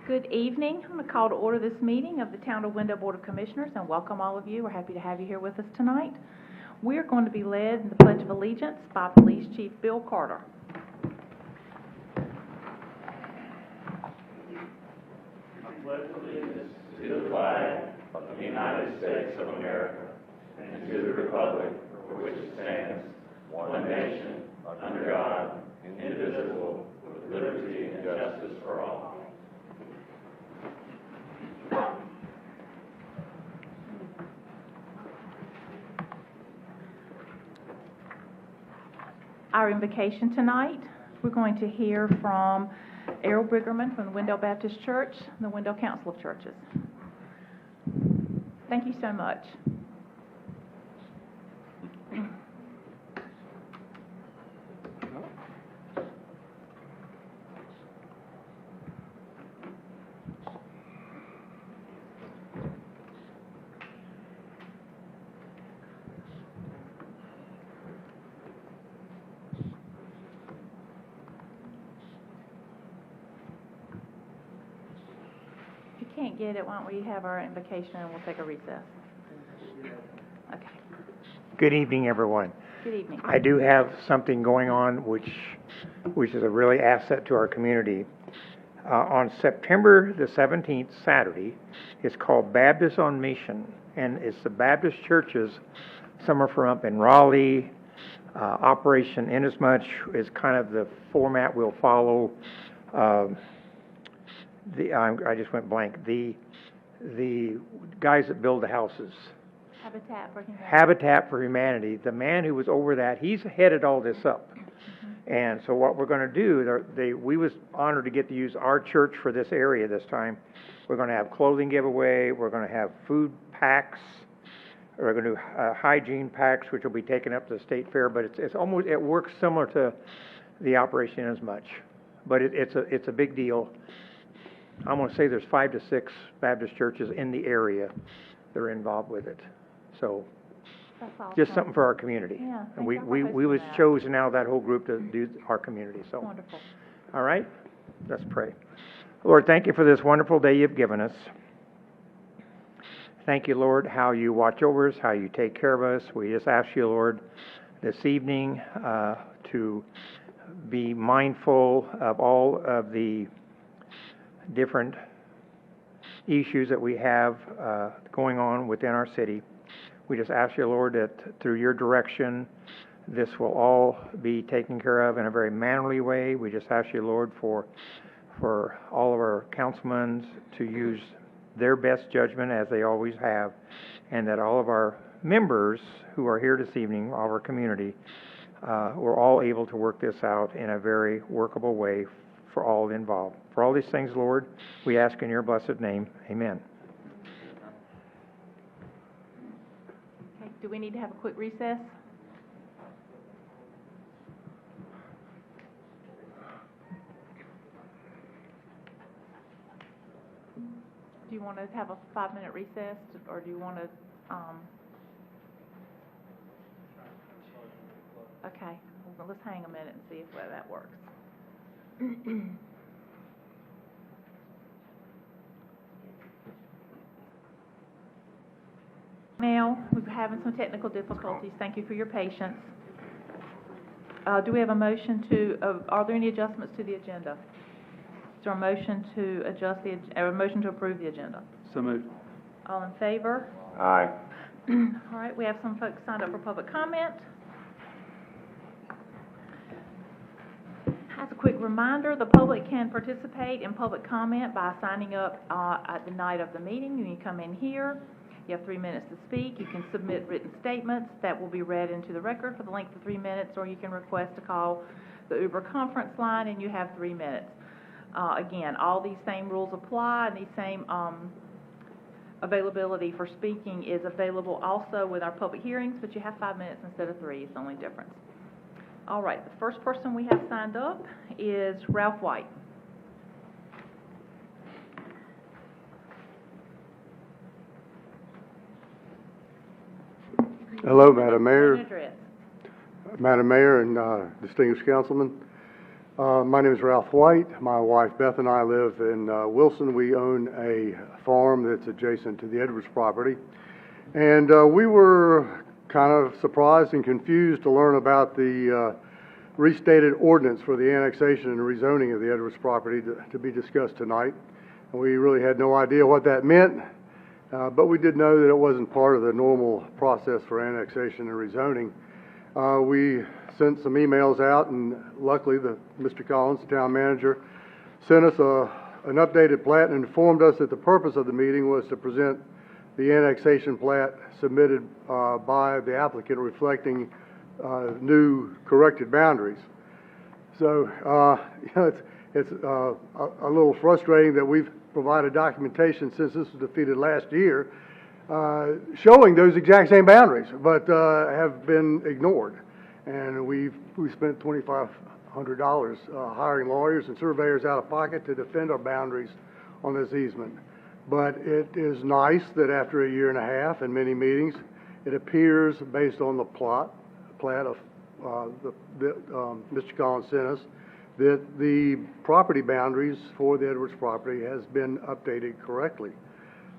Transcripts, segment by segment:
Good evening. I'm going to call to order this meeting of the Town of Wendell Board of Commissioners and welcome all of you. We're happy to have you here with us tonight. We're going to be led in the Pledge of Allegiance by Police Chief Bill Carter. I pledge allegiance to the flag of the United States of America and to the republic for which it stands, one nation, under God, indivisible, with liberty and justice for all. Our invocation tonight, we're going to hear from Errol Briggerman from the Wendell Baptist Church and the Wendell Council of Churches. Thank you so much. Can't get it, why don't we have our invocation and we'll take a recess. Okay. Good evening, everyone. Good evening. I do have something going on which is a really asset to our community. On September the 17th, Saturday, it's called Baptist on Mission, and it's the Baptist churches. Some are from up in Raleigh. Operation Inasmuch is kind of the format we'll follow. I just went blank. The guys that build the houses. Habitat for Humanity. The man who was over that, he's headed all this up. And so what we're going to do, we was honored to get to use our church for this area this time. We're going to have clothing giveaway. We're going to have food packs. We're going to do hygiene packs, which will be taken up to the state fair. But it works similar to the Operation Inasmuch. But it's a big deal. I'm going to say there's 5 to 6 Baptist churches in the area that are involved with it. So, that's awesome. Just something for our community. Yeah, and we was chosen out of that whole group to do our community. So, wonderful. All right, let's pray. Lord, thank you for this wonderful day you've given us. Thank you, Lord, how you watch over us, how you take care of us. We just ask you, Lord, this evening to be mindful of all of the different issues that we have going on within our city. We just ask you, Lord, that through your direction, this will all be taken care of in a very mannerly way. We just ask you, Lord, for all of our councilmen to use their best judgment as they always have, and that all of our members who are here this evening, all of our community, we're all able to work this out in a very workable way for all involved. For all these things, Lord, we ask in your blessed name. Amen. Okay, do we need to have a quick recess? Do you want to have a 5-minute recess, or do you want to, okay, well, let's hang a minute and see if that works. Now, we're having some technical difficulties. Thank you for your patience. Do we have a motion are there any adjustments to the agenda? Is there a motion to a motion to approve the agenda? So moved. All in favor? Aye. All right, we have some folks signed up for public comment. As a quick reminder, the public can participate in public comment by signing up at the night of the meeting. When you come in here, you have 3 minutes to speak. You can submit written statements that will be read into the record for the length of 3 minutes, or you can request to call the Uber conference line, and you have 3 minutes. Again, all these same rules apply, and the same availability for speaking is available also with our public hearings, but you have 5 minutes instead of 3. It's the only difference. All right, the first person we have signed up is Ralph White. Hello, Madam Mayor. Address. Madam Mayor and distinguished councilmen. My name is Ralph White. My wife Beth and I live in Wilson. We own a farm that's adjacent to the Edwards property. And we were kind of surprised and confused to learn about the restated ordinance for the annexation and rezoning of the Edwards property to be discussed tonight. And we really had no idea what that meant, but we did know that it wasn't part of the normal process for annexation and rezoning. We sent some emails out, and luckily Mr. Collins, the town manager, sent us an updated plat and informed us that the purpose of the meeting was to present the annexation plat submitted by the applicant reflecting new corrected boundaries. So it's a little frustrating that we've provided documentation since this was defeated last year showing those exact same boundaries, but have been ignored. And we spent $2,500 hiring lawyers and surveyors out of pocket to defend our boundaries on this easement. But it is nice that after a year and a half and many meetings, it appears, based on the plat of Mr. Collins sent us, that the property boundaries for the Edwards property has been updated correctly.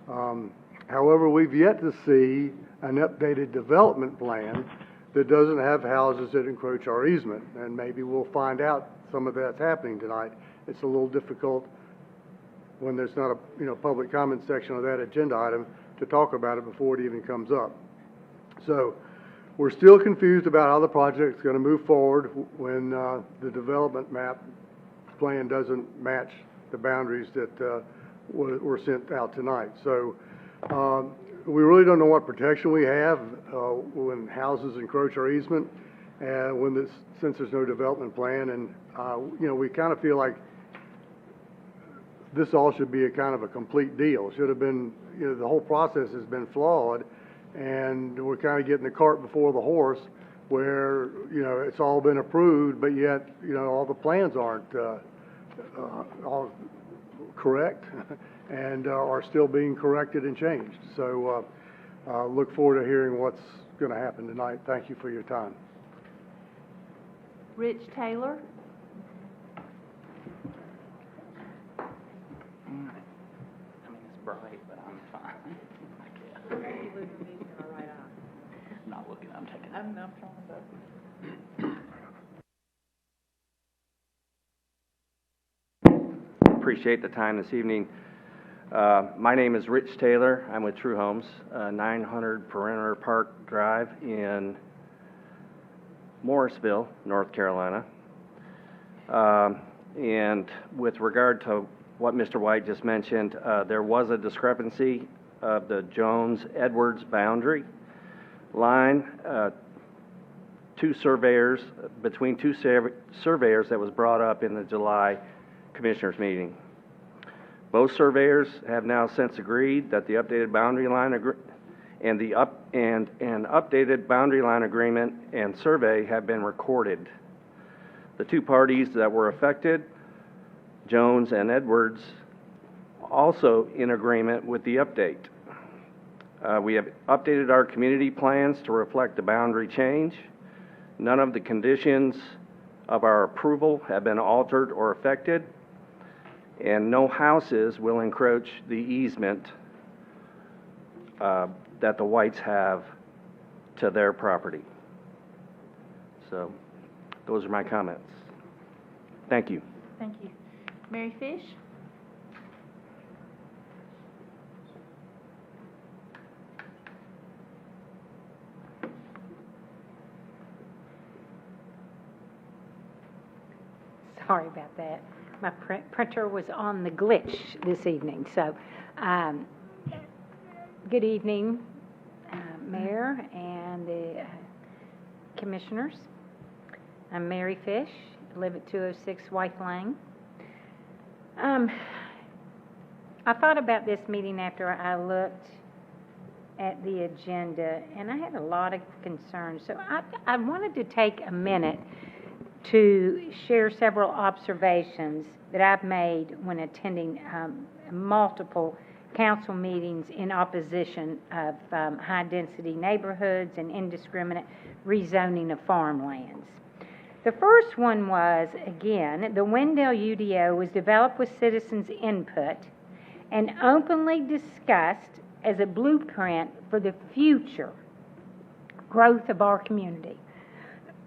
However, we've yet to see an updated development plan that doesn't have houses that encroach our easement, and maybe we'll find out some of that's happening tonight. It's a little difficult when there's not a public comment section of that agenda item to talk about it before it even comes up. So we're still confused about how the project's going to move forward when the development map plan doesn't match the boundaries that were sent out tonight. So we really don't know what protection we have when houses encroach our easement, and since there's no development plan, and we kind of feel like this all should be a kind of a complete deal. Should have been, the whole process has been flawed, and we're kind of getting the cart before the horse, where it's all been approved, but yet all the plans aren't all correct and are still being corrected and changed. So look forward to hearing what's going to happen tonight. Thank you for your time. Rich Taylor. I mean, it's bright, but I'm fine. I guess. I'm not looking, I'm taking it. I'm not trying to. Appreciate the time this evening. My name is Rich Taylor. I'm with True Homes, 900 Perimeter Park Drive in Morrisville, North Carolina. And with regard to what Mr. White just mentioned, there was a discrepancy of the Jones-Edwards boundary line. Between two surveyors that was brought up in the July Commissioners meeting. Both surveyors have now since agreed that the updated boundary line an updated boundary line agreement and survey have been recorded. The two parties that were affected, Jones and Edwards, also in agreement with the update. We have updated our community plans to reflect the boundary change. None of the conditions of our approval have been altered or affected, and no houses will encroach the easement that the Whites have to their property. So those are my comments. Thank you. Thank you. Mary Fish? Sorry about that. My printer was on the glitch this evening. So, good evening, Mayor and the Commissioners. I'm Mary Fish, live at 206 White Lane. I thought about this meeting after I looked at the agenda, and I had a lot of concerns. So I wanted to take a minute to share several observations that I've made when attending multiple council meetings in opposition of high-density neighborhoods and indiscriminate rezoning of farmlands. The first one was, again, the Wendell UDO was developed with citizens' input and openly discussed as a blueprint for the future growth of our community.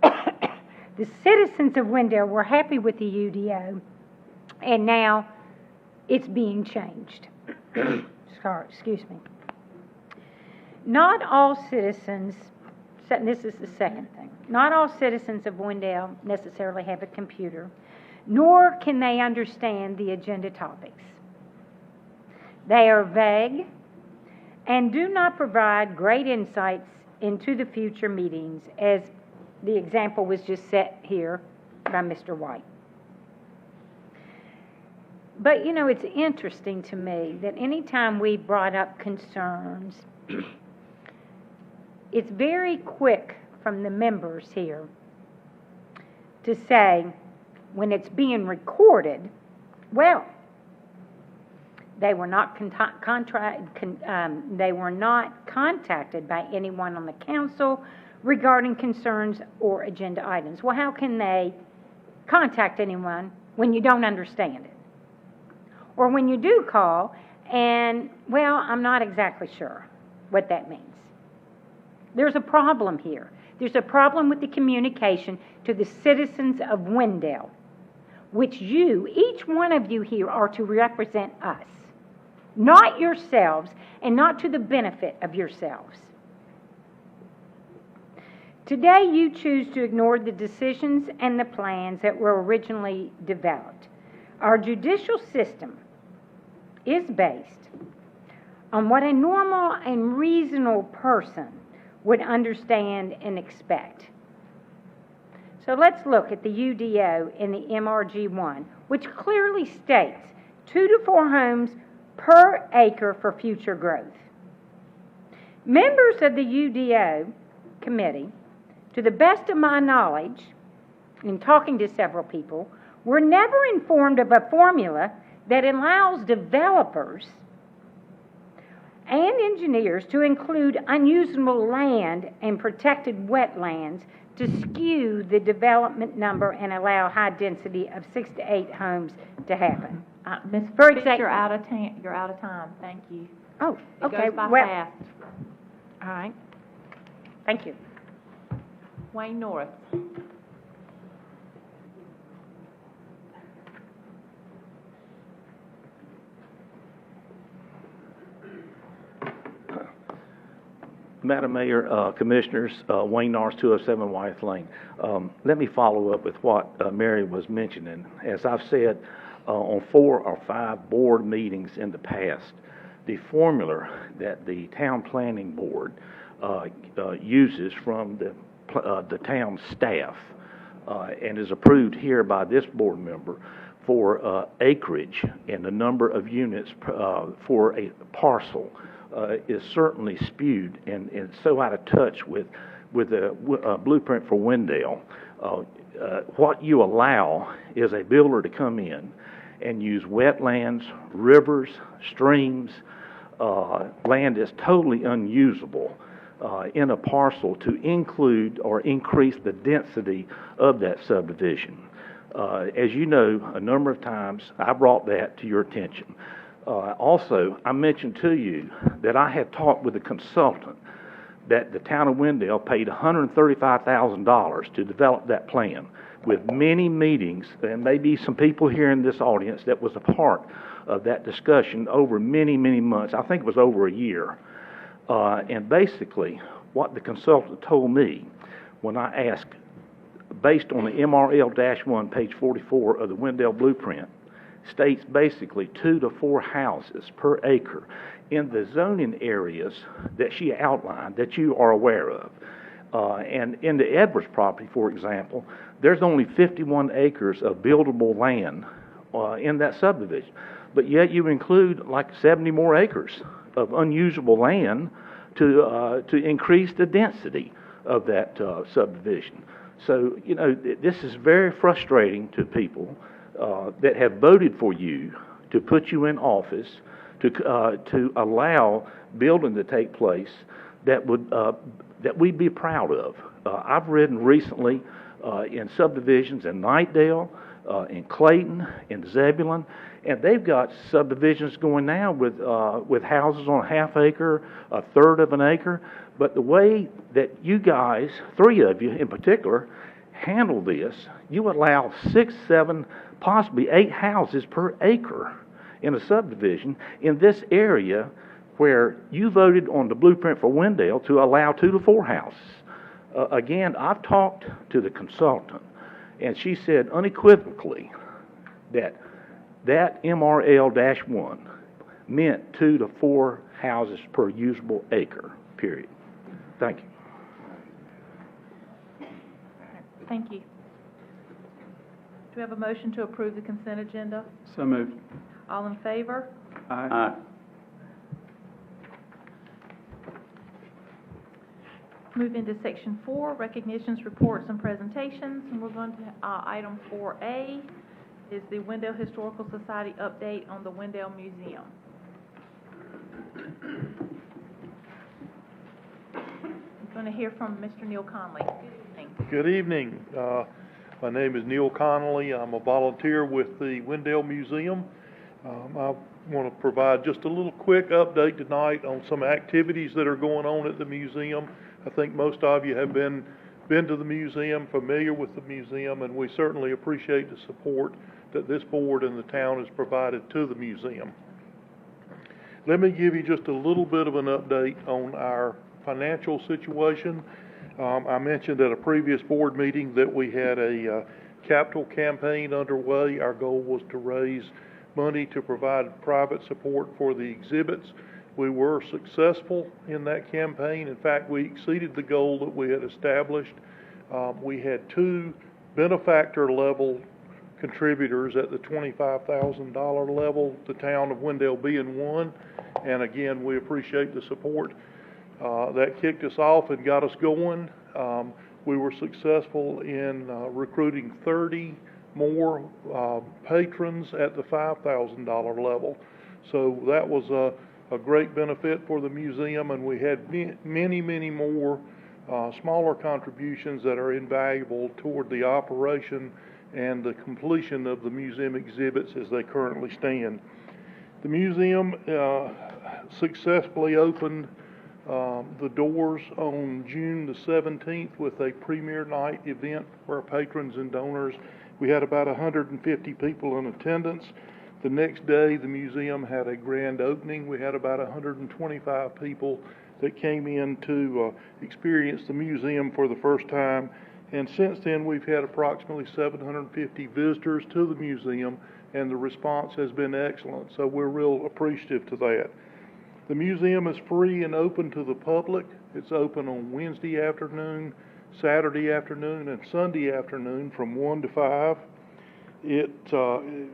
The citizens of Wendell were happy with the UDO, and now it's being changed. Sorry, excuse me. Not all citizens, this is the second thing, not all citizens of Wendell necessarily have a computer, nor can they understand the agenda topics. They are vague and do not provide great insights into the future meetings, as the example was just set here by Mr. White. But, you know, it's interesting to me that anytime we brought up concerns, it's very quick from the members here to say, when it's being recorded, well, they were not they were not contacted by anyone on the council regarding concerns or agenda items. Well, how can they contact anyone when you don't understand it? Or when you do call and, well, I'm not exactly sure what that means. There's a problem here. There's a problem with the communication to the citizens of Wendell, which you, each one of you here, are to represent us, not yourselves and not to the benefit of yourselves. Today, you choose to ignore the decisions and the plans that were originally developed. Our judicial system is based on what a normal and reasonable person would understand and expect. So let's look at the UDO in the MRG1, which clearly states 2 to 4 homes per acre for future growth. Members of the UDO committee, to the best of my knowledge, in talking to several people, were never informed of a formula that allows developers and engineers to include unusable land and protected wetlands to skew the development number and allow high density of 6 to 8 homes to happen. Ms. For Fitz, example- you're out of time. Thank you. Oh, It okay. goes by Well, fast. all right. Thank you. Wayne Norris. Madam Mayor, Commissioners, Wayne Norris, 207 Wyeth Lane. Let me follow up with what Mary was mentioning. As I've said on 4 or 5 board meetings in the past, the formula that the Town Planning Board uses from the town staff and is approved here by this board member for acreage and the number of units for a parcel is certainly skewed and so out of touch with the blueprint for Wendell. What you allow is a builder to come in and use wetlands, rivers, streams, land that's totally unusable in a parcel to include or increase the density of that subdivision. As you know, a number of times I brought that to your attention. Also, I mentioned to you that I had talked with a consultant that the town of Wendell paid $135,000 to develop that plan, with many meetings, and maybe some people here in this audience that was a part of that discussion over many, many months. I think it was over a year. And basically, what the consultant told me when I asked, based on the MRL-1, page 44 of the Wendell Blueprint, states basically 2 to 4 houses per acre in the zoning areas that she outlined that you are aware of. And in the Edwards property, for example, there's only 51 acres of buildable land in that subdivision. But yet you include like 70 more acres of unusable land to increase the density of that subdivision. So, you know, this is very frustrating to people that have voted for you to put you in office to allow building to take place that we'd be proud of. I've written recently in subdivisions in Nightdale, in Clayton, in Zebulon, and they've got subdivisions going now with houses on a half acre, a third of an acre. But the way that you guys, 3 of you in particular, handle this, you allow 6, 7, possibly 8 houses per acre in a subdivision in this area where you voted on the blueprint for Wendell to allow 2 to 4 houses. Again, I've talked to the consultant, and she said unequivocally that MRL-1 meant 2 to 4 houses per usable acre, period. Thank you. Thank you. Do we have a motion to approve the consent agenda? So moved. All in favor? Aye. Move into section 4, recognitions, reports, and presentations, and we're going to, item 4A is the Wendell Historical Society update on the Wendell Museum. I'm going to hear from Mr. Neil Conley. Good evening. Good evening. My name is Neil Connolly. I'm a volunteer with the Wendell Museum. I want to provide just a little quick update tonight on some activities that are going on at the museum. I think most of you have been to the museum, familiar with the museum, and we certainly appreciate the support that this board and the town has provided to the museum. Let me give you just a little bit of an update on our financial situation. I mentioned at a previous board meeting that we had a capital campaign underway. Our goal was to raise money to provide private support for the exhibits. We were successful in that campaign. In fact, we exceeded the goal that we had established. We had 2 benefactor level contributors at the $25,000 level, the town of Wendell being one. And again, we appreciate the support. That kicked us off and got us going. We were successful in recruiting 30 more patrons at the $5,000 level. So that was a great benefit for the museum, and we had many more smaller contributions that are invaluable toward the operation and the completion of the museum exhibits as they currently stand. The museum successfully opened the doors on June the 17th with a premiere night event for our patrons and donors. We had about 150 people in attendance. The next day, the museum had a grand opening. We had about 125 people that came in to experience the museum for the first time. And since then, we've had approximately 750 visitors to the museum, and the response has been excellent. So we're real appreciative to that. The museum is free and open to the public. It's open on Wednesday afternoon, Saturday afternoon, and Sunday afternoon from 1 to 5.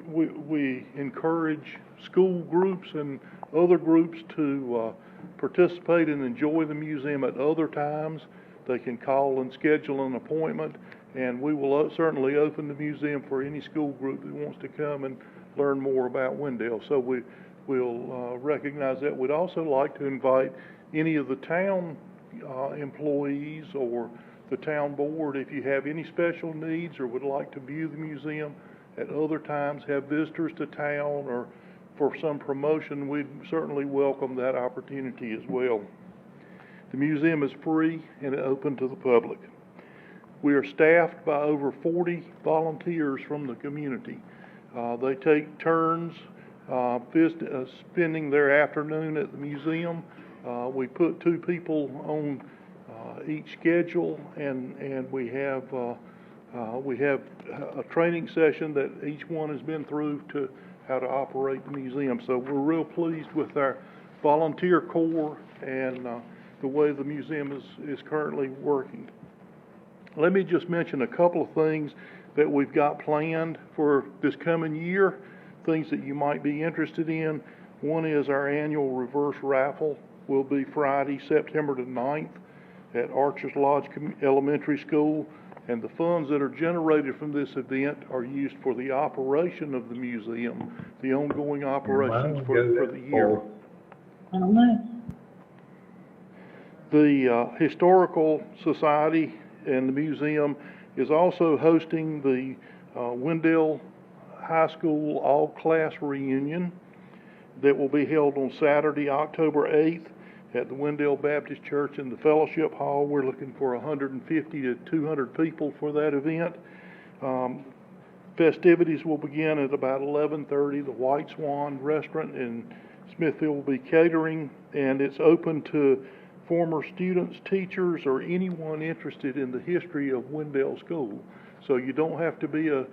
We encourage school groups and other groups to participate and enjoy the museum at other times. They can call and schedule an appointment, and we will certainly open the museum for any school group that wants to come and learn more about Wendell. So we'll recognize that. We'd also like to invite any of the town employees or the town board, if you have any special needs or would like to view the museum at other times, have visitors to town, or for some promotion, we'd certainly welcome that opportunity as well. The museum is free and open to the public. We are staffed by over 40 volunteers from the community. They take turns spending their afternoon at the museum. We put 2 people on each schedule, and we have a training session that each one has been through to how to operate the museum. So we're real pleased with our volunteer corps and the way the museum is currently working. Let me just mention a couple of things that we've got planned for this coming year, things that you might be interested in. One is our annual reverse raffle will be Friday, September the 9th at Archer's Lodge Elementary School, and the funds that are generated from this event are used for the operation of the museum, the ongoing operations for the year. The Historical Society and the museum is also hosting the Wendell High School all-class reunion that will be held on Saturday, October 8th at the Wendell Baptist Church in the Fellowship Hall. We're looking for 150 to 200 people for that event. Festivities will begin at about 11:30. The White Swan Restaurant in Smithfield will be catering, and it's open to former students, teachers, or anyone interested in the history of Wendell School. So you don't have to be a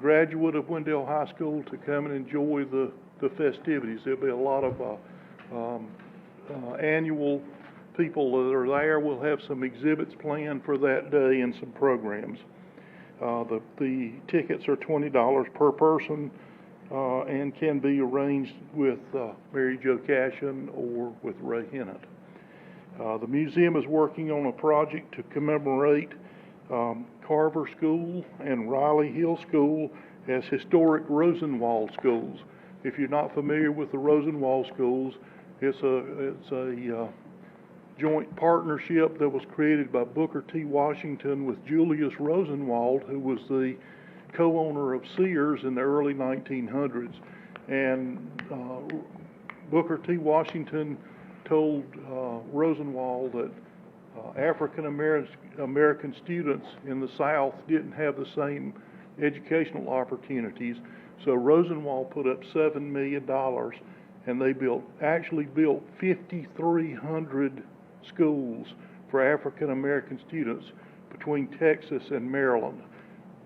graduate of Wendell High School to come and enjoy the festivities. There'll be a lot of annual people that are there. We'll have some exhibits planned for that day and some programs. The tickets are $20 per person and can be arranged with Mary Jo Cashin or with Ray Hennett. The museum is working on a project to commemorate Carver School and Riley Hill School as historic Rosenwald schools. If you're not familiar with the Rosenwald schools, it's a joint partnership that was created by Booker T. Washington with Julius Rosenwald, who was the co-owner of Sears in the early 1900s. And Booker T. Washington told Rosenwald that African American students in the South didn't have the same educational opportunities. So Rosenwald put up $7 million, and they actually built 5,300 schools for African American students between Texas and Maryland.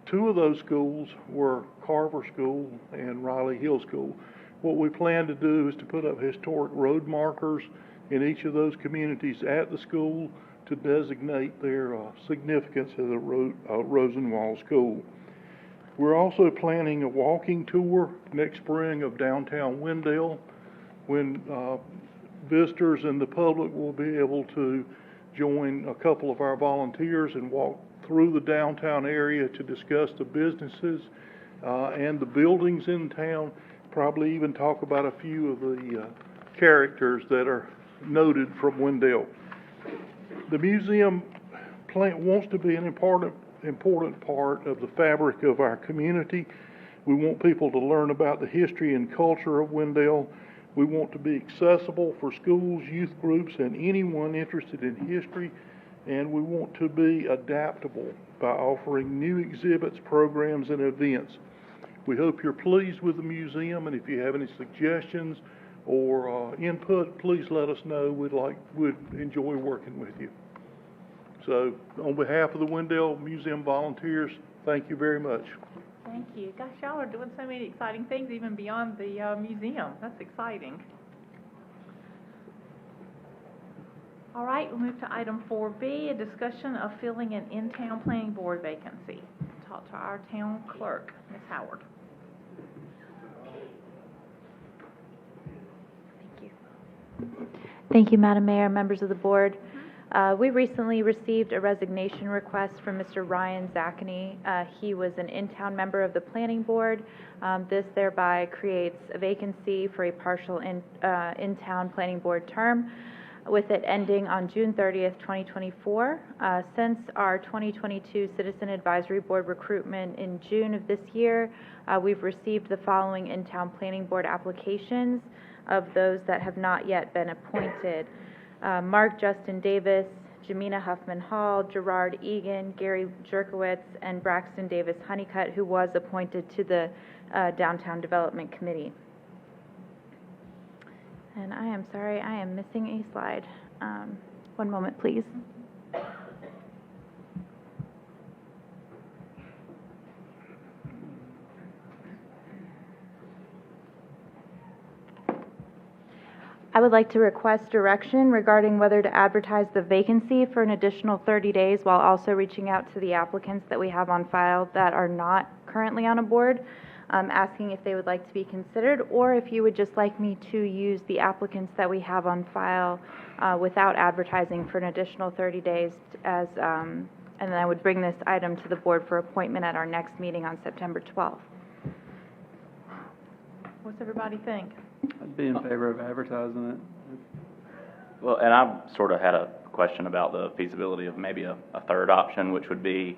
Two of those schools were Carver School and Riley Hill School. What we plan to do is to put up historic road markers in each of those communities at the school to designate their significance as a Rosenwald school. We're also planning a walking tour next spring of downtown Wendell, when visitors and the public will be able to join a couple of our volunteers and walk through the downtown area to discuss the businesses and the buildings in town, probably even talk about a few of the characters that are noted from Wendell. The museum wants to be an important part of the fabric of our community. We want people to learn about the history and culture of Wendell. We want to be accessible for schools, youth groups, and anyone interested in history. And we want to be adaptable by offering new exhibits, programs, and events. We hope you're pleased with the museum, and if you have any suggestions or input, please let us know. We'd enjoy working with you. So, on behalf of the Wendell Museum volunteers, thank you very much. Thank you. Gosh, y'all are doing so many exciting things even beyond the museum. That's exciting. All right, we'll move to item 4B, a discussion of filling an in-town planning board vacancy. Talk to our town clerk, Ms. Howard. Thank you, Madam Mayor, members of the board. We recently received a resignation request from Mr. Ryan Zacany. He was an in-town member of the planning board. This thereby creates a vacancy for a partial in-town planning board term, with it ending on June 30th, 2024. Since our 2022 Citizen Advisory Board recruitment in June of this year, we've received the following in-town planning board applications of those that have not yet been appointed. Mark Justin Davis, Jamina Huffman Hall, Gerard Egan, Gary Jerkowitz, and Braxton Davis Honeycutt, who was appointed to the Downtown Development Committee. And I am sorry, I am missing a slide. One moment, please. I would like to request direction regarding whether to advertise the vacancy for an additional 30 days while also reaching out to the applicants that we have on file that are not currently on a board, asking if they would like to be considered, or if you would just like me to use the applicants that we have on file without advertising for an additional 30 days as, and then I would bring this item to the board for appointment at our next meeting on September 12th. What's everybody think? I'd be in favor of advertising it. Well, and I sort of had a question about the feasibility of maybe a third option, which would be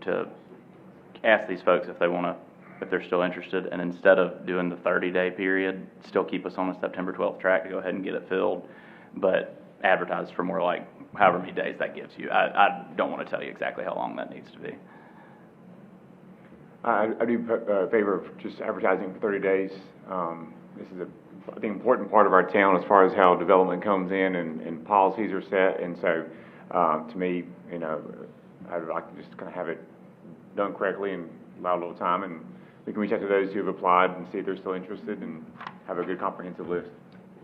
to ask these folks if they want to, if they're still interested, and instead of doing the 30-day period, still keep us on the September 12th track to go ahead and get it filled, but advertise for more like however many days that gives you. I don't want to tell you exactly how long that needs to be. I do favor of just advertising for 30 days. This is I think, important part of our town as far as how development comes in and policies are set. And so, to me, you know, I'd like to just kind of have it done correctly and allow a little time, and we can reach out to those who have applied and see if they're still interested and have a good comprehensive list.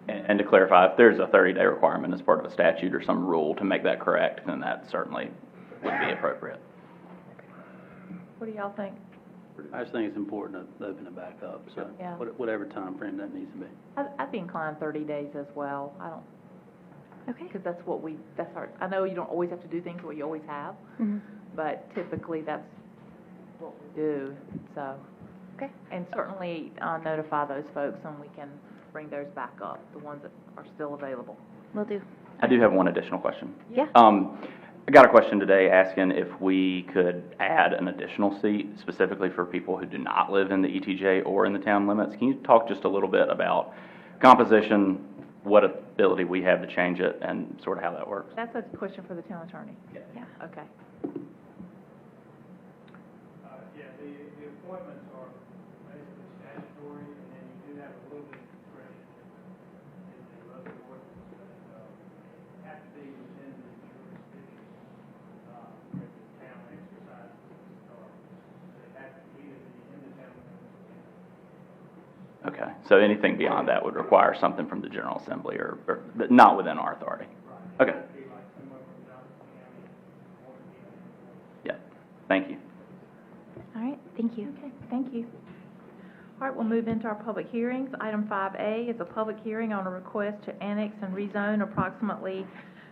And to clarify, if there's a 30-day requirement as part of a statute or some rule to make that correct, then that certainly would be appropriate. What do y'all think? I just think it's important to open it back up, so Yeah. whatever time frame that needs to be. I'd be inclined 30 days as well. I don't, Okay. because that's our, I know you don't always have to do things what you always have, but typically that's what we do, so. Okay. And certainly notify those folks and we can bring those back up, the ones that are still available. Will do. I do have one additional question. Yeah. I got a question today asking if we could add an additional seat specifically for people who do not live in the ETJ or in the town limits. Can you talk just a little bit about composition, what ability we have to change it, and sort of how that works? That's a question for the town attorney. Yeah. Okay. Yeah, the appointments are basically statutory, and then you do have a little bit of discretion in the local ordinance that have to be within the jurisdiction that the town exercises authority. They have to either be in the town limits. Okay, so anything beyond that would require something from the General Assembly or not within our authority? Right. Okay. It would be like someone from Johnson County or Yeah, thank you. All right, thank you. Okay, thank you. All right, we'll move into our public hearings. Item 5A is a public hearing on a request to annex and rezone approximately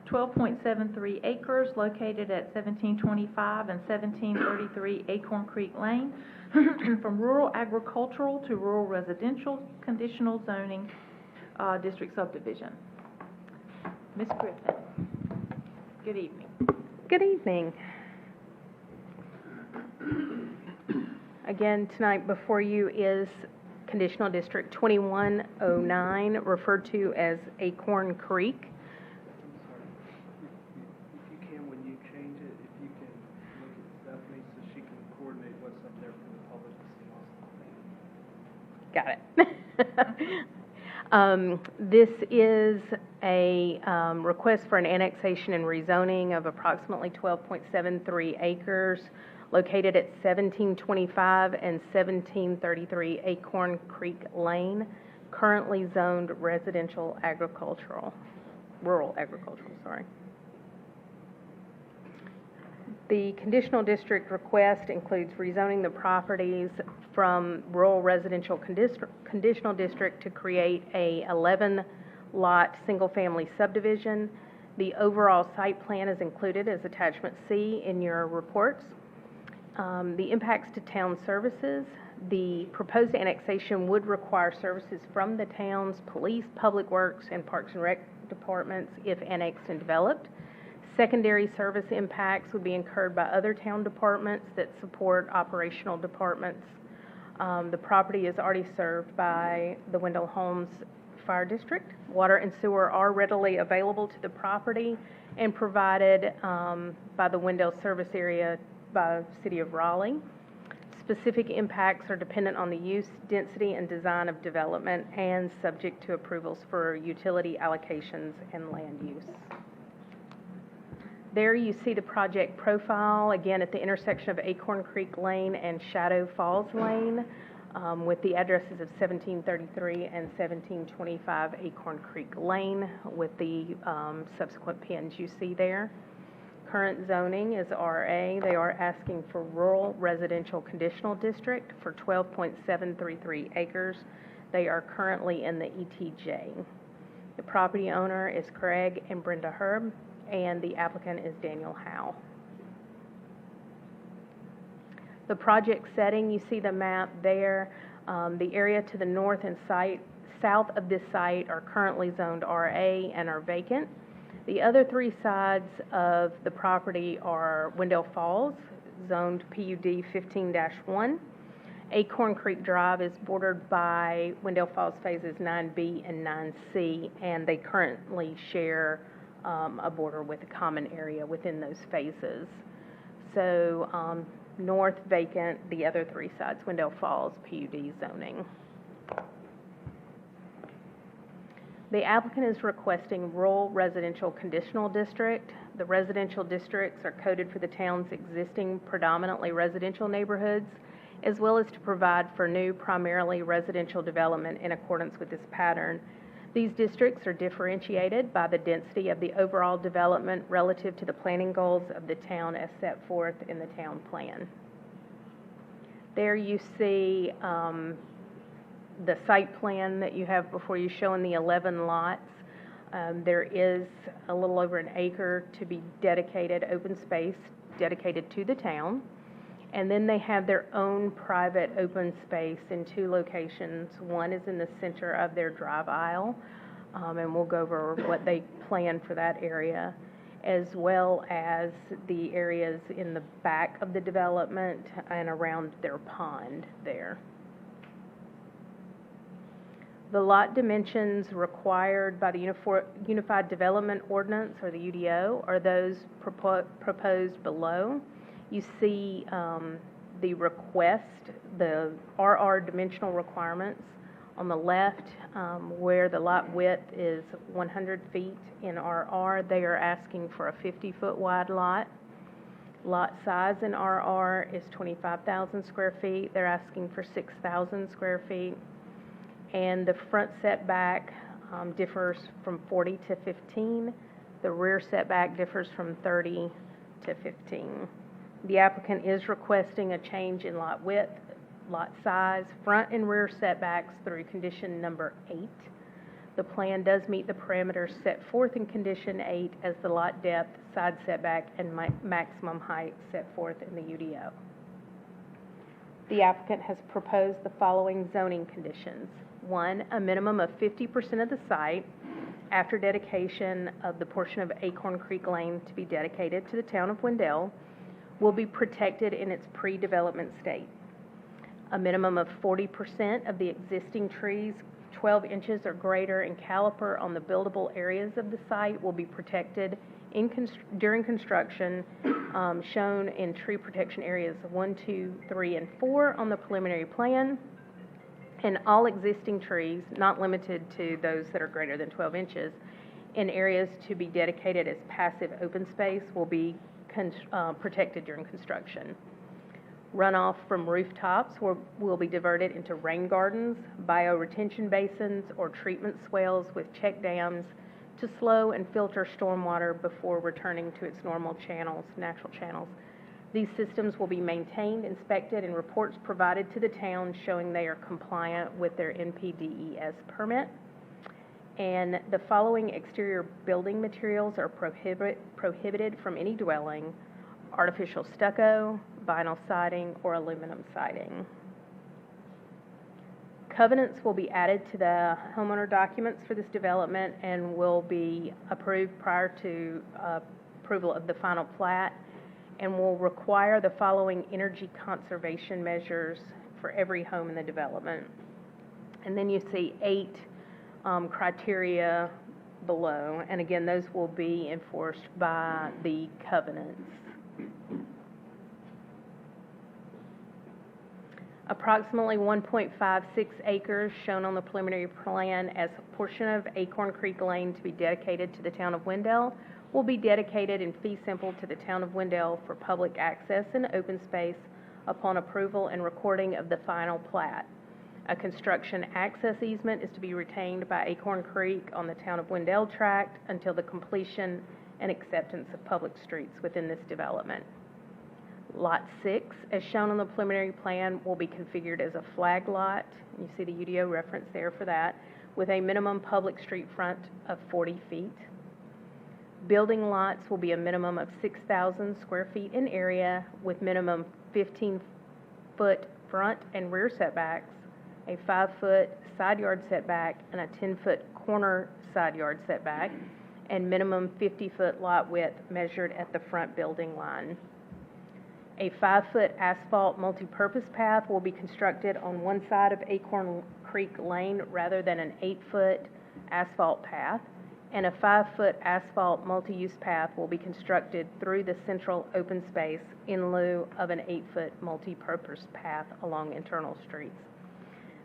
12.73 acres located at 1725 and 1733 Acorn Creek Lane from rural agricultural to rural residential conditional zoning district subdivision. Ms. Griffin, good evening. Good evening. Again, tonight before you is Conditional District 2109, referred to as Acorn Creek. If you can, when you change it, if you can look at Stephanie so she can coordinate what's up there for the public to see also. Got it. This is a request for an annexation and rezoning of approximately 12.73 acres located at 1725 and 1733 Acorn Creek Lane, currently zoned residential agricultural, rural agricultural, sorry. The conditional district request includes rezoning the properties from rural residential conditional district to create a 11-lot single-family subdivision. The overall site plan is included as attachment C in your reports. The impacts to town services. The proposed annexation would require services from the town's police, public works, and parks and rec departments if annexed and developed. Secondary service impacts would be incurred by other town departments that support operational departments. The property is already served by the Wendell Homes Fire District. Water and sewer are readily available to the property and provided by the Wendell service area by the City of Raleigh. Specific impacts are dependent on the use, density, and design of development and subject to approvals for utility allocations and land use. There you see the project profile, again at the intersection of Acorn Creek Lane and Shadow Falls Lane, with the addresses of 1733 and 1725 Acorn Creek Lane with the subsequent pins you see there. Current zoning is RA. They are asking for rural residential conditional district for 12.733 acres. They are currently in the ETJ. The property owner is Craig and Brenda Herb, and the applicant is Daniel Howe. The project setting, you see the map there. The area to the north and south of this site are currently zoned RA and are vacant. The other three sides of the property are Wendell Falls, zoned PUD 15-1. Acorn Creek Drive is bordered by Wendell Falls Phases 9B and 9C, and they currently share a border with a common area within those phases. So north vacant, the other three sides, Wendell Falls PUD zoning. The applicant is requesting rural residential conditional district. The residential districts are coded for the town's existing predominantly residential neighborhoods, as well as to provide for new primarily residential development in accordance with this pattern. These districts are differentiated by the density of the overall development relative to the planning goals of the town as set forth in the town plan. There you see the site plan that you have before you showing the 11 lots. There is a little over an acre to be dedicated, open space dedicated to the town. And then they have their own private open space in two locations. One is in the center of their drive aisle, and we'll go over what they plan for that area, as well as the areas in the back of the development and around their pond there. The lot dimensions required by the Unified Development Ordinance, or the UDO, are those proposed below. You see the request, the RR dimensional requirements on the left, where the lot width is 100 feet in RR. They are asking for a 50-foot wide lot. Lot size in RR is 25,000 square feet. They're asking for 6,000 square feet. And the front setback differs from 40 to 15. The rear setback differs from 30 to 15. The applicant is requesting a change in lot width, lot size, front and rear setbacks through condition number 8. The plan does meet the parameters set forth in condition 8 as the lot depth, side setback, and maximum height set forth in the UDO. The applicant has proposed the following zoning conditions. 1, a minimum of 50% of the site after dedication of the portion of Acorn Creek Lane to be dedicated to the town of Wendell will be protected in its pre-development state. A minimum of 40% of the existing trees 12 inches or greater in caliper on the buildable areas of the site will be protected during construction, shown in tree protection areas 1, 2, 3, and 4 on the preliminary plan. And all existing trees, not limited to those that are greater than 12 inches, in areas to be dedicated as passive open space will be protected during construction. Runoff from rooftops will be diverted into rain gardens, bioretention basins, or treatment swales with check dams to slow and filter stormwater before returning to its normal channels, natural channels. These systems will be maintained, inspected, and reports provided to the town showing they are compliant with their NPDES permit. And the following exterior building materials are prohibited from any dwelling: artificial stucco, vinyl siding, or aluminum siding. Covenants will be added to the homeowner documents for this development and will be approved prior to approval of the final plat, and will require the following energy conservation measures for every home in the development. And then you see 8 criteria below, and again, those will be enforced by the covenants. Approximately 1.56 acres shown on the preliminary plan as a portion of Acorn Creek Lane to be dedicated to the town of Wendell will be dedicated in fee simple to the town of Wendell for public access and open space upon approval and recording of the final plat. A construction access easement is to be retained by Acorn Creek on the town of Wendell tract until the completion and acceptance of public streets within this development. Lot 6, as shown on the preliminary plan, will be configured as a flag lot. You see the UDO reference there for that, with a minimum public street front of 40 feet. Building lots will be a minimum of 6,000 square feet in area, with minimum 15-foot front and rear setbacks, a 5-foot side yard setback, and a 10-foot corner side yard setback, and minimum 50-foot lot width measured at the front building line. A 5-foot asphalt multipurpose path will be constructed on one side of Acorn Creek Lane rather than an 8-foot asphalt path, and a 5-foot asphalt multi-use path will be constructed through the central open space in lieu of an 8-foot multi-purpose path along internal streets.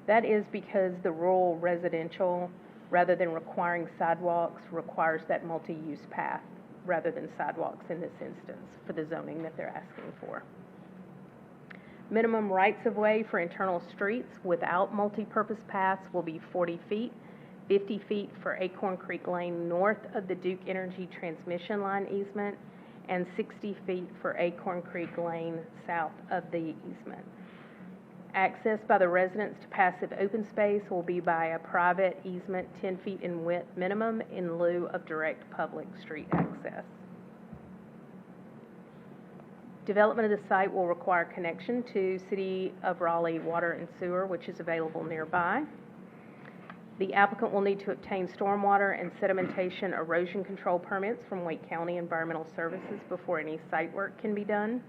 That is because the rural residential, rather than requiring sidewalks, requires that multi-use path rather than sidewalks in this instance for the zoning that they're asking for. Minimum rights-of-way for internal streets without multi-purpose paths will be 40 feet, 50 feet for Acorn Creek Lane north of the Duke Energy transmission line easement, and 60 feet for Acorn Creek Lane south of the easement. Access by the residents to passive open space will be by a private easement 10 feet in width minimum in lieu of direct public street access. Development of the site will require connection to City of Raleigh water and sewer, which is available nearby. The applicant will need to obtain stormwater and sedimentation erosion control permits from Wake County Environmental Services before any site work can be done.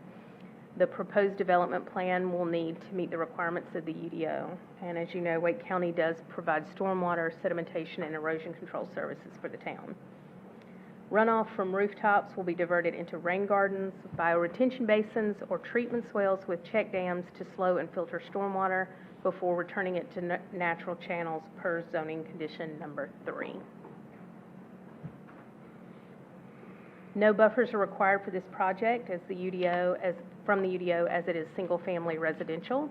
The proposed development plan will need to meet the requirements of the UDO. And as you know, Wake County does provide stormwater, sedimentation, and erosion control services for the town. Runoff from rooftops will be diverted into rain gardens, bioretention basins, or treatment swales with check dams to slow and filter stormwater before returning it to natural channels per zoning condition number 3. No buffers are required for this project from the UDO as it is single-family residential.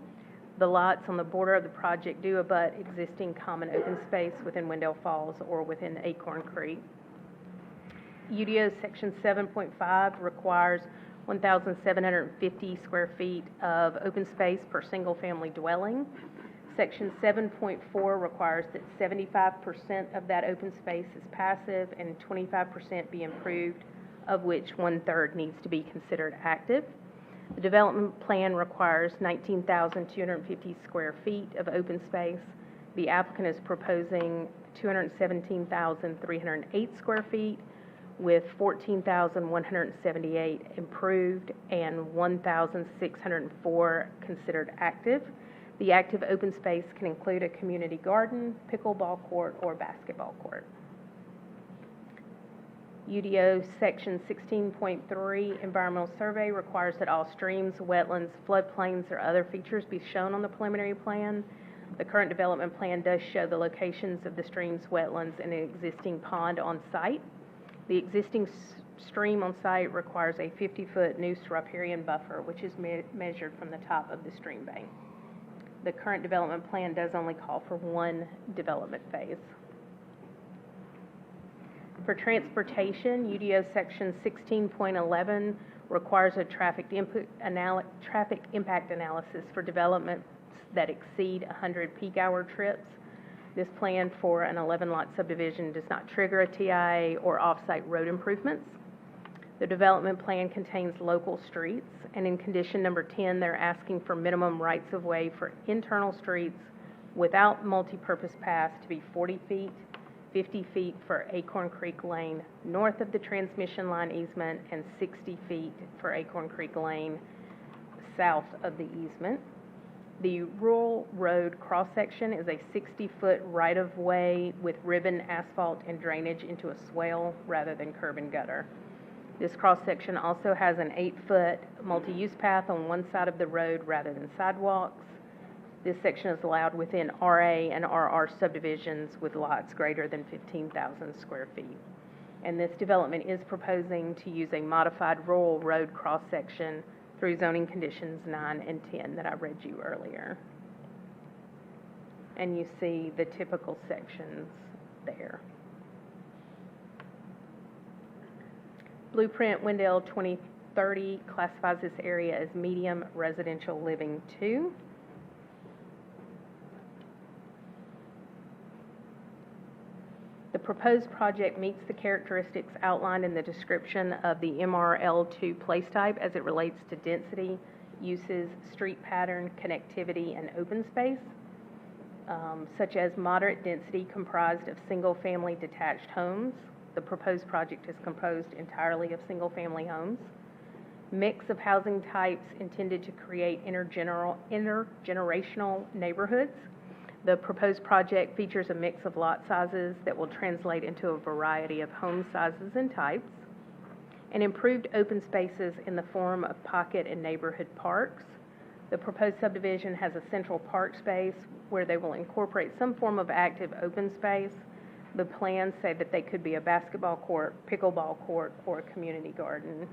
The lots on the border of the project do abut existing common open space within Wendell Falls or within Acorn Creek. UDO Section 7.5 requires 1,750 square feet of open space per single-family dwelling. Section 7.4 requires that 75% of that open space is passive and 25% be improved, of which 1/3 needs to be considered active. The development plan requires 19,250 square feet of open space. The applicant is proposing 217,308 square feet, with 14,178 improved and 1,604 considered active. The active open space can include a community garden, pickleball court, or basketball court. UDO Section 16.3 Environmental Survey requires that all streams, wetlands, floodplains, or other features be shown on the preliminary plan. The current development plan does show the locations of the streams, wetlands, and an existing pond on site. The existing stream on site requires a 50-foot new riparian buffer, which is measured from the top of the stream bank. The current development plan does only call for one development phase. For transportation, UDO Section 16.11 requires a traffic impact analysis for developments that exceed 100 peak hour trips. This plan for an 11-lot subdivision does not trigger a TIA or off-site road improvements. The development plan contains local streets, and in condition number 10, they're asking for minimum rights-of-way for internal streets without multi-purpose paths to be 40 feet, 50 feet for Acorn Creek Lane north of the transmission line easement, and 60 feet for Acorn Creek Lane south of the easement. The rural road cross-section is a 60-foot right-of-way with ribbon, asphalt, and drainage into a swale rather than curb and gutter. This cross-section also has an 8-foot multi-use path on one side of the road rather than sidewalks. This section is allowed within RA and RR subdivisions with lots greater than 15,000 square feet. And this development is proposing to use a modified rural road cross-section through zoning conditions 9 and 10 that I read you earlier. And you see the typical sections there. Blueprint Wendell 2030 classifies this area as medium residential living 2. The proposed project meets the characteristics outlined in the description of the MRL2 place type as it relates to density, uses, street pattern, connectivity, and open space, such as moderate density comprised of single-family detached homes. The proposed project is composed entirely of single-family homes. mix of housing types intended to create intergenerational neighborhoods. The proposed project features a mix of lot sizes that will translate into a variety of home sizes and types, and improved open spaces in the form of pocket and neighborhood parks. The proposed subdivision has a central park space where they will incorporate some form of active open space. The plans say that they could be a basketball court, pickleball court, or a community garden.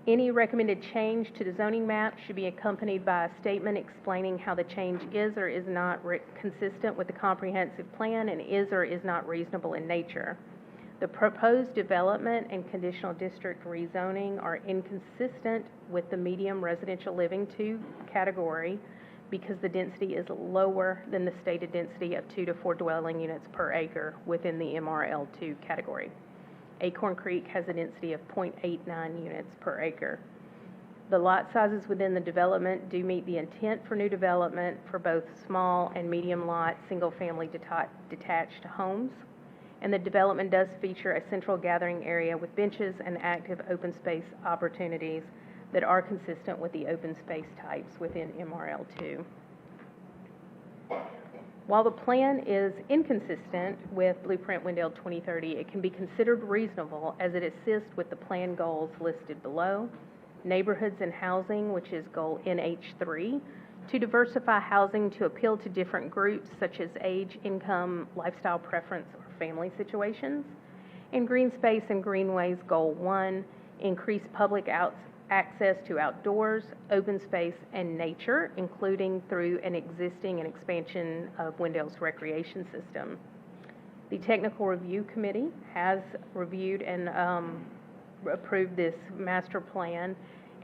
Any recommended change to the zoning map should be accompanied by a statement explaining how the change is or is not consistent with the comprehensive plan and is or is not reasonable in nature. The proposed development and conditional district rezoning are inconsistent with the medium residential living 2 category because the density is lower than the stated density of 2 to 4 dwelling units per acre within the MRL2 category. Acorn Creek has a density of 0.89 units per acre. The lot sizes within the development do meet the intent for new development for both small and medium lot single-family detached homes, and the development does feature a central gathering area with benches and active open space opportunities that are consistent with the open space types within MRL2. While the plan is inconsistent with Blueprint Wendell 2030, it can be considered reasonable as it assists with the plan goals listed below: neighborhoods and housing, which is goal NH3, to diversify housing to appeal to different groups such as age, income, lifestyle preference, or family situations; and green space and greenways, goal 1, increase public access to outdoors, open space, and nature, including through an existing and expansion of Wendell's recreation system. The Technical Review Committee has reviewed and approved this master plan,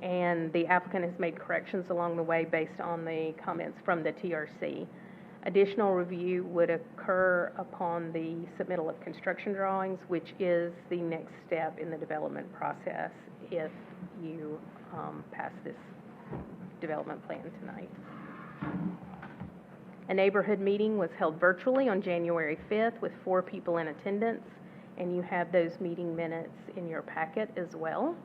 and the applicant has made corrections along the way based on the comments from the TRC. Additional review would occur upon the submittal of construction drawings, which is the next step in the development process if you pass this development plan tonight. A neighborhood meeting was held virtually on January 5th with 4 people in attendance, and you have those meeting minutes in your packet as well.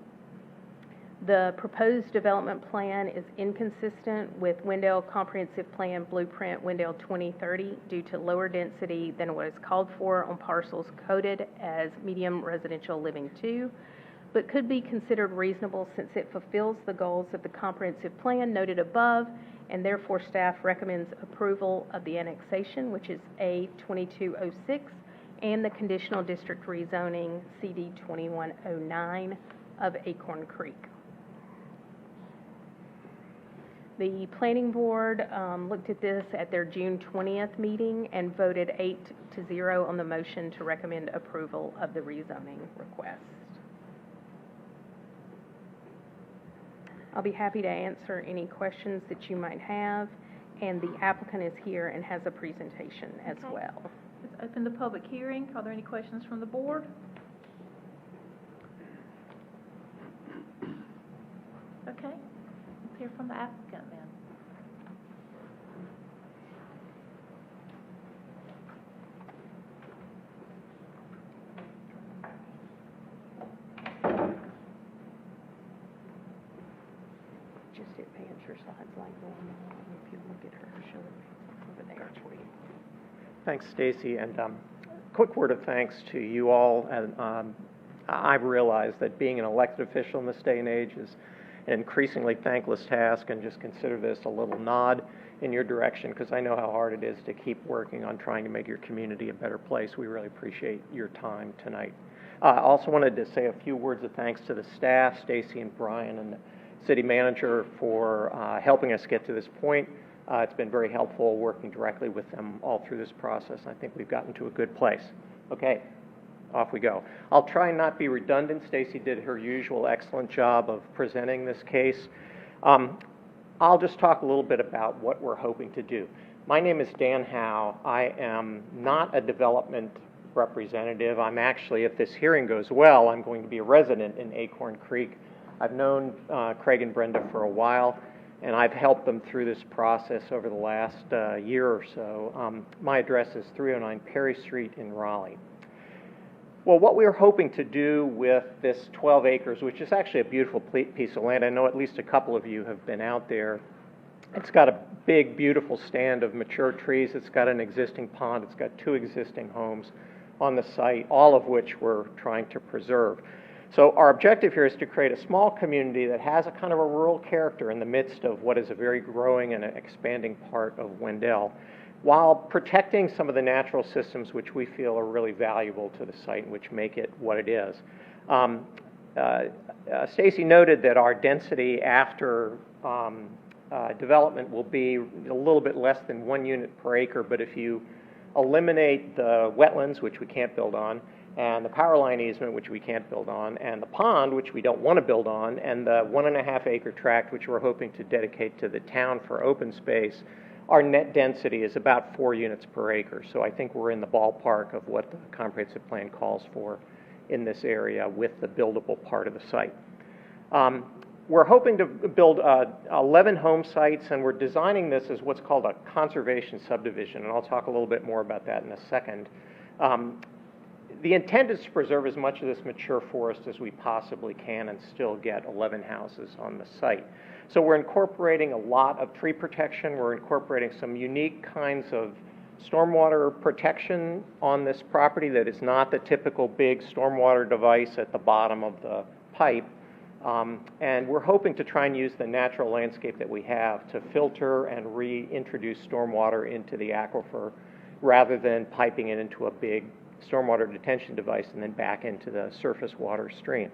The proposed development plan is inconsistent with Wendell Comprehensive Plan Blueprint Wendell 2030 due to lower density than what is called for on parcels coded as medium residential living 2, but could be considered reasonable since it fulfills the goals of the comprehensive plan noted above, and therefore staff recommends approval of the annexation, which is A2206, and the conditional district rezoning CD 2109 of Acorn Creek. The planning board looked at this at their June 20th meeting and voted 8-0 on the motion to recommend approval of the rezoning request. I'll be happy to answer any questions that you might have, and the applicant is here and has a presentation as well. Let's open the public hearing. Are there any questions from the board? Okay, let's hear from the applicant then. Just advance your slides like normal. If you look at her, she'll over there for you. Thanks, Stacy, and quick word of thanks to you all. And I've realized that being an elected official in this day and age is an increasingly thankless task, and just consider this a little nod in your direction, because I know how hard it is to keep working on trying to make your community a better place. We really appreciate your time tonight. I also wanted to say a few words of thanks to the staff, Stacy and Brian, and the city manager for helping us get to this point. It's been very helpful working directly with them all through this process. I think we've gotten to a good place. Okay, off we go. I'll try and not be redundant. Stacy did her usual excellent job of presenting this case. I'll just talk a little bit about what we're hoping to do. My name is Dan Howe. I am not a development representative. I'm actually, if this hearing goes well, I'm going to be a resident in Acorn Creek. I've known Craig and Brenda for a while, and I've helped them through this process over the last year or so. My address is 309 Perry Street in Raleigh. Well, what we're hoping to do with this 12 acres, which is actually a beautiful piece of land, I know at least a couple of you have been out there. It's got a big, beautiful stand of mature trees. It's got an existing pond. It's got 2 existing homes on the site, all of which we're trying to preserve. So our objective here is to create a small community that has a kind of a rural character in the midst of what is a very growing and expanding part of Wendell, while protecting some of the natural systems which we feel are really valuable to the site and which make it what it is. Stacy noted that our density after development will be a little bit less than 1 unit per acre, but if you eliminate the wetlands, which we can't build on, and the power line easement, which we can't build on, and the pond, which we don't want to build on, and the 1.5 acre tract, which we're hoping to dedicate to the town for open space, our net density is about 4 units per acre. So I think we're in the ballpark of what the comprehensive plan calls for in this area with the buildable part of the site. We're hoping to build 11 home sites, and we're designing this as what's called a conservation subdivision, and I'll talk a little bit more about that in a second. The intent is to preserve as much of this mature forest as we possibly can and still get 11 houses on the site. So we're incorporating a lot of tree protection. We're incorporating some unique kinds of stormwater protection on this property that is not the typical big stormwater device at the bottom of the pipe. And we're hoping to try and use the natural landscape that we have to filter and reintroduce stormwater into the aquifer rather than piping it into a big stormwater detention device and then back into the surface water streams.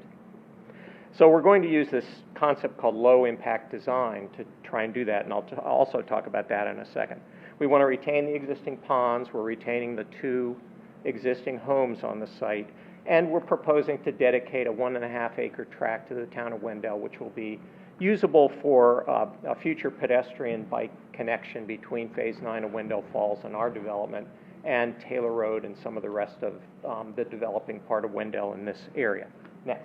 So we're going to use this concept called low impact design to try and do that, and I'll also talk about that in a second. We want to retain the existing ponds. We're retaining the 2 existing homes on the site, and we're proposing to dedicate a 1.5 acre tract to the town of Wendell, which will be usable for a future pedestrian bike connection between Phase 9 of Wendell Falls and our development and Taylor Road and some of the rest of the developing part of Wendell in this area. Next.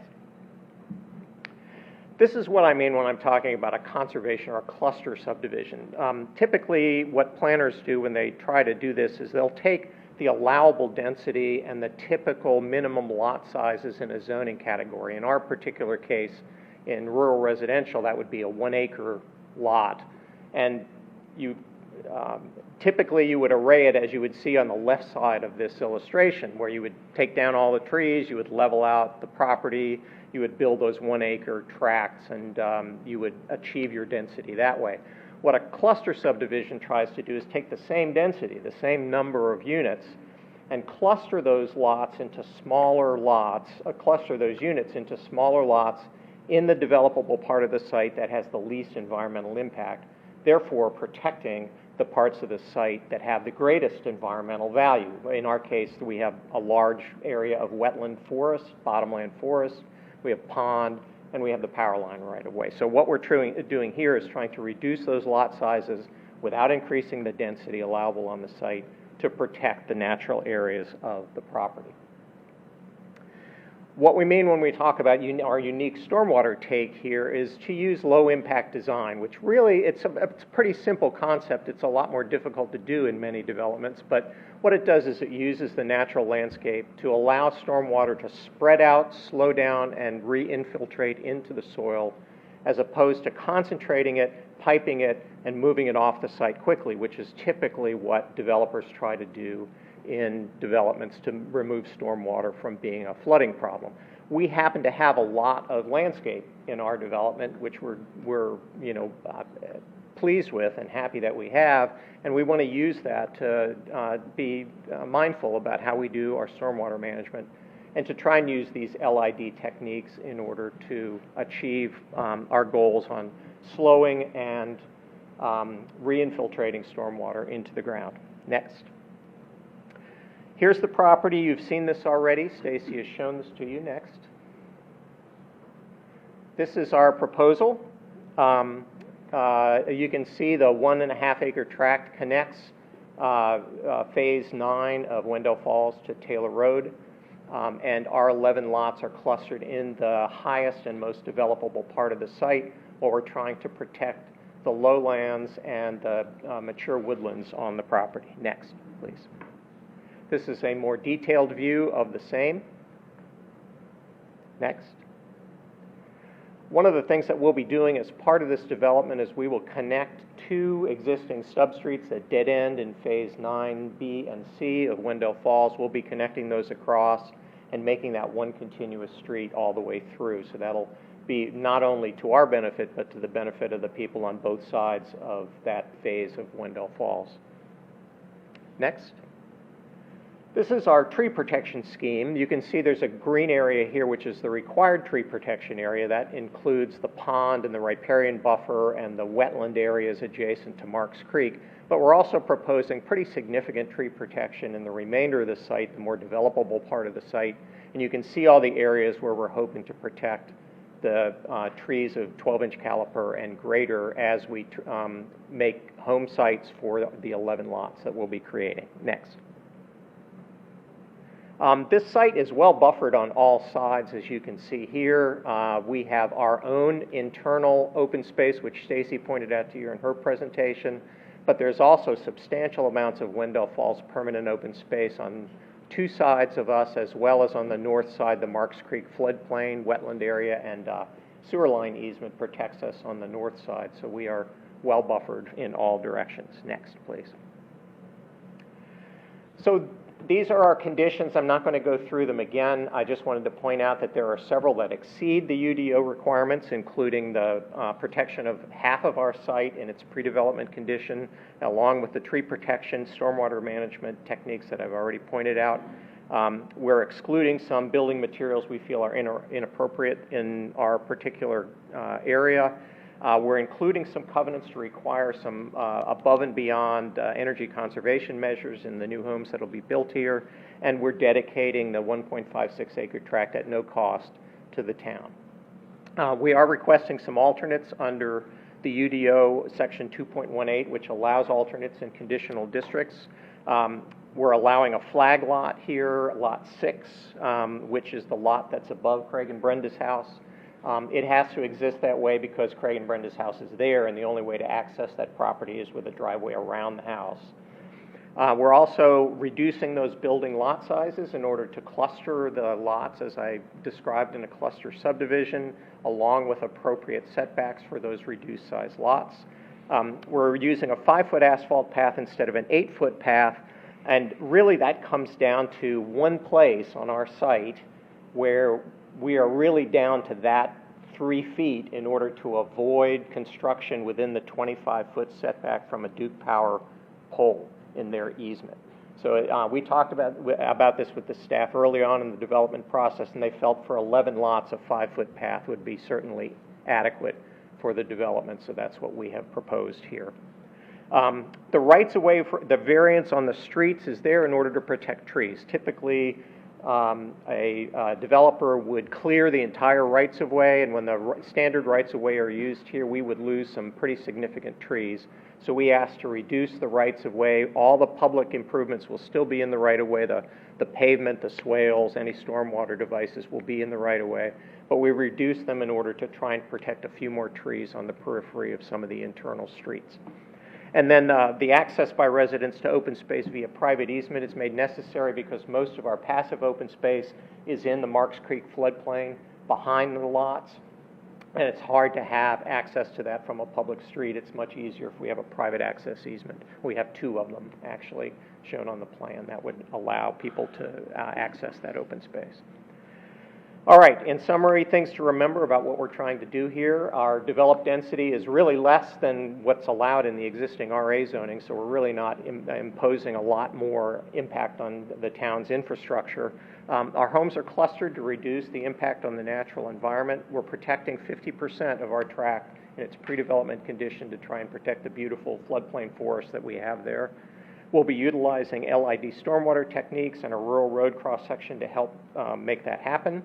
This is what I mean when I'm talking about a conservation or a cluster subdivision. Typically, what planners do when they try to do this is they'll take the allowable density and the typical minimum lot sizes in a zoning category. In our particular case, in rural residential, that would be a 1 acre lot. And you typically you would array it as you would see on the left side of this illustration, where you would take down all the trees, you would level out the property, you would build those 1 acre tracts, and you would achieve your density that way. What a cluster subdivision tries to do is take the same density, the same number of units, and cluster those lots into smaller lots, cluster those units into smaller lots in the developable part of the site that has the least environmental impact, therefore protecting the parts of the site that have the greatest environmental value. In our case, we have a large area of wetland forest, bottomland forest, we have pond, and we have the power line right away. So what we're doing here is trying to reduce those lot sizes without increasing the density allowable on the site to protect the natural areas of the property. What we mean when we talk about our unique stormwater take here is to use low impact design, which really, it's a pretty simple concept. It's a lot more difficult to do in many developments, but what it does is it uses the natural landscape to allow stormwater to spread out, slow down, and re-infiltrate into the soil, as opposed to concentrating it, piping it, and moving it off the site quickly, which is typically what developers try to do in developments to remove stormwater from being a flooding problem. We happen to have a lot of landscape in our development, which we're pleased with and happy that we have, and we want to use that to be mindful about how we do our stormwater management and to try and use these LID techniques in order to achieve our goals on slowing and re-infiltrating stormwater into the ground. Next. Here's the property. You've seen this already. Stacy has shown this to you. Next. This is our proposal. You can see the 1.5 acre tract connects Phase 9 of Wendell Falls to Taylor Road, and our 11 lots are clustered in the highest and most developable part of the site, while we're trying to protect the lowlands and the mature woodlands on the property. Next, please. This is a more detailed view of the same. Next. One of the things that we'll be doing as part of this development is we will connect two existing substreets that dead end in Phase 9B and C of Wendell Falls. We'll be connecting those across and making that one continuous street all the way through. So that'll be not only to our benefit, but to the benefit of the people on both sides of that phase of Wendell Falls. Next. This is our tree protection scheme. You can see there's a green area here, which is the required tree protection area. That includes the pond and the riparian buffer and the wetland areas adjacent to Marks Creek. But we're also proposing pretty significant tree protection in the remainder of the site, the more developable part of the site. And you can see all the areas where we're hoping to protect the trees of 12-inch caliper and greater as we make home sites for the 11 lots that we'll be creating. Next. This site is well buffered on all sides, as you can see here. We have our own internal open space, which Stacy pointed out to you in her presentation, but there's also substantial amounts of Wendell Falls permanent open space on two sides of us, as well as on the north side. The Marks Creek floodplain, wetland area, and sewer line easement protects us on the north side, so we are well buffered in all directions. Next, please. So these are our conditions. I'm not going to go through them again. I just wanted to point out that there are several that exceed the UDO requirements, including the protection of half of our site in its pre-development condition, along with the tree protection, stormwater management techniques that I've already pointed out. We're excluding some building materials we feel are inappropriate in our particular area. We're including some covenants to require some above and beyond energy conservation measures in the new homes that will be built here, and we're dedicating the 1.56 acre tract at no cost to the town. We are requesting some alternates under the UDO section 2.18, which allows alternates in conditional districts. We're allowing a flag lot here, lot 6, which is the lot that's above Craig and Brenda's house. It has to exist that way because Craig and Brenda's house is there, and the only way to access that property is with a driveway around the house. We're also reducing those building lot sizes in order to cluster the lots, as I described in a cluster subdivision, along with appropriate setbacks for those reduced size lots. We're using a 5-foot asphalt path instead of an 8-foot path, and really that comes down to one place on our site where we are really down to that 3 feet in order to avoid construction within the 25-foot setback from a Duke Power pole in their easement. So we talked about this with the staff early on in the development process, and they felt for 11 lots a 5-foot path would be certainly adequate for the development, so that's what we have proposed here. The rights of way for the variance on the streets is there in order to protect trees. Typically, a developer would clear the entire rights of way, and when the standard rights of way are used here, we would lose some pretty significant trees. So we asked to reduce the rights of way. All the public improvements will still be in the right of way. The pavement, the swales, any stormwater devices will be in the right of way, but we reduced them in order to try and protect a few more trees on the periphery of some of the internal streets. And then the access by residents to open space via private easement is made necessary because most of our passive open space is in the Marks Creek floodplain behind the lots, and it's hard to have access to that from a public street. It's much easier if we have a private access easement. We have 2 of them actually shown on the plan that would allow people to access that open space. All right, in summary, things to remember about what we're trying to do here. Our developed density is really less than what's allowed in the existing RA zoning, so we're really not imposing a lot more impact on the town's infrastructure. Our homes are clustered to reduce the impact on the natural environment. We're protecting 50% of our tract in its pre-development condition to try and protect the beautiful floodplain forest that we have there. We'll be utilizing LID stormwater techniques and a rural road cross-section to help make that happen.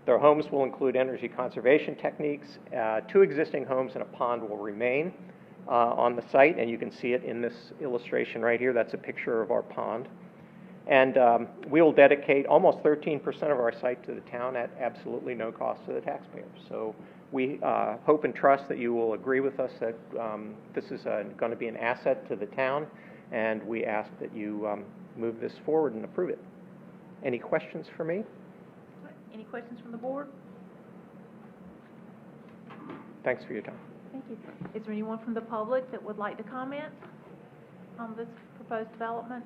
Their homes will include energy conservation techniques. 2 existing homes and a pond will remain on the site, and you can see it in this illustration right here. That's a picture of our pond. And we will dedicate almost 13% of our site to the town at absolutely no cost to the taxpayers. So we hope and trust that you will agree with us that this is going to be an asset to the town, and we ask that you move this forward and approve it. Any questions for me? Any questions from the board? Thanks for your time. Thank you. Is there anyone from the public that would like to comment on this proposed development?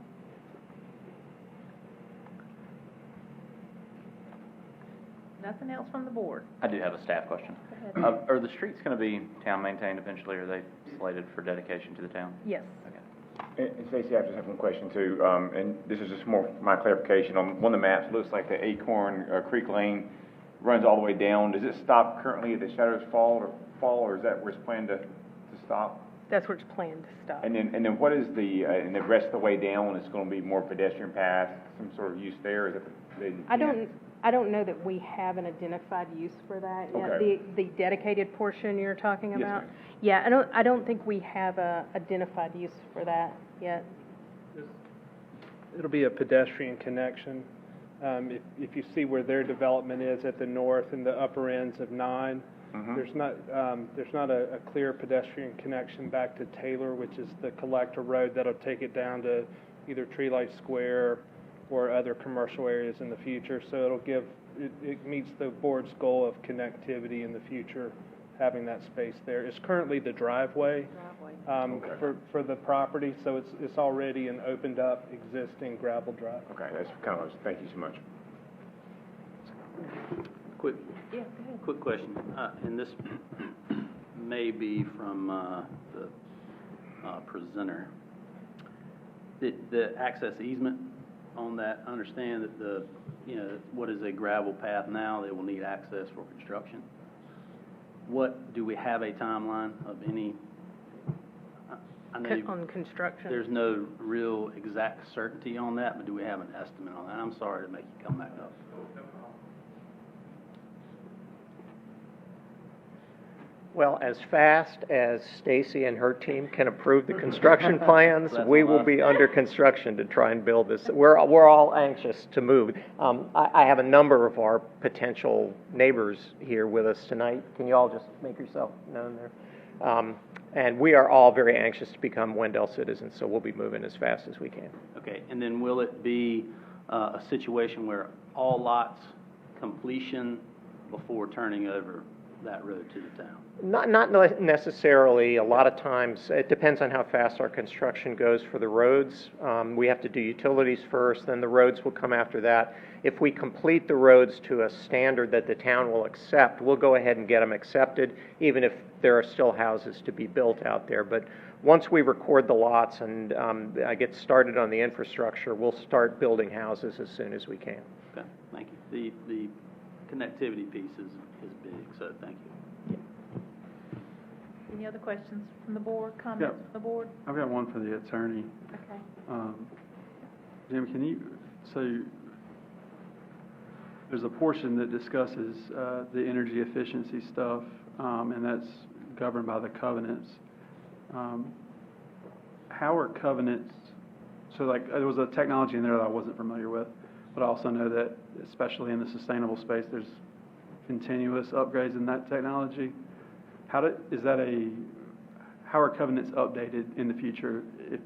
Nothing else from the board? I do have a staff question. Go ahead. Are the streets going to be town maintained eventually, or are they slated for dedication to the town? Yes. Okay. And Stacy, I just have one question too, and this is just more my clarification. On one of the maps, it looks like the Acorn Creek Lane runs all the way down. Does it stop currently at the Shadows Fall, or is that where it's planned to stop? That's where it's planned to stop. And then what is and the rest of the way down, it's going to be more pedestrian path, some sort of use there? Is it I don't know that we have an identified use for that yet. Okay. The dedicated portion you're talking Yes, about? ma'am. Yeah, I don't think we have a identified use for that yet. It'll be a pedestrian connection. If you see where their development is at the north and the upper ends of 9, there's not a clear pedestrian connection back to Taylor, which is the collector road that'll take it down to either Tree Light Square or other commercial areas in the future. So it meets the board's goal of connectivity in the future, having that space there. It's currently the driveway for the property, so it's already an opened up existing gravel drive. Okay, that's kind of, thank you so much. Quick, Yeah, go ahead. quick question, and this may be from the presenter. The access easement on that, I understand that what is a gravel path now, they will need access for construction. Do we have a timeline of any? I know On construction? there's no real exact certainty on that, but do we have an estimate on that? I'm sorry to make you come back up. Well, as fast as Stacy and her team can approve the construction plans, we will be under construction to try and build this. We're all anxious to move. I have a number of our potential neighbors here with us tonight. Can you all just make yourself known there? And we are all very anxious to become Wendell citizens, so we'll be moving as fast as we can. Okay, and then will it be a situation where all lots completion before turning over that road to the town? Not necessarily. A lot of times, it depends on how fast our construction goes for the roads. We have to do utilities first, then the roads will come after that. If we complete the roads to a standard that the town will accept, we'll go ahead and get them accepted, even if there are still houses to be built out there. But once we record the lots and I get started on the infrastructure, we'll start building houses as soon as we can. Okay, thank you. The connectivity piece is big, so thank you. Any other questions from the board, comments from the board? I've got one for the attorney. Okay. Jim, so there's a portion that discusses the energy efficiency stuff, and that's governed by the covenants. How are covenants, so like there was a technology in there that I wasn't familiar with, but I also know that especially in the sustainable space, there's continuous upgrades in that technology. How are covenants updated in the future? If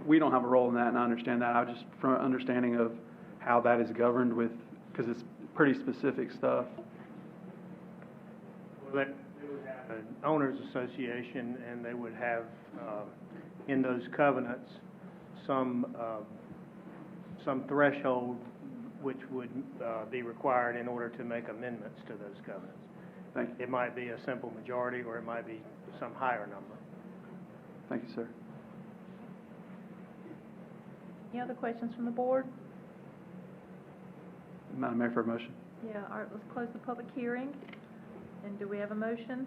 we don't have a role in that, and I understand that, I just from an understanding of how that is governed with, because it's pretty specific stuff. Well, they would have an owners association, and they would have in those covenants some threshold which would be required in order to make amendments to those covenants. Thank you. It might be a simple majority, or it might be some higher number. Thank you, sir. Any other questions from the board? Madam Mayor, for a motion. Yeah, all right, let's close the public hearing. And do we have a motion?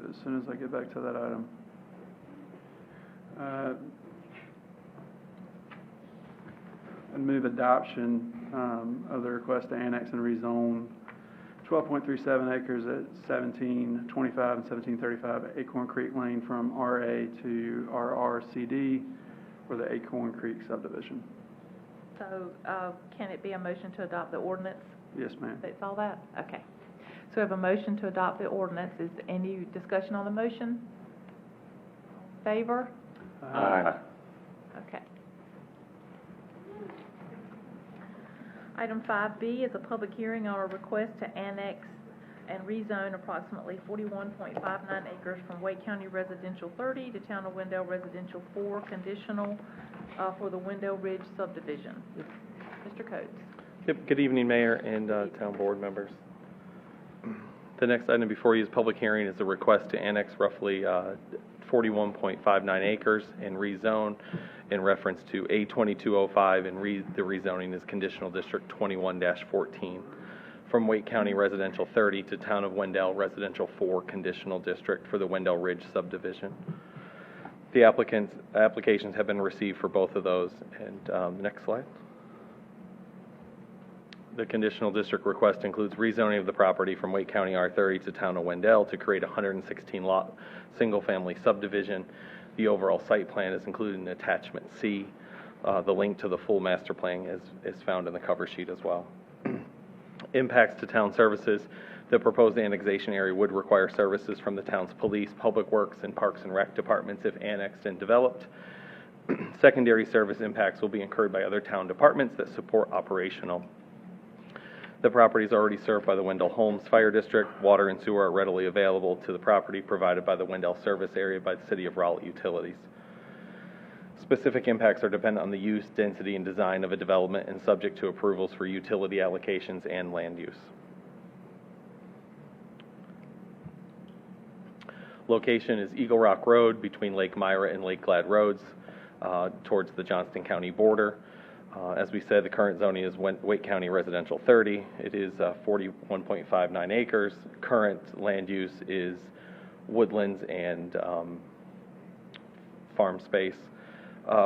As soon as I get back to that item. I'd move adoption of the request to annex and rezone 12.37 acres at 1725 and 1735 Acorn Creek Lane from RA to Rrcd for the Acorn Creek subdivision. So, can it be a motion to adopt the ordinance? Yes, ma'am. That's all that? Okay. So we have a motion to adopt the ordinance. Is any discussion on the motion? Favor? Aye. Okay. Item 5B is a public hearing on a request to annex and rezone approximately 41.59 acres from Wake County Residential 30 to Town of Wendell Residential 4, conditional for the Wendell Ridge subdivision. Mr. Coates. Yep, good evening, Mayor and Town Board members. The next item before you is public hearing is a request to annex roughly 41.59 acres and rezone in reference to A2205, and the rezoning is Conditional District 21-14 from Wake County Residential 30 to Town of Wendell Residential 4 Conditional District for the Wendell Ridge subdivision. The applications have been received for both of those. And next slide. The conditional district request includes rezoning of the property from Wake County R30 to Town of Wendell to create a 116-lot single-family subdivision. The overall site plan is included in Attachment C. The link to the full master plan is found in the cover sheet as well. Impacts to town services. The proposed annexation area would require services from the town's police, public works, and parks and rec departments if annexed and developed. Secondary service impacts will be incurred by other town departments that support operational. The property is already served by the Wendell Holmes Fire District. Water and sewer are readily available to the property provided by the Wendell Service Area by the City of Raleigh Utilities. Specific impacts are dependent on the use, density, and design of a development and subject to approvals for utility allocations and land use. Location is Eagle Rock Road between Lake Myra and Lake Glad Roads towards the Johnston County border. As we said, the current zoning is Wake County Residential 30. It is 41.59 acres. Current land use is woodlands and farm space.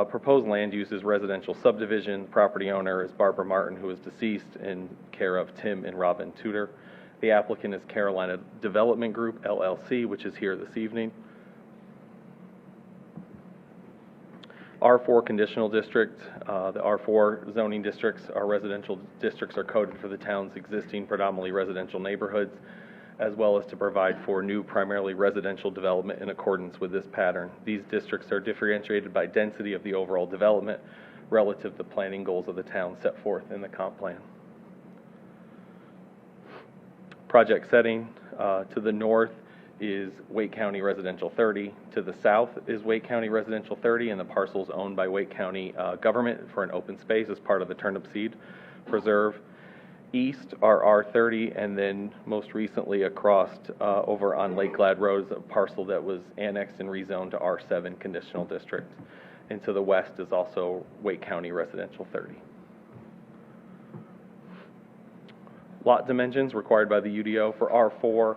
Proposed land use is residential subdivision. Property owner is Barbara Martin, who is deceased, in care of Tim and Robin Tudor. The applicant is Carolina Development Group, LLC, which is here this evening. R4 conditional district. The R4 zoning districts, our residential districts, are coded for the town's existing predominantly residential neighborhoods, as well as to provide for new primarily residential development in accordance with this pattern. These districts are differentiated by density of the overall development relative to planning goals of the town set forth in the comp plan. Project setting. To the north is Wake County Residential 30. To the south is Wake County Residential 30, and the parcels owned by Wake County government for an open space as part of the Turnip Seed Preserve. East are R30, and then most recently across over on Lake Glad Road is a parcel that was annexed and rezoned to R7 Conditional District. And to the west is also Wake County Residential 30. Lot dimensions required by the UDO for R4.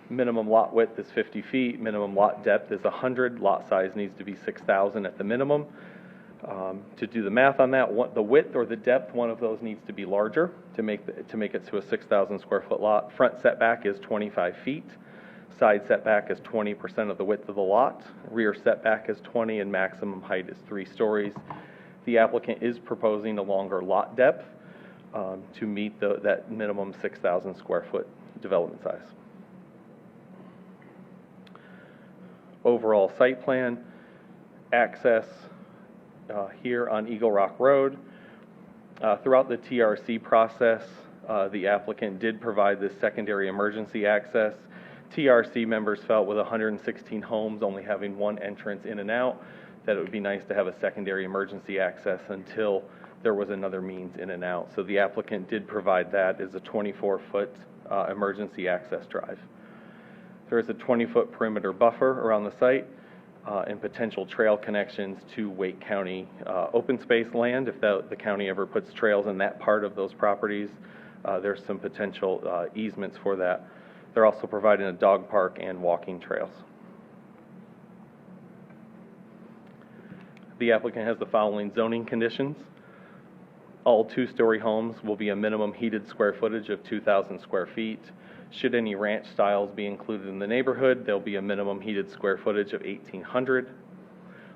Minimum lot width is 50 feet. Minimum lot depth is 100. Lot size needs to be 6,000 at the minimum. To do the math on that, the width or the depth, one of those needs to be larger to make it to a 6,000 square foot lot. Front setback is 25 feet. Side setback is 20% of the width of the lot. Rear setback is 20, and maximum height is 3 stories. The applicant is proposing a longer lot depth to meet that minimum 6,000 square foot development size. Overall site plan, access here on Eagle Rock Road. Throughout the TRC process, the applicant did provide this secondary emergency access. TRC members felt with 116 homes only having one entrance in and out that it would be nice to have a secondary emergency access until there was another means in and out. So the applicant did provide that as a 24-foot emergency access drive. There is a 20-foot perimeter buffer around the site and potential trail connections to Wake County open space land. If the county ever puts trails in that part of those properties, there's some potential easements for that. They're also providing a dog park and walking trails. The applicant has the following zoning conditions. All 2-story homes will be a minimum heated square footage of 2,000 square feet. Should any ranch styles be included in the neighborhood, there'll be a minimum heated square footage of 1,800.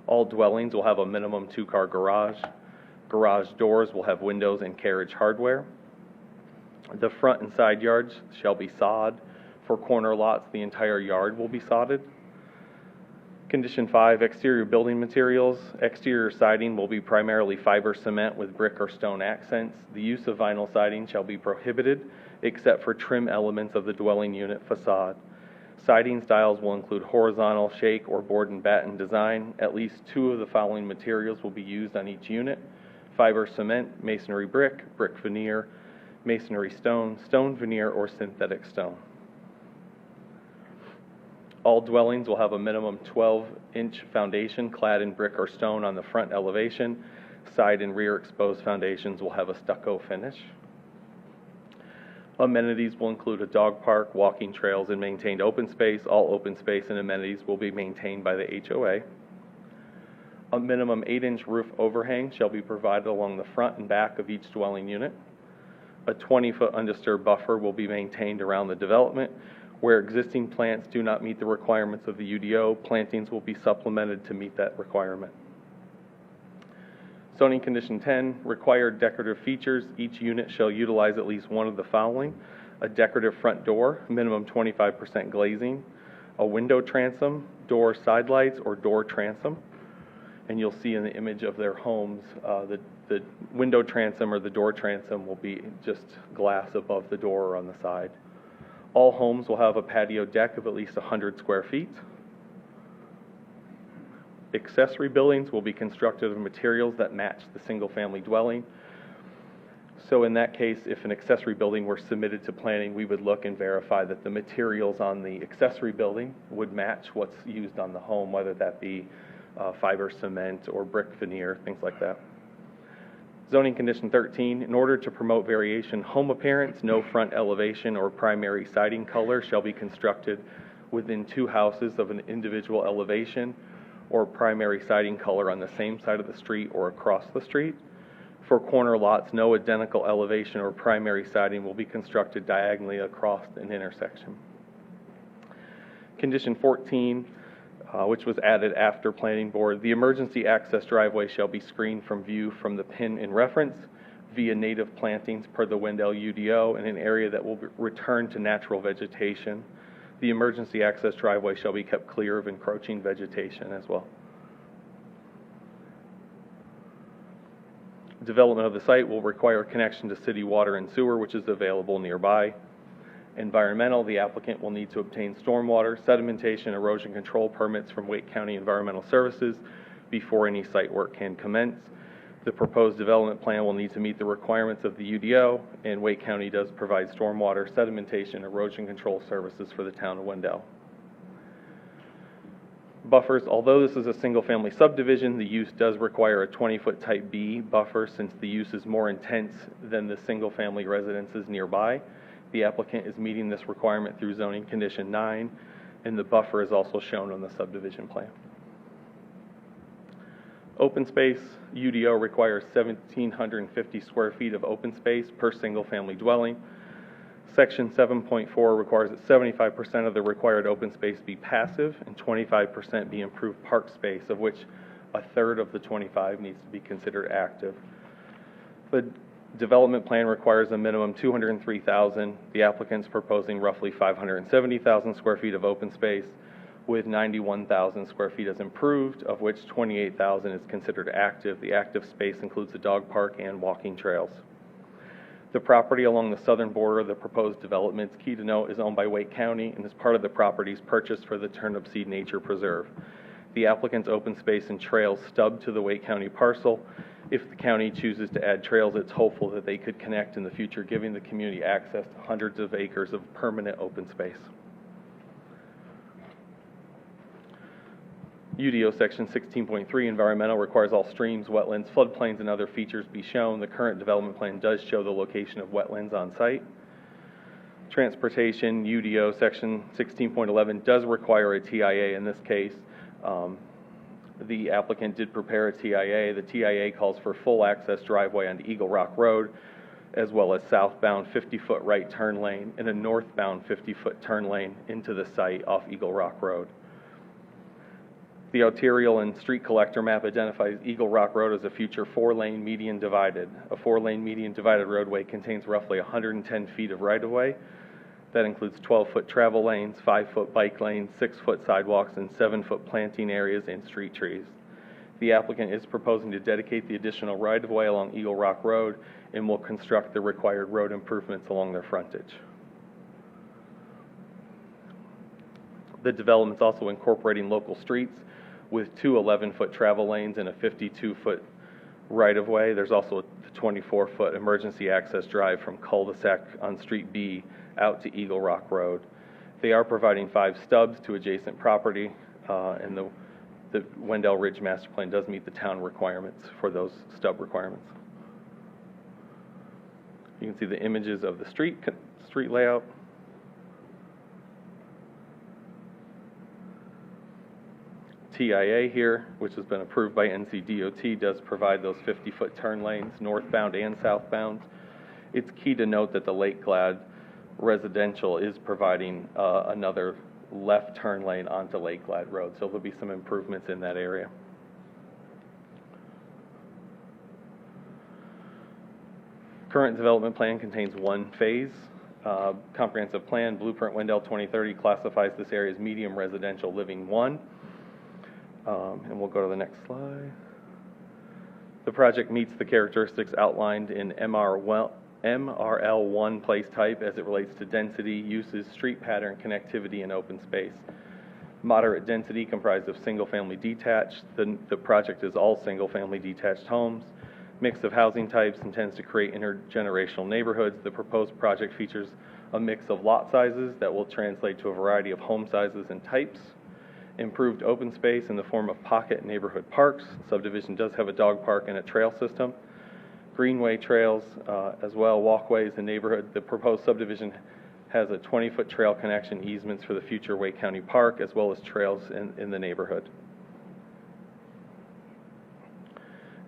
All dwellings will have a minimum 2-car garage. Garage doors will have windows and carriage hardware. The front and side yards shall be sod. For corner lots, the entire yard will be sodded. Condition 5, exterior building materials. Exterior siding will be primarily fiber cement with brick or stone accents. The use of vinyl siding shall be prohibited except for trim elements of the dwelling unit facade. Siding styles will include horizontal, shake, or board and batten design. At least 2 of the following materials will be used on each unit: fiber cement, masonry brick, brick veneer, masonry stone, stone veneer, or synthetic stone. All dwellings will have a minimum 12-inch foundation clad in brick or stone on the front elevation. Side and rear exposed foundations will have a stucco finish. Amenities will include a dog park, walking trails, and maintained open space. All open space and amenities will be maintained by the HOA. A minimum 8-inch roof overhang shall be provided along the front and back of each dwelling unit. A 20-foot undisturbed buffer will be maintained around the development. Where existing plants do not meet the requirements of the UDO, plantings will be supplemented to meet that requirement. Zoning Condition 10, required decorative features. Each unit shall utilize at least one of the following: a decorative front door, minimum 25% glazing, a window transom, door side lights, or door transom. And you'll see in the image of their homes, the window transom or the door transom will be just glass above the door or on the side. All homes will have a patio deck of at least 100 square feet. Accessory buildings will be constructed of materials that match the single-family dwelling. So in that case, if an accessory building were submitted to planning, we would look and verify that the materials on the accessory building would match what's used on the home, whether that be fiber cement or brick veneer, things like that. Zoning Condition 13, in order to promote variation home appearance, no front elevation or primary siding color shall be constructed within 2 houses of an individual elevation or primary siding color on the same side of the street or across the street. For corner lots, no identical elevation or primary siding will be constructed diagonally across an intersection. Condition 14, which was added after Planning Board, the emergency access driveway shall be screened from view from the pin in reference via native plantings per the Wendell UDO in an area that will return to natural vegetation. The emergency access driveway shall be kept clear of encroaching vegetation as well. Development of the site will require connection to city water and sewer, which is available nearby. Environmental, the applicant will need to obtain stormwater, sedimentation, erosion control permits from Wake County Environmental Services before any site work can commence. The proposed development plan will need to meet the requirements of the UDO, and Wake County does provide stormwater, sedimentation, erosion control services for the town of Wendell. Buffers, although this is a single-family subdivision, the use does require a 20-foot type B buffer since the use is more intense than the single-family residences nearby. The applicant is meeting this requirement through Zoning Condition 9, and the buffer is also shown on the subdivision plan. Open space, UDO requires 1,750 square feet of open space per single-family dwelling. Section 7.4 requires that 75% of the required open space be passive and 25% be improved park space, of which a third of the 25 needs to be considered active. The development plan requires a minimum 203,000. The applicant's proposing roughly 570,000 square feet of open space, with 91,000 square feet as improved, of which 28,000 is considered active. The active space includes a dog park and walking trails. The property along the southern border of the proposed development, it's key to note, is owned by Wake County and is part of the properties purchased for the Turnip Seed Nature Preserve. The applicant's open space and trails stub to the Wake County parcel. If the county chooses to add trails, it's hopeful that they could connect in the future, giving the community access to hundreds of acres of permanent open space. UDO Section 16.3 Environmental requires all streams, wetlands, floodplains, and other features be shown. The current development plan does show the location of wetlands on site. Transportation, UDO Section 16.11 does require a TIA in this case. The applicant did prepare a TIA. The TIA calls for full access driveway onto Eagle Rock Road, as well as southbound 50-foot right turn lane and a northbound 50-foot turn lane into the site off Eagle Rock Road. The arterial and street collector map identifies Eagle Rock Road as a future 4-lane median divided. A 4-lane median divided roadway contains roughly 110 feet of right-of-way. That includes 12-foot travel lanes, 5-foot bike lanes, 6-foot sidewalks, and 7-foot planting areas and street trees. The applicant is proposing to dedicate the additional right-of-way along Eagle Rock Road and will construct the required road improvements along their frontage. The development's also incorporating local streets with 2 11-foot travel lanes and a 52-foot right-of-way. There's also a 24-foot emergency access drive from cul-de-sac on Street B out to Eagle Rock Road. They are providing 5 stubs to adjacent property, and the Wendell Ridge Master Plan does meet the town requirements for those stub requirements. You can see the images of the street layout. TIA here, which has been approved by NCDOT, does provide those 50-foot turn lanes, northbound and southbound. It's key to note that the Lake Glad residential is providing another left turn lane onto Lake Glad Road, so there'll be some improvements in that area. Current development plan contains 1 phase. Comprehensive plan, Blueprint Wendell 2030, classifies this area as medium residential living 1. And we'll go to the next slide. The project meets the characteristics outlined in MRL1 place type as it relates to density, uses, street pattern, connectivity, and open space. Moderate density comprised of single-family detached. The project is all single-family detached homes. Mix of housing types intends to create intergenerational neighborhoods. The proposed project features a mix of lot sizes that will translate to a variety of home sizes and types. Improved open space in the form of pocket neighborhood parks. Subdivision does have a dog park and a trail system. Greenway trails as well, walkways in neighborhood. The proposed subdivision has a 20-foot trail connection, easements for the future Wake County Park, as well as trails in the neighborhood.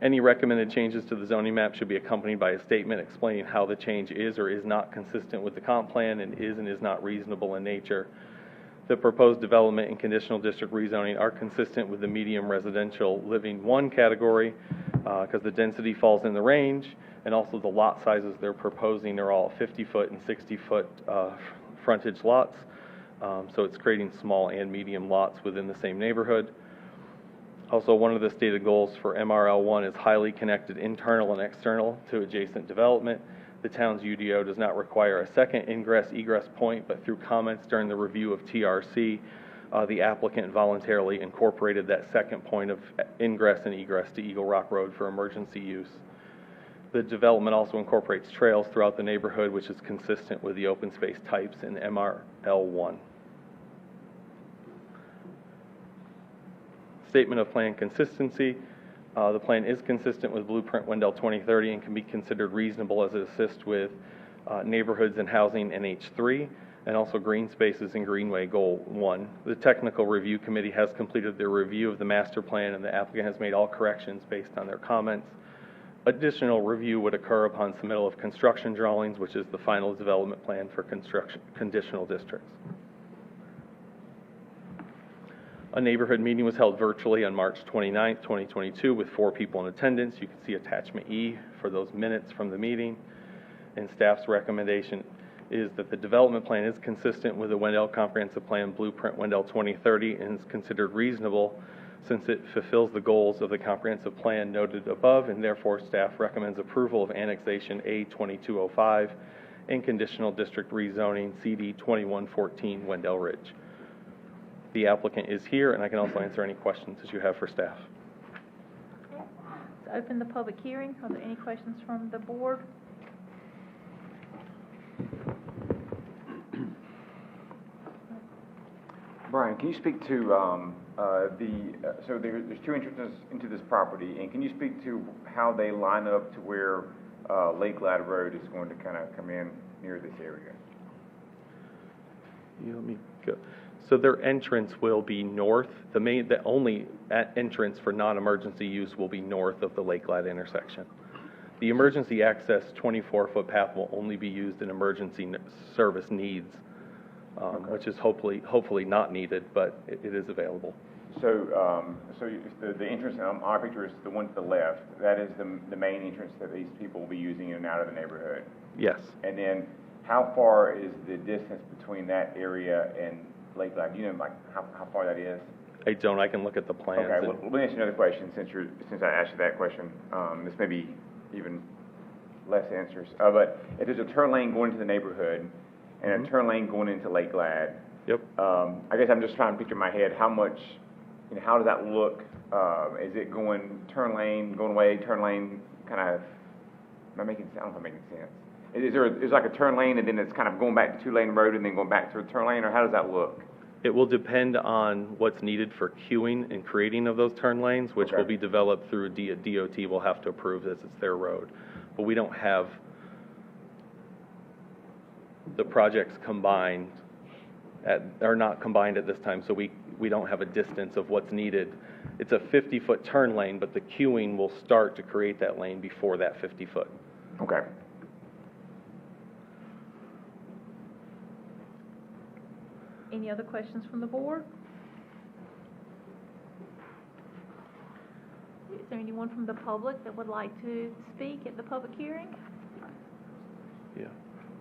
Any recommended changes to the zoning map should be accompanied by a statement explaining how the change is or is not consistent with the comp plan and is not reasonable in nature. The proposed development and conditional district rezoning are consistent with the medium residential living 1 category because the density falls in the range, and also the lot sizes they're proposing are all 50-foot and 60-foot frontage lots. So it's creating small and medium lots within the same neighborhood. Also, one of the stated goals for MRL1 is highly connected internal and external to adjacent development. The town's UDO does not require a second ingress-egress point, but through comments during the review of TRC, the applicant voluntarily incorporated that second point of ingress and egress to Eagle Rock Road for emergency use. The development also incorporates trails throughout the neighborhood, which is consistent with the open space types in MRL1. Statement of plan consistency. The plan is consistent with Blueprint Wendell 2030 and can be considered reasonable as it assists with neighborhoods and housing NH3 and also green spaces in Greenway Goal 1. The technical review committee has completed their review of the master plan and the applicant has made all corrections based on their comments. Additional review would occur upon submittal of construction drawings, which is the final development plan for conditional districts. A neighborhood meeting was held virtually on March 29th, 2022 with 4 people in attendance. You can see attachment E for those minutes from the meeting. And staff's recommendation is that the development plan is consistent with the Wendell Comprehensive Plan Blueprint Wendell 2030 and is considered reasonable since it fulfills the goals of the comprehensive plan noted above, and therefore staff recommends approval of annexation A2205 and conditional district rezoning CD 2114 Wendell Ridge. The applicant is here, and I can also answer any questions that you have for staff. Let's open the public hearing. Are there any questions from the board? Brian, can you speak to so there's 2 entrances into this property, and can you speak to how they line up to where Lake Glad Road is going to kind of come in near this area? Let me go. So their entrance will be north. The only entrance for non-emergency use will be north of the Lake Glad intersection. The emergency access 24-foot path will only be used in emergency service needs, which is hopefully not needed, but it is available. So, the entrance on our picture is the one to the left. That is the main entrance that these people will be using in and out of the neighborhood. Yes. And then, how far is the distance between that area and Lake Live? Do you know, like, how far that is? I don't, I can look at the plans. Okay, and- well, let me ask you another question, since I asked you that question. This may be even less answers. But if there's a turn lane going into the neighborhood and a turn lane going into Lake Glad, Yep. I guess I'm just trying to picture in my head how much, how does that look? Is it going turn lane, going away, turn lane, kind of, I don't know if I'm making sense. Is like a turn lane and then it's kind of going back to two-lane road and then going back to a turn lane, or how does that look? It will depend on what's needed for queuing and creating of those turn lanes, which will Okay. be developed through DOT will have to approve as it's their road. But we don't have the projects combined are not combined at this time, so we don't have a distance of what's needed. It's a 50-foot turn lane, but the queuing will start to create that lane before that 50-foot. Okay. Any other questions from the board? Is there anyone from the public that would like to speak at the public hearing? Yeah.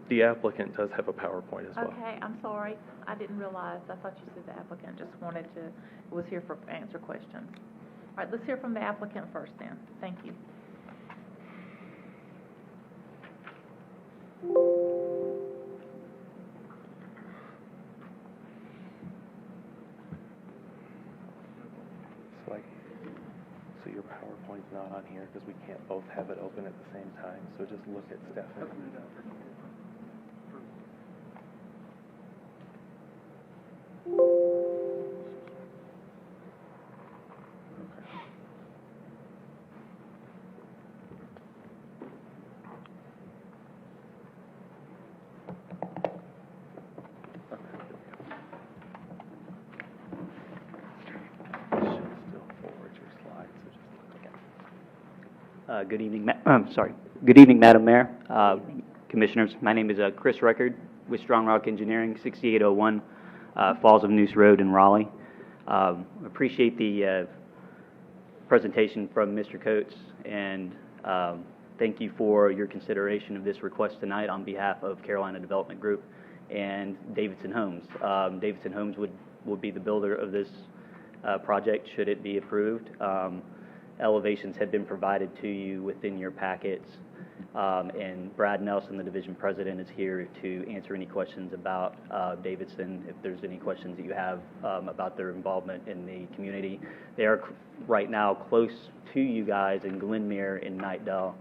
The applicant does have a PowerPoint as well. Okay, I'm sorry. I didn't realize. I thought you said the applicant just was here for answer questions. All right, let's hear from the applicant first then. Thank you. So your PowerPoint's not on here because we can't both have it open at the same time, so just look at Stephanie. Good evening, Good evening, Madam Mayor, Commissioners. My name is Chris Rrcd with Strong Rock Engineering, 6801 Falls of Noose Road in Raleigh. Appreciate the presentation from Mr. Coates, and thank you for your consideration of this request tonight on behalf of Carolina Development Group and Davidson Homes. Davidson Homes would be the builder of this project should it be approved. Elevations have been provided to you within your packets, and Brad Nelson, the division president, is here to answer any questions about Davidson, if there's any questions that you have about their involvement in the community. They are right now close to you guys in Glenmere and Knightdale.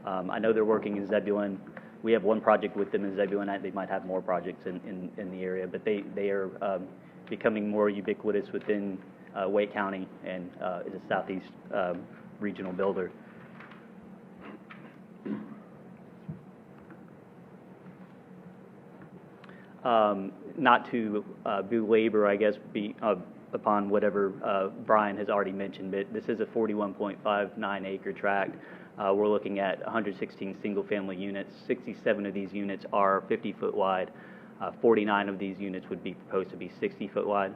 I know they're working in Zebulon. We have one project with them in Zebulon. They might have more projects in the area, but they are becoming more ubiquitous within Wake County and is a southeast regional builder. Not to belabor, I guess, upon whatever Brian has already mentioned, but this is a 41.59 acre tract. We're looking at 116 single-family units. 67 of these units are 50-foot wide. 49 of these units would be proposed to be 60-foot wide.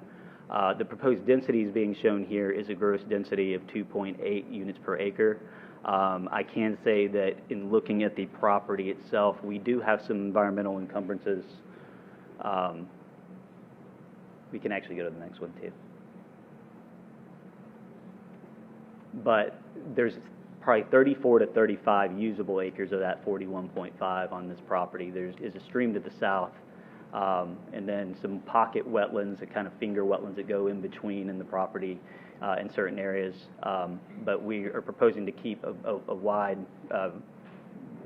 The proposed density is being shown here is a gross density of 2.8 units per acre. I can say that in looking at the property itself, we do have some environmental encumbrances. We can actually go to the next one too. But there's probably 34 to 35 usable acres of that 41.5 on this property. There is a stream to the south, and then some pocket wetlands, that kind of finger wetlands that go in between in the property in certain areas. But we are proposing to keep a wide,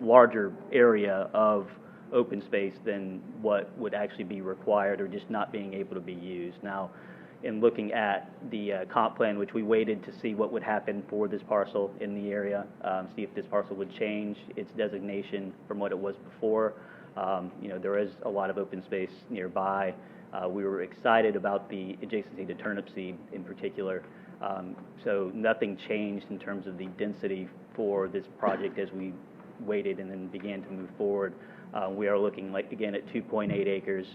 larger area of open space than what would actually be required or just not being able to be used. Now, in looking at the comp plan, which we waited to see what would happen for this parcel in the area, see if this parcel would change its designation from what it was before. There is a lot of open space nearby. We were excited about the adjacency to turnip seed in particular. So nothing changed in terms of the density for this project as we waited and then began to move forward. We are looking, like, again, at 2.8 acres.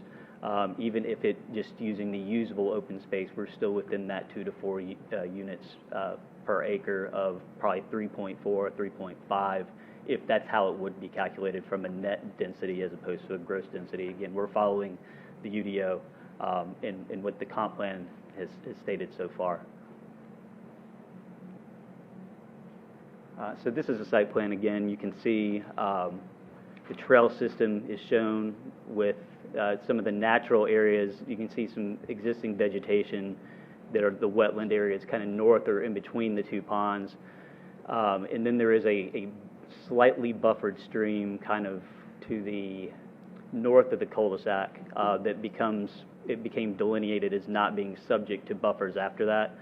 Even if it just using the usable open space, we're still within that 2 to 4 units per acre of probably 3.4, 3.5 if that's how it would be calculated from a net density as opposed to a gross density. Again, we're following the UDO and what the comp plan has stated so far. So this is a site plan. Again, you can see the trail system is shown with some of the natural areas. You can see some existing vegetation that are the wetland areas kind of north or in between the two ponds. And then there is a slightly buffered stream kind of to the north of the cul-de-sac that became delineated as not being subject to buffers after that.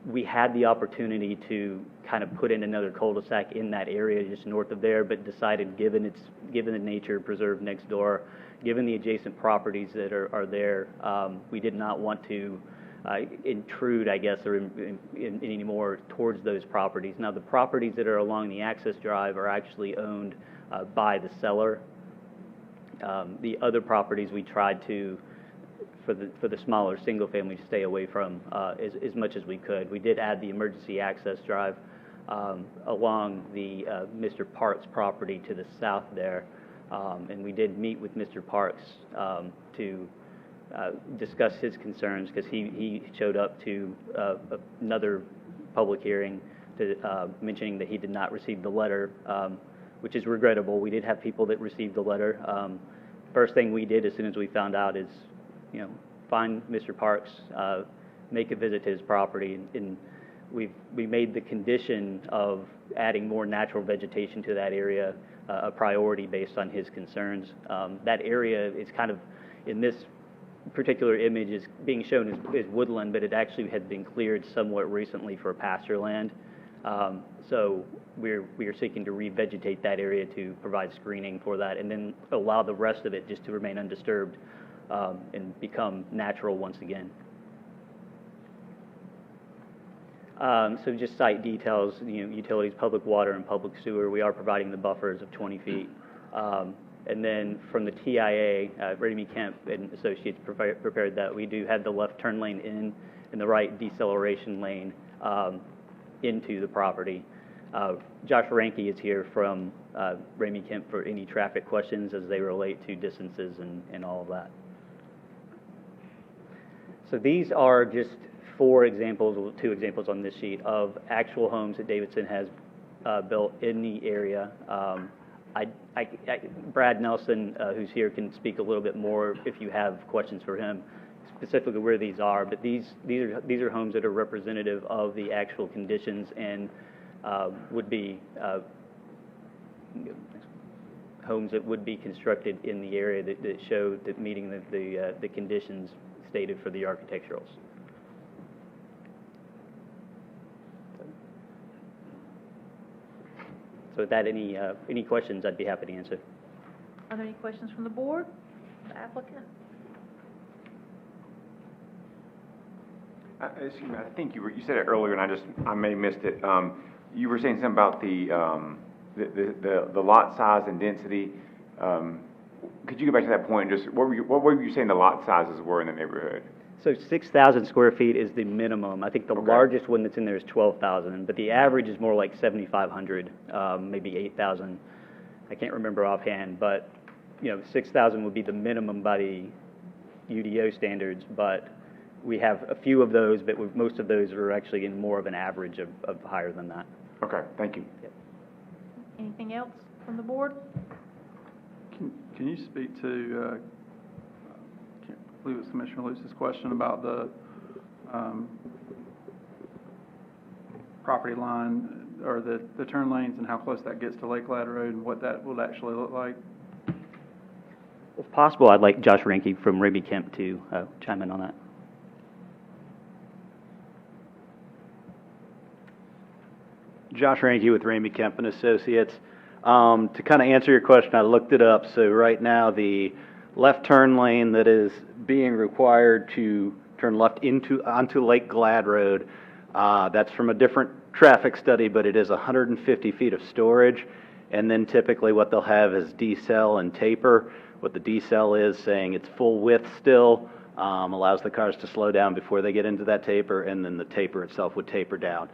We had the opportunity to kind of put in another cul-de-sac in that area just north of there, but decided given the nature preserve next door, given the adjacent properties that are there, we did not want to intrude, I guess, or in any more towards those properties. Now, the properties that are along the access drive are actually owned by the seller. The other properties we tried to, for the smaller single family, stay away from as much as we could. We did add the emergency access drive along the Mr. Parks property to the south there, and we did meet with Mr. Parks to discuss his concerns, because he showed up to another public hearing to mentioning that he did not receive the letter, which is regrettable. We did have people that received the letter. First thing we did as soon as we found out is, find Mr. Parks, make a visit to his property, and we made the condition of adding more natural vegetation to that area a priority based on his concerns. That area is kind of, in this particular image, is being shown as woodland, but it actually had been cleared somewhat recently for pasture land. So we are seeking to revegetate that area to provide screening for that, and then allow the rest of it just to remain undisturbed and become natural once again. So just site details, utilities, public water and public sewer, we are providing the buffers of 20 feet. And then from the TIA, Remy Kemp and Associates prepared that. We do have the left turn lane in and the right deceleration lane into the property. Josh Ranke is here from Remy Kemp for any traffic questions as they relate to distances and all of that. So these are just two examples on this sheet of actual homes that Davidson has built in the area. Brad Nelson, who's here, can speak a little bit more if you have questions for him, specifically where these are. But these are homes that are representative of the actual conditions and would be homes that would be constructed in the area that show that meeting the conditions stated for the architecturals. So with that, any questions, I'd be happy to answer. Are there any questions from the board, the applicant? Excuse me, I think you said it earlier, and I may have missed it. You were saying something about the lot size and density. Could you go back to that point? Just what were you saying the lot sizes were in the neighborhood? So 6,000 square feet is the minimum. I think the largest one that's in there is 12,000, but the average is more like 7,500, maybe 8,000. I can't remember offhand, but 6,000 would be the minimum by the UDO standards, but we have a few of those, but most of those are actually in more of an average of higher than that. Okay, thank you. Yep. Anything else from the board? Can you speak to, I believe it's Commissioner Luce's question about the property line or the turn lanes and how close that gets to Lake Glad Road and what that will actually look like? If possible, I'd like Josh Ranke from Remy Kemp to chime in on that. Josh Ranke with Remy Kemp and Associates. To kind of answer your question, I looked it up. So right now, the left turn lane that is being required to turn left onto Lake Glad Road, that's from a different traffic study, but it is 150 feet of storage. And then typically what they'll have is decel and taper. What the decel is saying it's full width still, allows the cars to slow down before they get into that taper, and then the taper itself would taper down.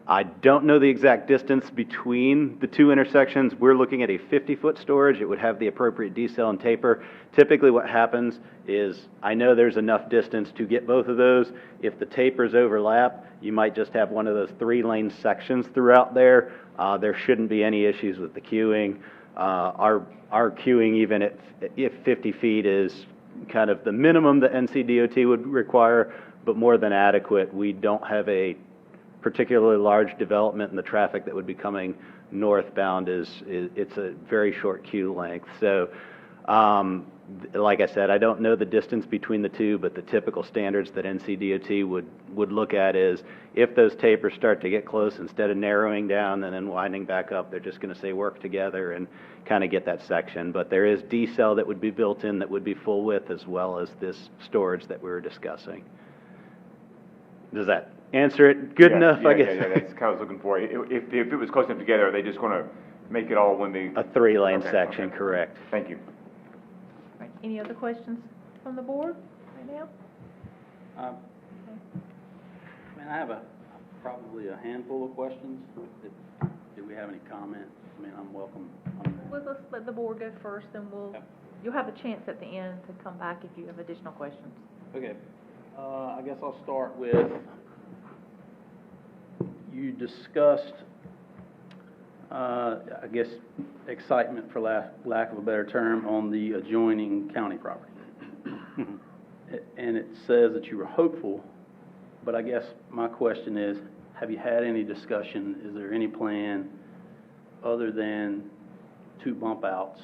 I don't know the exact distance between the two intersections. We're looking at a 50-foot storage. It would have the appropriate decel and taper. Typically what happens is, I know there's enough distance to get both of those. If the tapers overlap, you might just have one of those 3-lane sections throughout there. There shouldn't be any issues with the queuing. Our queuing, even if 50 feet is kind of the minimum that NCDOT would require, but more than adequate. We don't have a particularly large development, and the traffic that would be coming northbound it's a very short queue length. So, like I said, I don't know the distance between the two, but the typical standards that NCDOT would look at is if those tapers start to get close, instead of narrowing down and then winding back up, they're just going to say work together and kind of get that section. But there is decel that would be built in that would be full width, as well as this storage that we were discussing. Does that answer it good enough, I guess? Yeah, that's kind of what I was looking for. If it was close enough together, are they just going to make it all when they... A 3-lane section, correct. Thank you. Right. Any other questions from the board right now? I mean, I have probably a handful of questions. Do we have any comment? I mean, I'm welcome on that. Well, let's let the board go first, and you'll have a chance at the end to come back if you have additional questions. Okay. I guess I'll start with, you discussed, I guess, excitement, for lack of a better term, on the adjoining county property. And it says that you were hopeful, but I guess my question is, have you had any discussion? Is there any plan other than 2 bump outs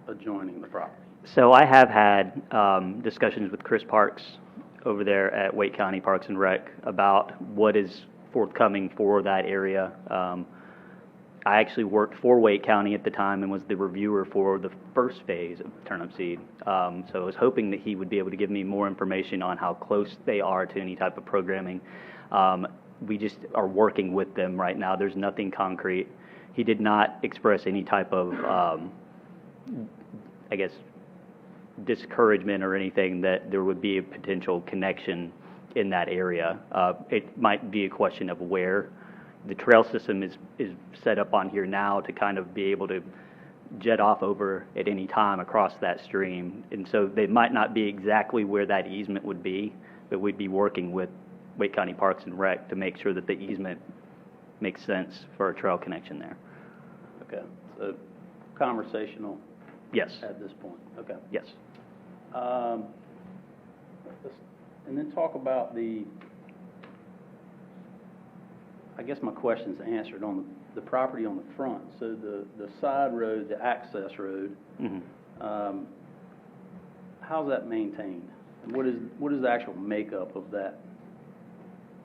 adjoining the property? So I have had discussions with Chris Parks over there at Wake County Parks and Rec about what is forthcoming for that area. I actually worked for Wake County at the time and was the reviewer for the first phase of Turnip Seed. So I was hoping that he would be able to give me more information on how close they are to any type of programming. We just are working with them right now. There's nothing concrete. He did not express any type of, I guess, discouragement or anything that there would be a potential connection in that area. It might be a question of where. The trail system is set up on here now to kind of be able to jet off over at any time across that stream. And so they might not be exactly where that easement would be, but we'd be working with Wake County Parks and Rec to make sure that the easement makes sense for a trail connection there. Okay, so conversational. Yes. At this point, okay. Yes. And then talk about I guess my question's answered on the property on the front. So the side road, the access road, how's that maintained? What is the actual makeup of that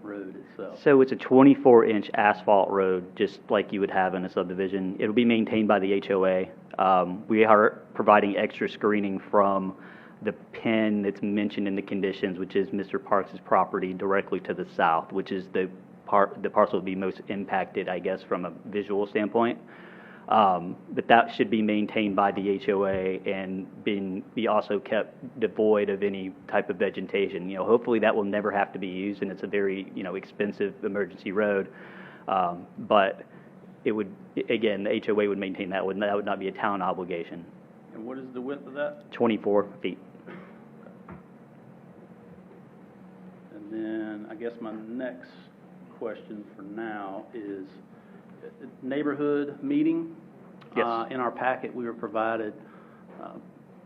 road itself? So it's a 24-inch asphalt road, just like you would have in a subdivision. It'll be maintained by the HOA. We are providing extra screening from the pin that's mentioned in the conditions, which is Mr. Parks' property directly to the south, which is the parcel would be most impacted, I guess, from a visual standpoint. But that should be maintained by the HOA and be also kept devoid of any type of vegetation. You know, hopefully that will never have to be used, and it's a very, expensive emergency road. But it would, again, the HOA would maintain that. That would not be a town obligation. And what is the width of that? 24 feet. And then I guess my next question for now is neighborhood meeting. Yes. In our packet, we were provided a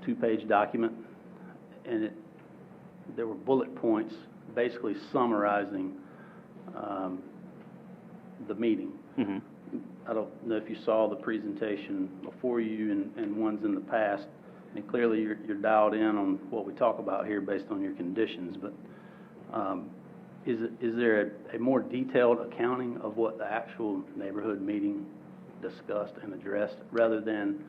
2-page document, and there were bullet points basically summarizing the meeting. Mm-hmm. I don't know if you saw the presentation before you and ones in the past, and clearly you're dialed in on what we talk about here based on your conditions, but is there a more detailed accounting of what the actual neighborhood meeting discussed and addressed, rather than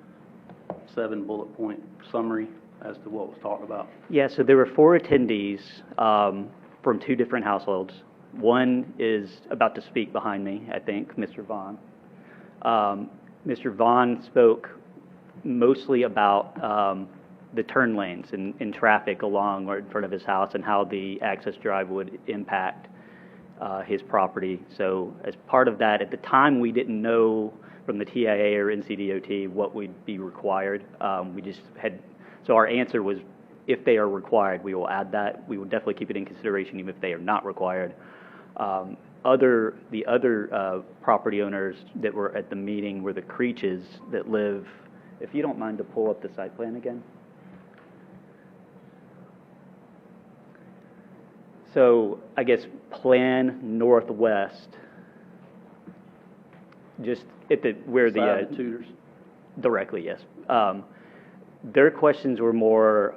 7 bullet point summary as to what was talked about? Yeah, so there were 4 attendees from 2 different households. One is about to speak behind me, I think, Mr. Vaughn. Mr. Vaughn spoke mostly about the turn lanes and traffic along or in front of his house and how the access drive would impact his property. So as part of that, at the time, we didn't know from the TIA or NCDOT what would be required. We just had, so our answer was, if they are required, we will add that. We will definitely keep it in consideration even if they are not required. The other property owners that were at the meeting were the Creeches that live, if you don't mind to pull up the site plan again. So I guess plan northwest, just at the, where the. Side of the Tudors. Directly, yes. Their questions were more,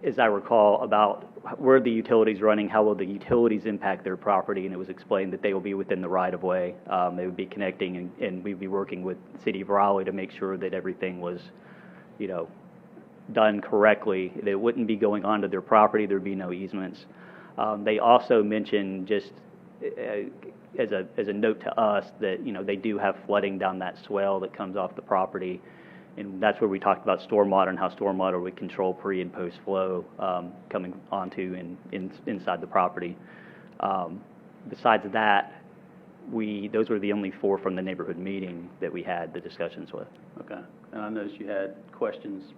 as I recall, about where are the utilities running, how will the utilities impact their property, and it was explained that they will be within the right-of-way. They would be connecting, and we'd be working with the City of Raleigh to make sure that everything was, done correctly. That it wouldn't be going onto their property, there'd be no easements. They also mentioned, just as a note to us, that, they do have flooding down that swell that comes off the property. And that's where we talked about stormwater and how stormwater would control pre and post flow coming onto and inside the property. Besides that, those were the only 4 from the neighborhood meeting that we had the discussions with. Okay. And I noticed you had questions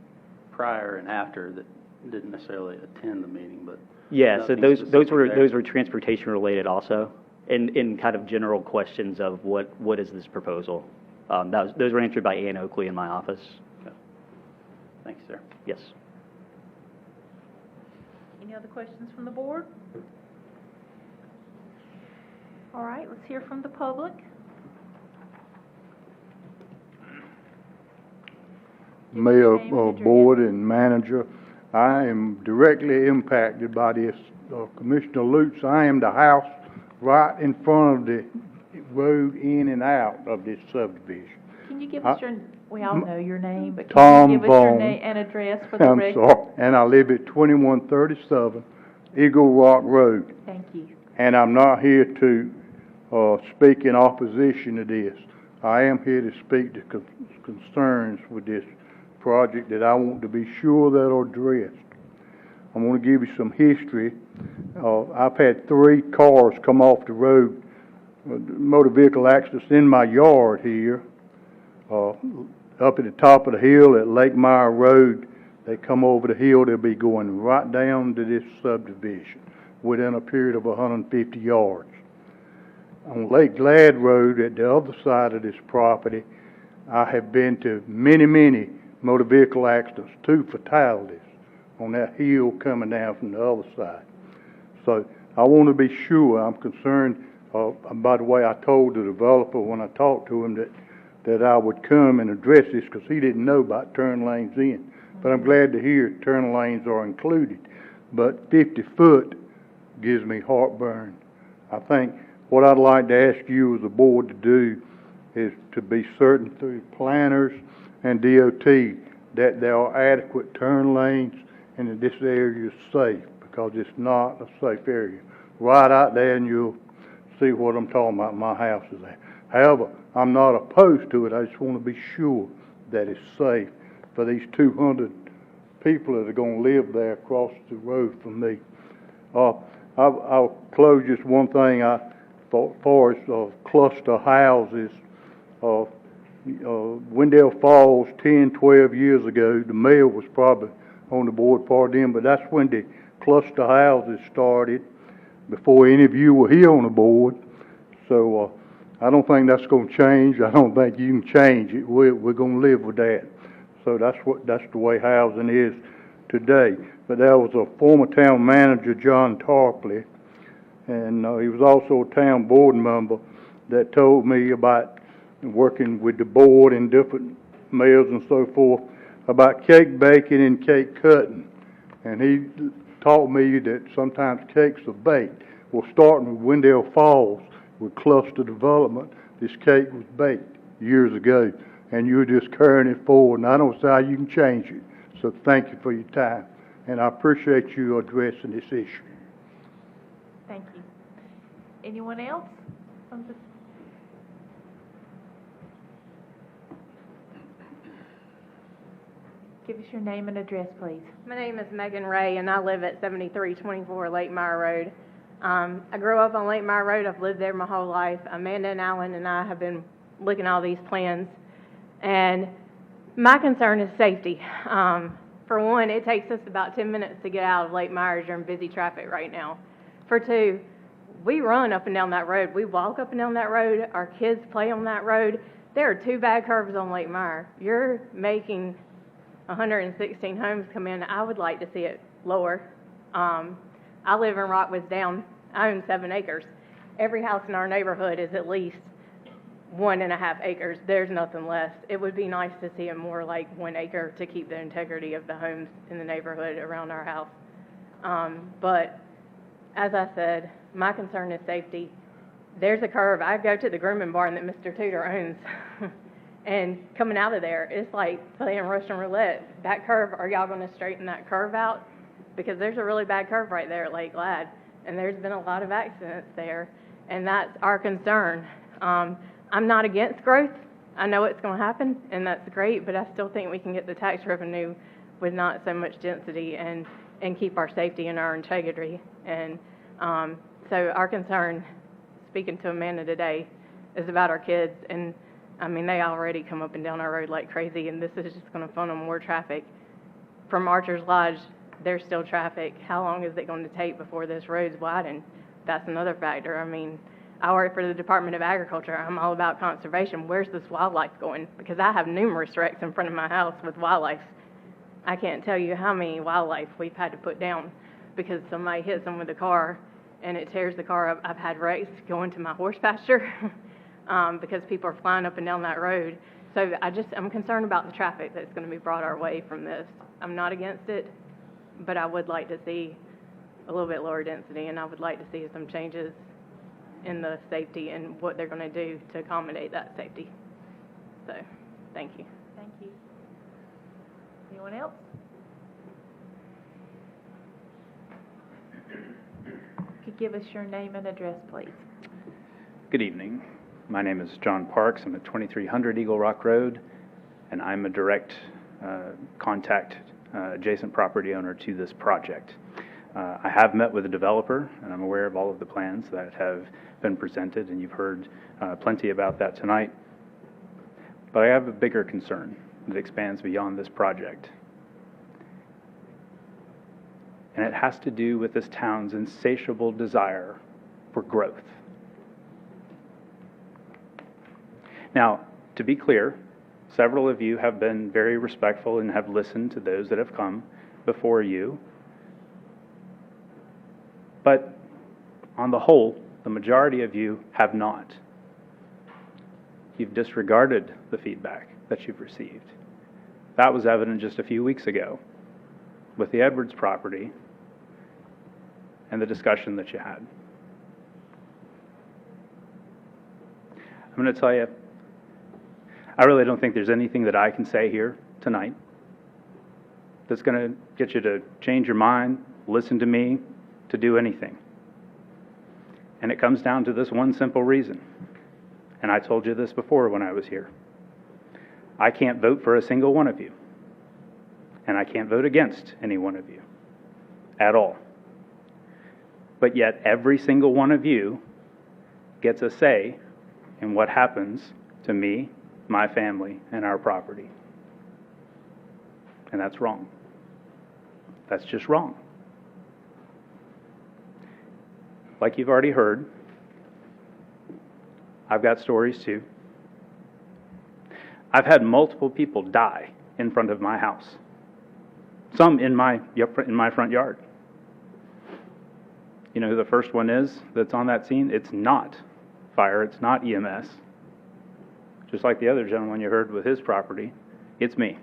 prior and after that didn't necessarily attend the meeting, but yeah. So nothing those specific were transportation related also, and kind of general questions of what is this proposal. Those were answered by Ann Oakley in my office. Okay. Thank you, sir. Yes. Any other questions from the board? All right, let's hear from the public. Mayor, Name and address. board, and manager, I am directly impacted by this. Commissioner Lutz, I am the house right in front of the road in and out of this subdivision. Can you give us we all know your name, but Tom can you give us your Bone. name and address for the I'm record? sorry, and I live at 2137 Eagle Rock Road. Thank you. And I'm not here to speak in opposition to this. I am here to speak to concerns with this project that I want to be sure that are addressed. I'm going to give you some history. I've had 3 cars come off the road, motor vehicle accidents in my yard here, up at the top of the hill at Lake Meyer Road. They come over the hill, they'll be going right down to this subdivision within a period of 150 yards. On Lake Glad Road, at the other side of this property, I have been to many motor vehicle accidents, 2 fatalities on that hill coming down from the other side. So I want to be sure. I'm concerned, by the way, I told the developer when I talked to him that I would come and address this because he didn't know about turn lanes in. But I'm glad to hear turn lanes are included. But 50 foot gives me heartburn. I think what I'd like to ask you as a board to do is to be certain through planners and DOT that there are adequate turn lanes and that this area is safe, because it's not a safe area. Right out there and you'll see what I'm talking about. My house is there. However, I'm not opposed to it. I just want to be sure that it's safe for these 200 people that are going to live there across the road from me. I'll close just one thing. As far as cluster houses, Wendell Falls 10, 12 years ago, the mayor was probably on the board part of them, but that's when the cluster houses started, before any of you were here on the board. So I don't think that's going to change. I don't think you can change it. We're going to live with that. So that's the way housing is today. But there was a former town manager, John Tarpley, and he was also a town board member, that told me about working with the board and different mayors and so forth about cake baking and cake cutting. And he taught me that sometimes cakes are baked. Well, starting with Wendell Falls, with cluster development, this cake was baked years ago, and you're just carrying it forward, and I don't see how you can change it. So thank you for your time, and I appreciate you addressing this issue. Thank you. Anyone else? Give us your name and address, please. My name is Megan Ray, and I live at 7324 Lake Meyer Road. I grew up on Lake Mire Road. I've lived there my whole life. Amanda and Alan and I have been looking at all these plans, and my concern is safety. For one, it takes us about 10 minutes to get out of Lake Mire during busy traffic right now. For two, we run up and down that road. We walk up and down that road. Our kids play on that road. There are 2 bad curves on Lake Mire. You're making 116 homes come in. I would like to see it lower. I live in Rockwoods Down. I own 7 acres. Every house in our neighborhood is at least 1.5 acres. There's nothing less. It would be nice to see it more like 1 acre to keep the integrity of the homes in the neighborhood around our house. But as I said, my concern is safety. There's a curve. I go to the grooming barn that Mr. Tudor owns, and coming out of there, it's like playing Russian roulette. That curve, are y'all going to straighten that curve out? Because there's a really bad curve right there at Lake Glad, and there's been a lot of accidents there, and that's our concern. I'm not against growth. I know it's going to happen, and that's great, but I still think we can get the tax revenue with not so much density and keep our safety and our integrity. And so our concern, speaking to Amanda today, is about our kids. And I mean, they already come up and down our road like crazy, and this is just going to funnel more traffic. From Archer's Lodge, there's still traffic. How long is it going to take before this road's widened? That's another factor. I mean, I work for the Department of Agriculture. I'm all about conservation. Where's this wildlife going? Because I have numerous wrecks in front of my house with wildlife. I can't tell you how many wildlife we've had to put down because somebody hits them with a car and it tears the car up. I've had wrecks going to my horse pasture because people are flying up and down that road. So I'm concerned about the traffic that's going to be brought our way from this. I'm not against it, but I would like to see a little bit lower density, and I would like to see some changes in the safety and what they're going to do to accommodate that safety. So, thank you. Thank you. Anyone else? Could give us your name and address, please. Good evening. My name is John Parks. I'm at 2300 Eagle Rock Road, and I'm a direct contact adjacent property owner to this project. I have met with the developer, and I'm aware of all of the plans that have been presented, and you've heard plenty about that tonight. But I have a bigger concern that expands beyond this project. And it has to do with this town's insatiable desire for growth. Now, to be clear, several of you have been very respectful and have listened to those that have come before you. But on the whole, the majority of you have not. You've disregarded the feedback that you've received. That was evident just a few weeks ago with the Edwards property and the discussion that you had. I'm going to tell you, I really don't think there's anything that I can say here tonight that's going to get you to change your mind, listen to me, to do anything. And it comes down to this one simple reason. And I told you this before when I was here. I can't vote for a single one of you. And I can't vote against any one of you at all. But yet every single one of you gets a say in what happens to me, my family, and our property. And that's wrong. That's just wrong. Like you've already heard, I've got stories too. I've had multiple people die in front of my house. Some in my front yard. You know who the first one is that's on that scene? It's not fire, it's not EMS. Just like the other gentleman you heard with his property, it's me.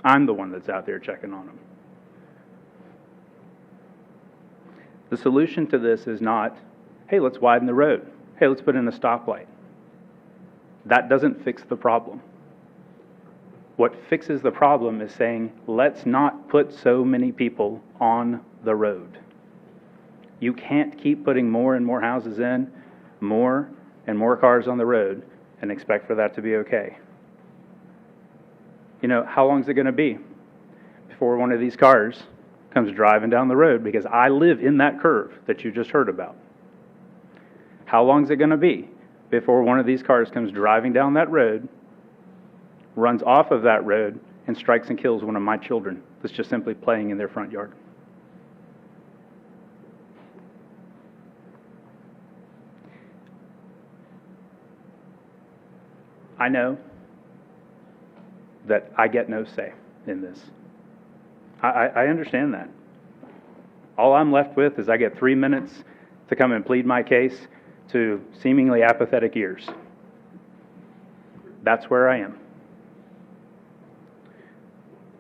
I'm the one that's out there checking on them. The solution to this is not, hey, let's widen the road. Hey, let's put in a stoplight. That doesn't fix the problem. What fixes the problem is saying, let's not put so many people on the road. You can't keep putting more and more houses in, more and more cars on the road, and expect for that to be okay. You know, how long is it going to be before one of these cars comes driving down the road, because I live in that curve that you just heard about, how long is it going to be before one of these cars comes driving down that road, runs off of that road, and strikes and kills one of my children that's just simply playing in their front yard? I know that I get no say in this. I understand that. All I'm left with is I get 3 minutes to come and plead my case to seemingly apathetic ears. That's where I am.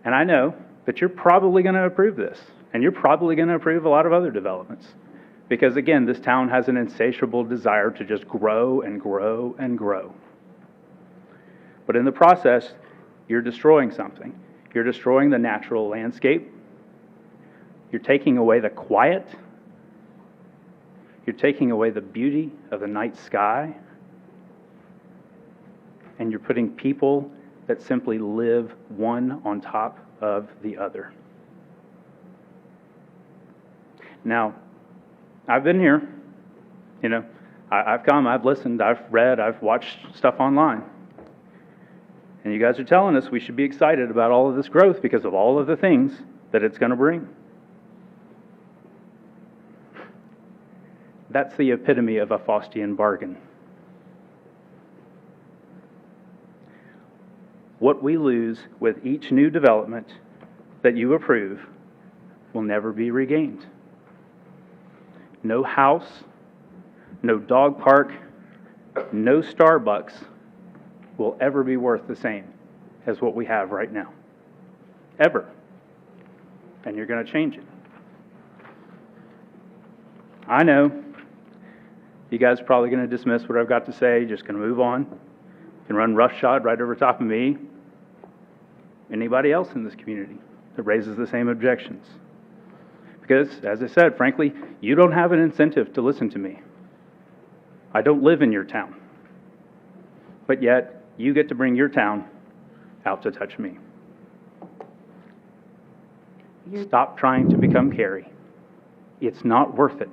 And I know that you're probably going to approve this, and you're probably going to approve a lot of other developments. Because again, this town has an insatiable desire to just grow and grow and grow. But in the process, you're destroying something. You're destroying the natural landscape. You're taking away the quiet. You're taking away the beauty of the night sky. And you're putting people that simply live one on top of the other. Now, I've been here. You know, I've come, I've listened, I've read, I've watched stuff online. And you guys are telling us we should be excited about all of this growth because of all of the things that it's going to bring. That's the epitome of a Faustian bargain. What we lose with each new development that you approve will never be regained. No house, no dog park, no Starbucks will ever be worth the same as what we have right now. Ever. And you're going to change it. I know you guys are probably going to dismiss what I've got to say, just going to move on and run roughshod right over top of me, anybody else in this community that raises the same objections. Because, as I said, frankly, you don't have an incentive to listen to me. I don't live in your town. But yet, you get to bring your town out to touch me. Stop trying to become Carrie. It's not worth it.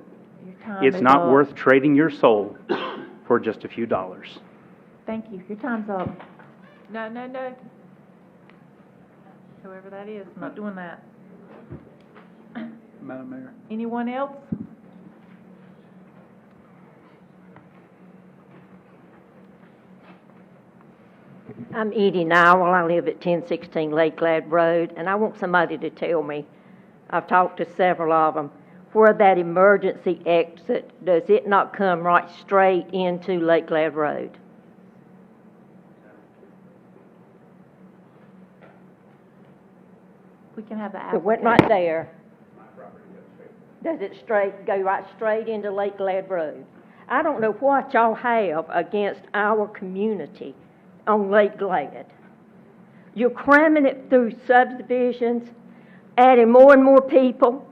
It's not worth trading your soul for just a few dollars. Thank you. Your time's up. No. Whoever that is, I'm not doing that. Madam Mayor. Anyone else? I'm Edie Nowell. I live at 1016 Lake Glad Road, and I want somebody to tell me, I've talked to several of them, where that emergency exit, does it not come right straight into Lake Glad Road? We can have the It went right there. Does it go right straight into Lake Glad Road? I don't know what y'all have against our community on Lake Glad. You're cramming it through subdivisions, adding more and more people,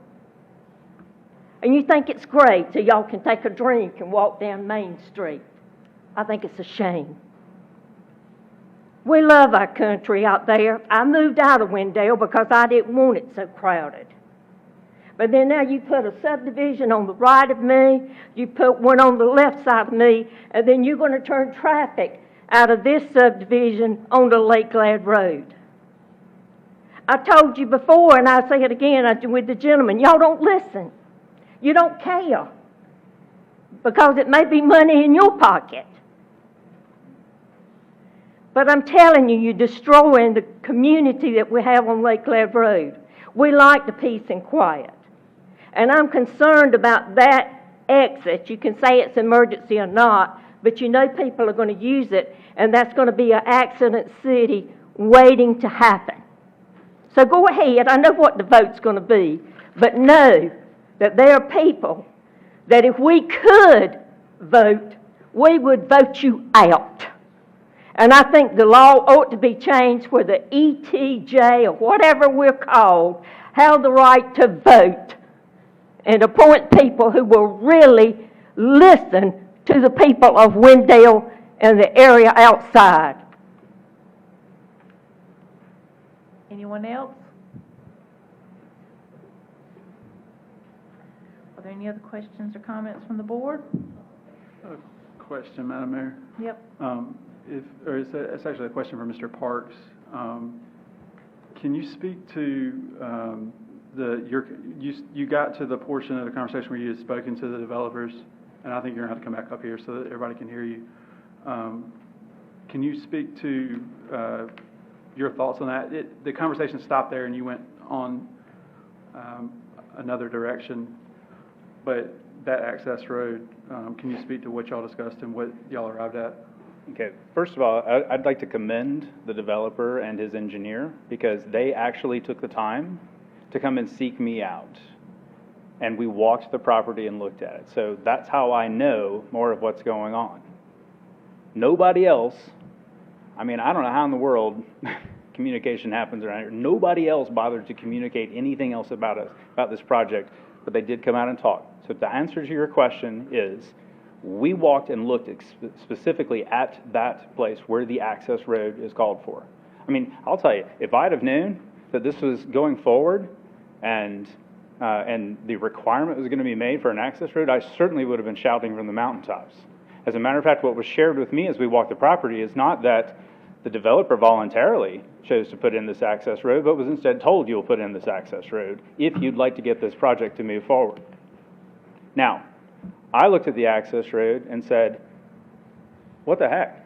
and you think it's great so y'all can take a drink and walk down Main Street. I think it's a shame. We love our country out there. I moved out of Wendell because I didn't want it so crowded. But then now you put a subdivision on the right of me, you put one on the left side of me, and then you're going to turn traffic out of this subdivision onto Lake Glad Road. I told you before, and I say it again with the gentleman, y'all don't listen. You don't care. Because it may be money in your pocket. But I'm telling you, you're destroying the community that we have on Lake Glad Road. We like the peace and quiet. And I'm concerned about that exit. You can say it's emergency or not, but you know people are going to use it, and that's going to be an accident city waiting to happen. So go ahead. I know what the vote's going to be, but know that there are people that if we could vote, we would vote you out. And I think the law ought to be changed where the ETJ or whatever we're called have the right to vote and appoint people who will really listen to the people of Wendell and the area outside. Anyone else? there any other questions or comments from the board? Question, Madam Mayor. Yep. It's actually a question for Mr. Parks. Can you speak to you got to the portion of the conversation where you had spoken to the developers, and I think you're going to have to come back up here so that everybody can hear you. Can you speak to your thoughts on that? The conversation stopped there and you went on another direction, but that access road, can you speak to what y'all discussed and what y'all arrived at? Okay, first of all, I'd like to commend the developer and his engineer because they actually took the time to come and seek me out. And we walked the property and looked at it. So that's how I know more of what's going on. Nobody else, I mean, I don't know how in the world communication happens around here. Nobody else bothered to communicate anything else about this project, but they did come out and talk. So the answer to your question is, we walked and looked specifically at that place where the access road is called for. I mean, I'll tell you, if I'd have known that this was going forward and the requirement was going to be made for an access road, I certainly would have been shouting from the mountaintops. As a matter of fact, what was shared with me as we walked the property is not that the developer voluntarily chose to put in this access road, but was instead told you'll put in this access road if you'd like to get this project to move forward. Now, I looked at the access road and said, what the heck?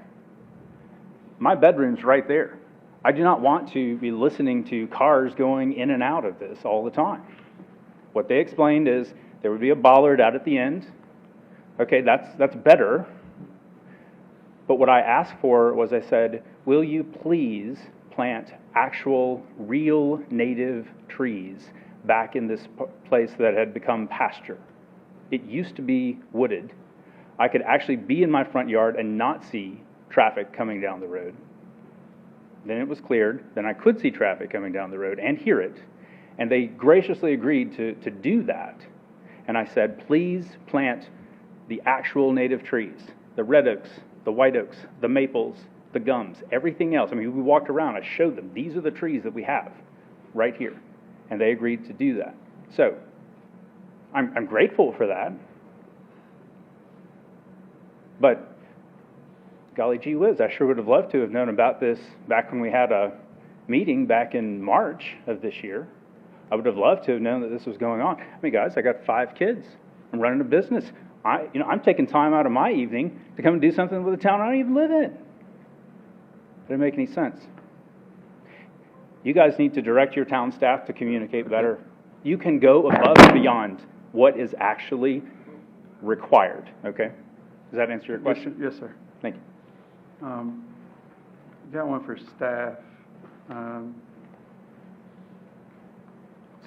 My bedroom's right there. I do not want to be listening to cars going in and out of this all the time. What they explained is there would be a bollard out at the end. Okay, that's better. But what I asked for was, I said, will you please plant actual, real native trees back in this place that had become pasture? It used to be wooded. I could actually be in my front yard and not see traffic coming down the road. Then it was cleared. Then I could see traffic coming down the road and hear it. And they graciously agreed to do that. And I said, please plant the actual native trees, the red oaks, the white oaks, the maples, the gums, everything else. I mean, we walked around. I showed them, these are the trees that we have right here. And they agreed to do that. So I'm grateful for that. But golly gee whiz, I sure would have loved to have known about this back when we had a meeting back in March of this year. I would have loved to have known that this was going on. I mean, guys, I got 5 kids. I'm running a business. I'm taking time out of my evening to come and do something with a town I don't even live in. Doesn't make any sense. You guys need to direct your town staff to communicate better. You can go above and beyond what is actually required, okay? Does that answer your question? Yes, sir. Thank you. Got one for staff.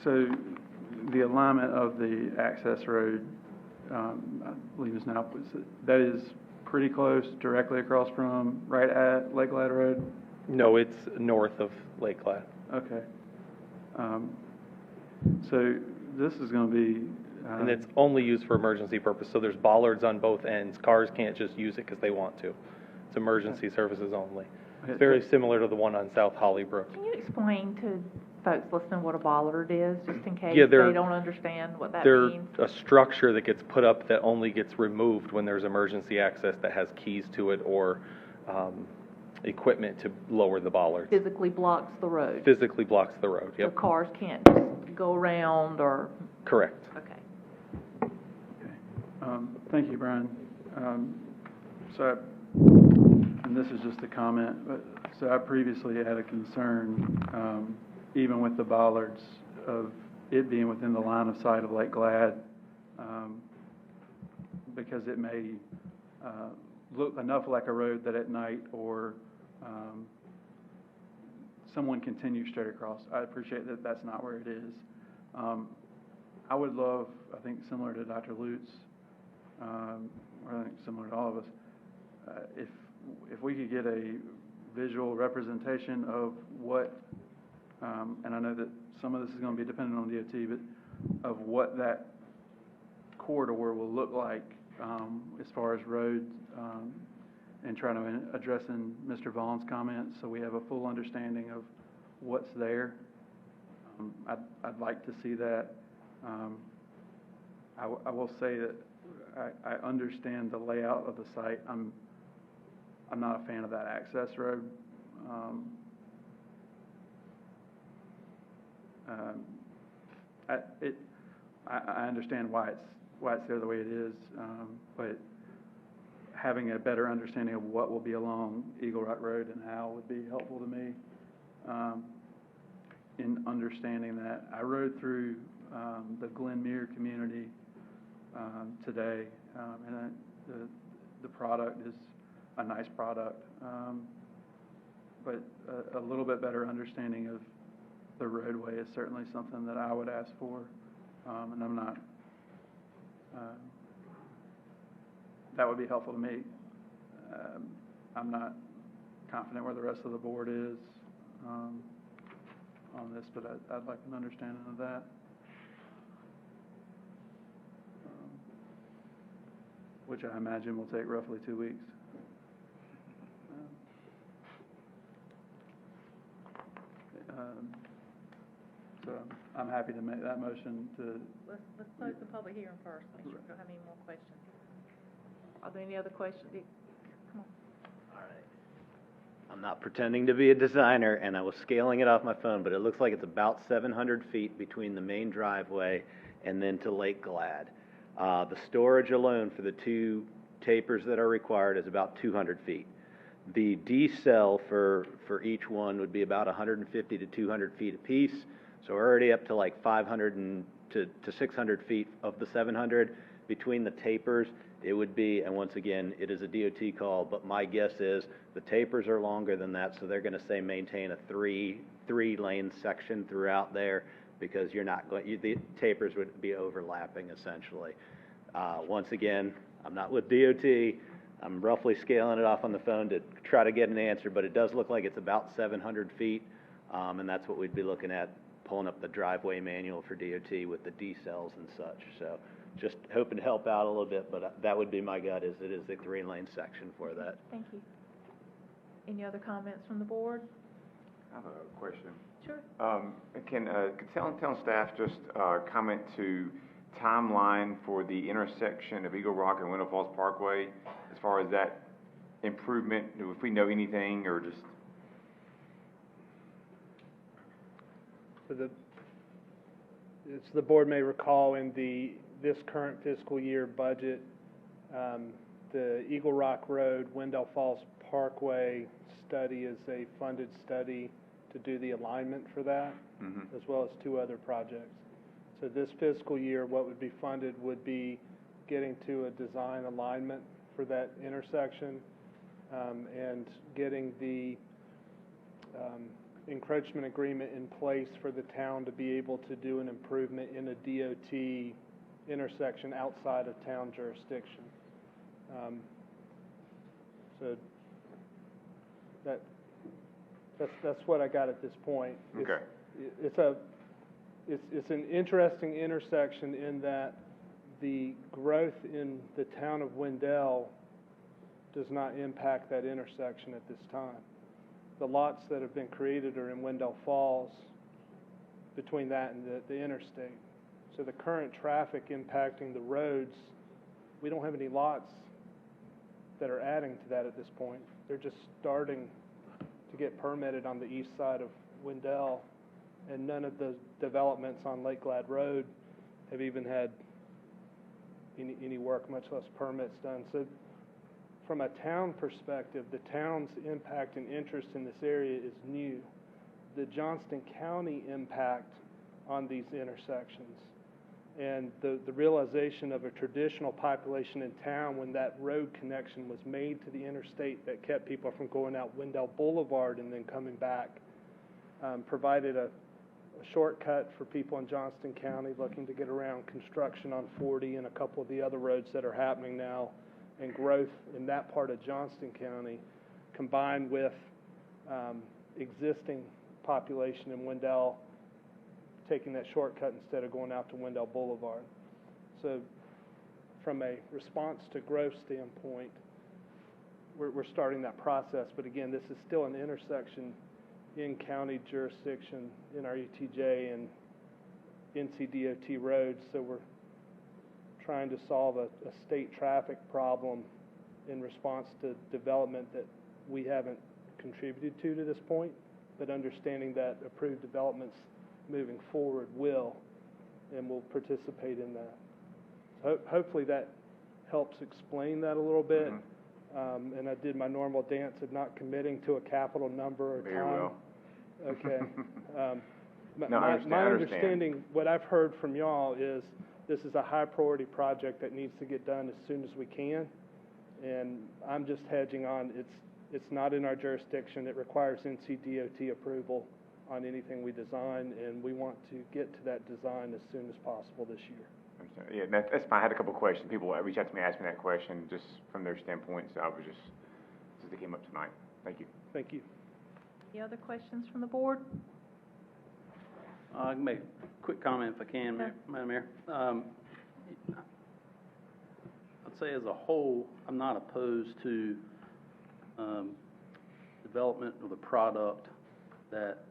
So the alignment of the access road, I believe is now, that is pretty close, directly across from, right at Lake Glad Road? No, it's north of Lake Glad. Okay. So this is going to be... and it's only used for emergency purpose, so there's bollards on both ends. Cars can't just use it because they want to. It's emergency services only. It's very similar to the one on South Hollybrook. Can you explain to folks listening what a bollard is, just in case Yeah, they don't understand what that They're means? a structure that gets put up that only gets removed when there's emergency access that has keys to it or equipment to lower the bollards. Physically blocks the road. Physically blocks the road, So yep. cars can't just go around or... Correct. Okay. Thank you, Brian. And this is just a comment, but so I previously had a concern, even with the bollards, of it being within the line of sight of Lake Glad, because it may look enough like a road that at night or someone continues straight across. I appreciate that that's not where it is. I would love, I think similar to Dr. Lutz, or I think similar to all of us, if we could get a visual representation of what, and I know that some of this is going to be dependent on DOT, but of what that corridor will look like as far as roads, and trying to address in Mr. Vaughn's comments so we have a full understanding of what's there. I'd like to see that. I will say that I understand the layout of the site. I'm not a fan of that access road. I understand why it's there the way it is, but having a better understanding of what will be along Eagle Rock Road and how would be helpful to me. In understanding that, I rode through the Glenmere community today, and the product is a nice product, but a little bit better understanding of the roadway is certainly something that I would ask for, and I'm not. That would be helpful to me. I'm not confident where the rest of the board is on this, but I'd like an understanding of that. Which I imagine will take roughly 2 weeks. So I'm happy to make that motion to. Let's close the public hearing first, make sure we don't have any more questions. Are there any other questions? Come on. All right. I'm not pretending to be a designer, and I was scaling it off my phone, but it looks like it's about 700 feet between the main driveway and then to Lake Glad. The storage alone for the 2 tapers that are required is about 200 feet. The D-cell for each one would be about 150 to 200 feet apiece, so we're already up to like 500 to 600 feet of the 700. Between the tapers, it would be, and once again, it is a DOT call, but my guess is the tapers are longer than that, so they're going to say maintain a three-lane section throughout there, because you're not going, the tapers would be overlapping essentially. Once again, I'm not with DOT. I'm roughly scaling it off on the phone to try to get an answer, but it does look like it's about 700 feet, and that's what we'd be looking at, pulling up the driveway manual for DOT with the D-cells and such. So just hoping to help out a little bit, but that would be my gut, is it is a 3-lane section for that. Thank you. Any other comments from the board? I have a question. Sure. Can town staff just comment to timeline for the intersection of Eagle Rock and Wendell Falls Parkway, as far as that improvement, if we know anything, or just? As the board may recall, in this current fiscal year budget, the Eagle Rock Road, Wendell Falls Parkway study is a funded study to do the alignment for that, as well as 2 other projects. So this fiscal year, what would be funded would be getting to a design alignment for that intersection, and getting the encroachment agreement in place for the town to be able to do an improvement in a DOT intersection outside of town jurisdiction. So that's what I got at this point. Okay. It's an interesting intersection in that the growth in the town of Wendell does not impact that intersection at this time. The lots that have been created are in Wendell Falls, between that and the interstate. So the current traffic impacting the roads, we don't have any lots that are adding to that at this point. They're just starting to get permitted on the east side of Wendell, and none of the developments on Lake Glad Road have even had any work, much less permits done. So from a town perspective, the town's impact and interest in this area is new. The Johnston County impact on these intersections and the realization of a traditional population in town when that road connection was made to the interstate that kept people from going out Wendell Boulevard and then coming back, provided a shortcut for people in Johnston County looking to get around construction on 40 and a couple of the other roads that are happening now, and growth in that part of Johnston County, combined with existing population in Wendell taking that shortcut instead of going out to Wendell Boulevard. So from a response to growth standpoint, we're starting that process, but again, this is still an intersection in county jurisdiction, in our ETJ and NCDOT roads, so trying to solve a state traffic problem in response to development that we haven't contributed to this point, but understanding that approved developments moving forward will, and will participate in that. So hopefully that helps explain that a little bit. And I did my normal dance of not committing to a capital number or time. Very well. Okay. No, I understand. My understanding, what I've heard from y'all is this is a high priority project that needs to get done as soon as we can. And I'm just hedging on it's not in our jurisdiction. It requires NCDOT approval on anything we design, and we want to get to that design as soon as possible this year. Yeah, that's fine. I had a couple of questions. People reached out to me, asked me that question just from their standpoint, so I was just, since it came up tonight. Thank you. Thank you. Any other questions from the board? I can make a quick comment if I can, Madam Mayor. I'd say as a whole, I'm not opposed to development of the product that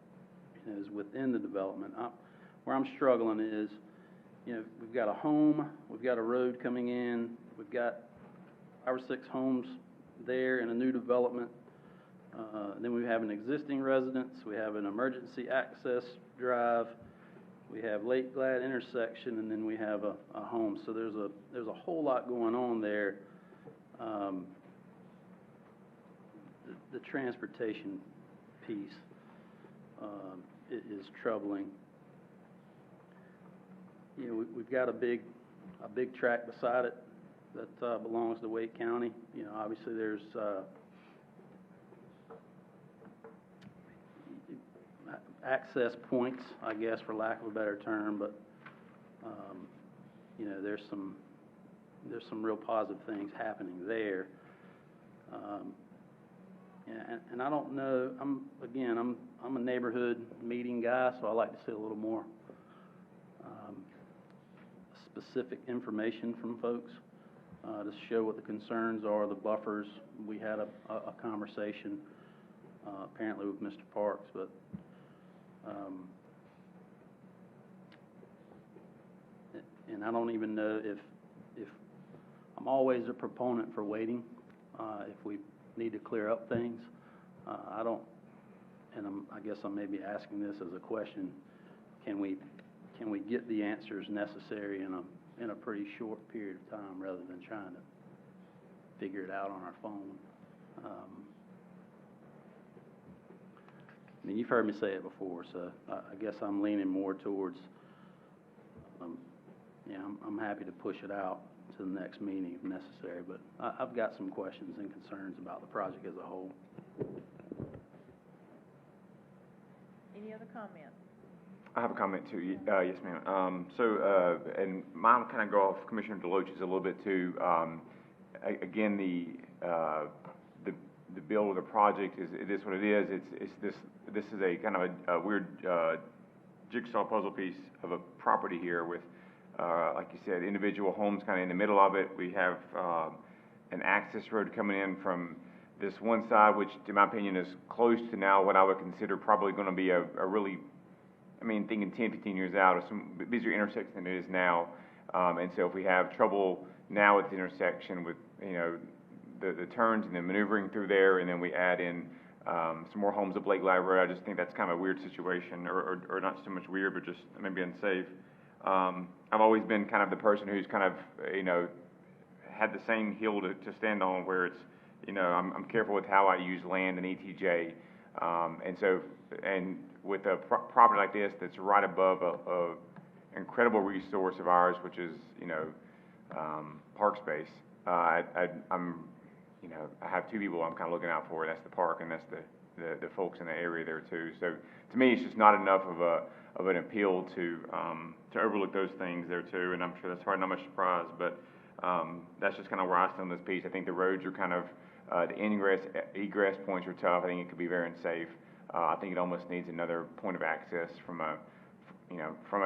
is within the development. Where I'm struggling is, we've got a home, we've got a road coming in, we've got 5 or 6 homes there in a new development. Then we have an existing residence, we have an emergency access drive, we have Lake Glad intersection, and then we have a home. So there's a whole lot going on there. The transportation piece is troubling. We've got a big tract beside it that belongs to Wake County. Obviously there's access points, I guess, for lack of a better term, but there's some real positive things happening there. And I don't know. I'm a neighborhood meeting guy, so I like to see a little more specific information from folks to show what the concerns are, the buffers. We had a conversation apparently with Mr. Parks, but and I don't even know if I'm always a proponent for waiting if we need to clear up things. I guess I'm maybe asking this as a question: Can we get the answers necessary in a pretty short period of time rather than trying to figure it out on our phone? You've heard me say it before, so I guess I'm leaning more towards, I'm happy to push it out to the next meeting if necessary, but I've got some questions and concerns about the project as a whole. Any other comments? I have a comment too. Yes, ma'am. And mine kind of go off Commissioner Deloach's a little bit too. Again, the bill of the project it is what it is. This is a kind of a weird jigsaw puzzle piece of a property here with, like you said, individual homes kind of in the middle of it. We have an access road coming in from this one side, which, to my opinion, is close to now what I would consider probably going to be a really, thinking 10, 15 years out, of some busier intersection than it is now. And so if we have trouble now at the intersection with, the turns and the maneuvering through there, and then we add in some more homes up Lake Glad Road, I just think that's kind of a weird situation, or not so much weird, but just maybe unsafe. I've always been kind of the person who's kind of, had the same hill to stand on, where it's, I'm careful with how I use land and ETJ. And with a property like this that's right above a incredible resource of ours, which is, park space, I have 2 people I'm kind of looking out for. That's the park, and that's the folks in the area there too. So to me, it's just not enough of an appeal to overlook those things there too. And I'm sure that's probably not much surprise, but that's just kind of where I stand on this piece. I think the roads are kind of the ingress, egress points are tough. I think it could be very unsafe. I think it almost needs another point of access from a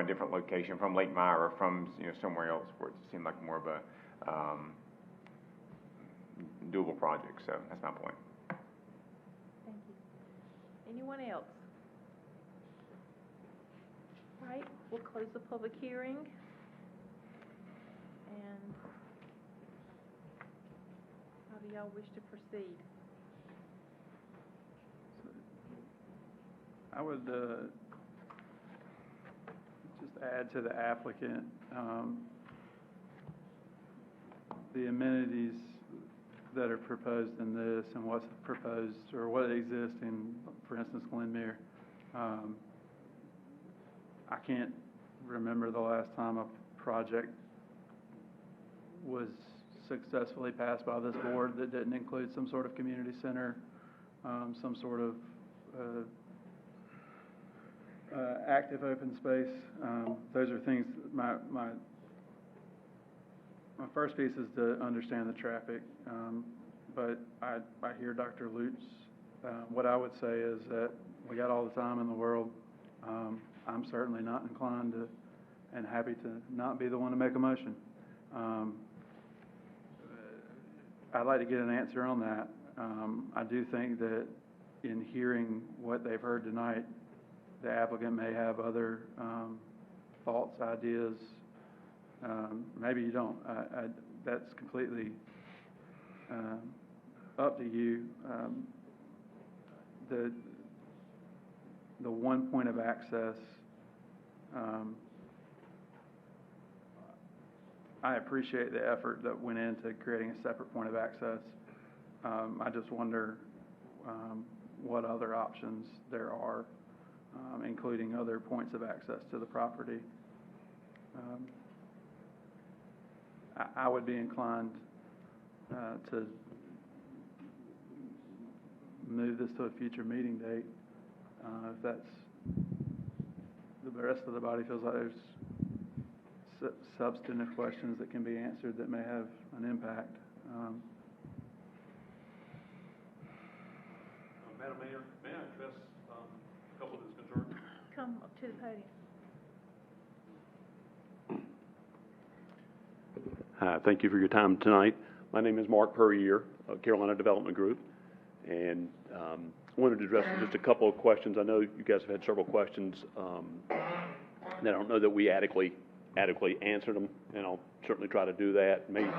different location, from Lake Meyer or from somewhere else, where it seemed like more of a doable project. So that's my point. Thank you. Anyone else? All right, we'll close the public hearing. And do y'all wish to proceed? I would just add to the applicant, the amenities that are proposed in this and what's proposed or what exists in, for instance, Glenmere. I can't remember the last time a project was successfully passed by this board that didn't include some sort of community center, some sort of active open space. Those are things, my first piece is to understand the traffic, but I hear Dr. Lutz. What I would say is that we got all the time in the world. I'm certainly not inclined to and happy to not be the one to make a motion. I'd like to get an answer on that. I do think that in hearing what they've heard tonight, the applicant may have other thoughts, ideas. Maybe you don't. That's completely up to you. The one point of access, I appreciate the effort that went into creating a separate point of access. I just wonder what other options there are, including other points of access to the property. I would be inclined to move this to a future meeting date if that's the rest of the body feels like there's substantive questions that can be answered that may have an impact. Madam Mayor, may I address a couple of his concerns? Come up to the podium. Hi, thank you for your time tonight. My name is Mark Puryear of Carolina Development Group, and I wanted to address just a couple of questions. I know you guys have had several questions that I don't know that we adequately answered them, and I'll certainly try to do that. Maybe,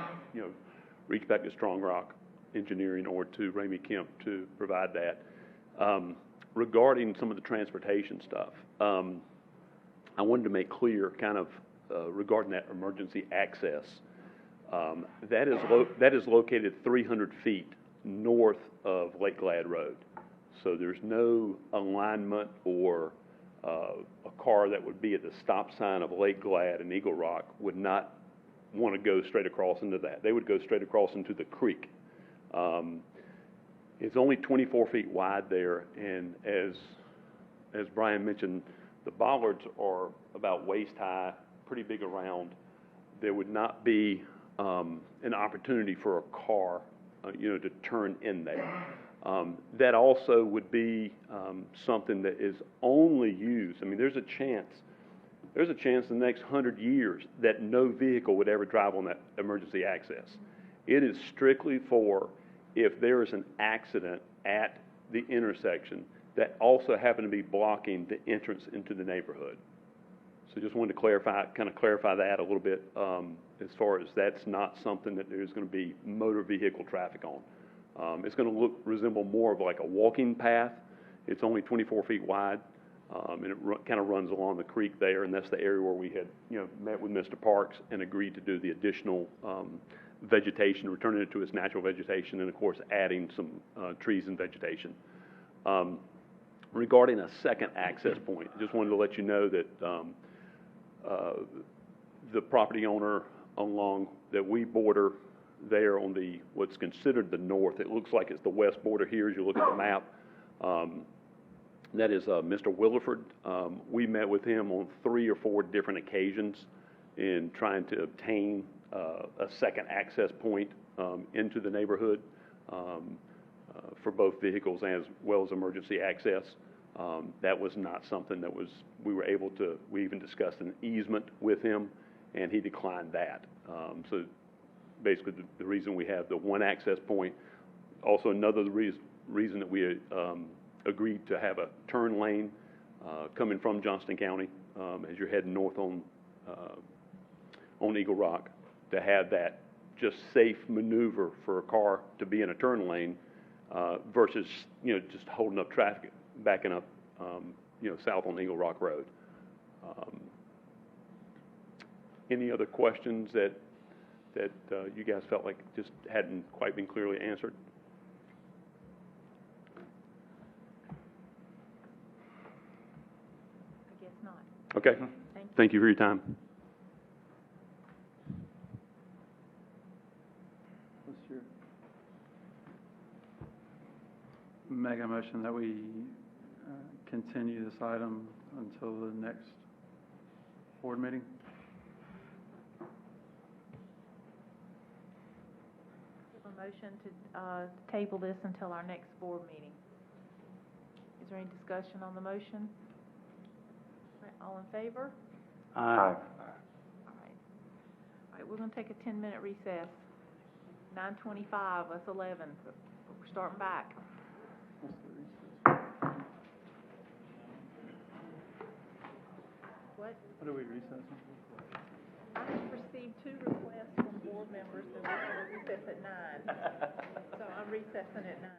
reach back to Strong Rock Engineering or to Ramey Kemp to provide that. Regarding some of the transportation stuff, I wanted to make clear kind of regarding that emergency access. That is located 300 feet north of Lake Glad Road. So there's no alignment or a car that would be at the stop sign of Lake Glad and Eagle Rock would not want to go straight across into that. They would go straight across into the creek. It's only 24 feet wide there, and as Brian mentioned, the bollards are about waist high, pretty big around. There would not be an opportunity for a car, to turn in there. That also would be something that is only used. I mean, there's a chance in the next 100 years that no vehicle would ever drive on that emergency access. It is strictly for if there is an accident at the intersection that also happen to be blocking the entrance into the neighborhood. So just wanted to clarify that a little bit, as far as that's not something that there's going to be motor vehicle traffic on. It's going to resemble more of like a walking path. It's only 24 feet wide, and it kind of runs along the creek there, and that's the area where we had, met with Mr. Parks and agreed to do the additional vegetation, returning it to its natural vegetation, and of course adding some trees and vegetation. Regarding a second access point, just wanted to let you know that the property owner along that we border there on the what's considered the north, it looks like it's the west border here as you look at the map. That is Mr. Williford. We met with him on 3 or 4 different occasions in trying to obtain a second access point into the neighborhood for both vehicles as well as emergency access. That was not something that we were able to. We even discussed an easement with him, and he declined that. So basically, the reason we have the one access point, also another reason that we agreed to have a turn lane coming from Johnston County as you're heading north on Eagle Rock, to have that just safe maneuver for a car to be in a turn lane, versus, just holding up traffic, backing up, south on Eagle Rock Road. Any other questions that you guys felt like just hadn't quite been clearly answered? I guess not. Okay. Thank you for your time. What's your? Make a motion that we continue this item until the next board meeting. A motion to table this until our next board meeting. Is there any discussion on the motion? All in favor? Aye. All right. All right, we're going to take a 10-minute recess. 9:25, that's 11. We're starting back. What? What are we recessing? I have received 2 requests from board members that we're going to recess at 9. So I'm recessing at 9.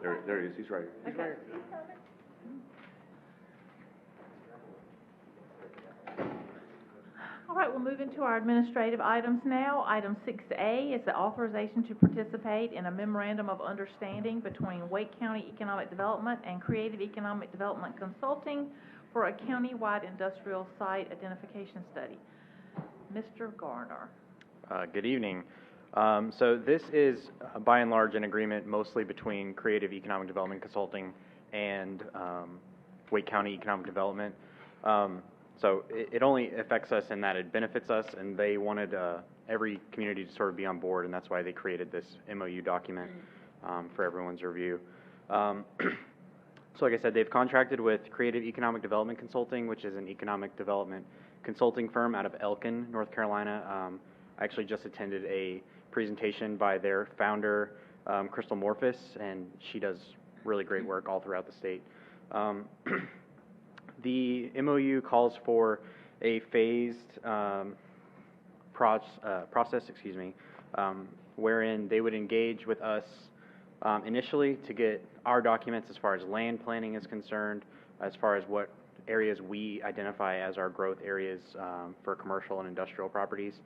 There he is, he's right here. He's right here. All right, we'll move into our administrative items now. Item 6A is the authorization to participate in a memorandum of understanding between Wake County Economic Development and Creative Economic Development Consulting for a county-wide industrial site identification study. Mr. Garner. Good evening. So this is, by and large, an agreement mostly between Creative Economic Development Consulting and Wake County Economic Development. So it only affects us in that it benefits us, and they wanted every community to sort of be on board, and that's why they created this MOU document for everyone's review. So like I said, they've contracted with Creative Economic Development Consulting, which is an economic development consulting firm out of Elkin, North Carolina. I actually just attended a presentation by their founder, Crystal Morphus, and she does really great work all throughout the state. The MOU calls for a phased process, wherein they would engage with us initially to get our documents as far as land planning is concerned, as far as what areas we identify as our growth areas for commercial and industrial properties.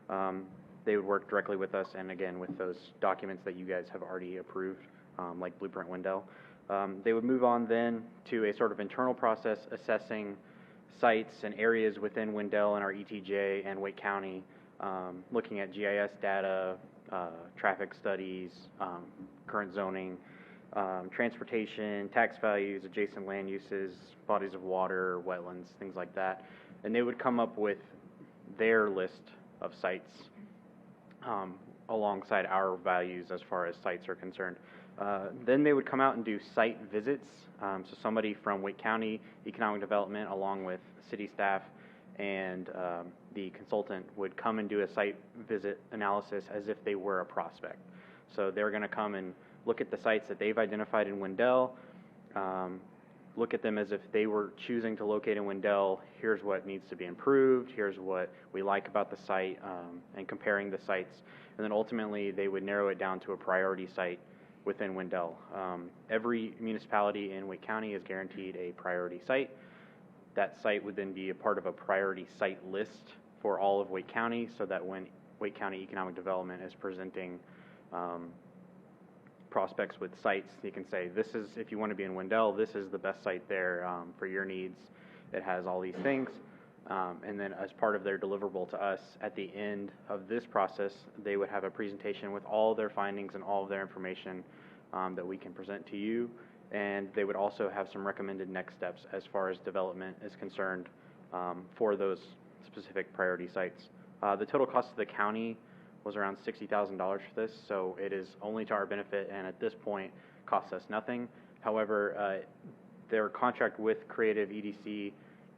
They would work directly with us, and again, with those documents that you guys have already approved, like Blueprint Wendell. They would move on then to a sort of internal process assessing sites and areas within Wendell and our ETJ and Wake County, looking at GIS data, traffic studies, current zoning, transportation, tax values, adjacent land uses, bodies of water, wetlands, things like that. And they would come up with their list of sites alongside our values as far as sites are concerned. Then they would come out and do site visits. So somebody from Wake County Economic Development, along with city staff and the consultant, would come and do a site visit analysis as if they were a prospect. So they're going to come and look at the sites that they've identified in Wendell, look at them as if they were choosing to locate in Wendell. Here's what needs to be improved. Here's what we like about the site, and comparing the sites. And then ultimately, they would narrow it down to a priority site within Wendell. Every municipality in Wake County is guaranteed a priority site. That site would then be a part of a priority site list for all of Wake County, so that when Wake County Economic Development is presenting prospects with sites, you can say, this is, if you want to be in Wendell, this is the best site there for your needs. It has all these things. And then as part of their deliverable to us, at the end of this process, they would have a presentation with all their findings and all of their information that we can present to you. And they would also have some recommended next steps as far as development is concerned for those specific priority sites. The total cost to the county was around $60,000 for this, so it is only to our benefit, and at this point costs us nothing. However, their contract with Creative EDC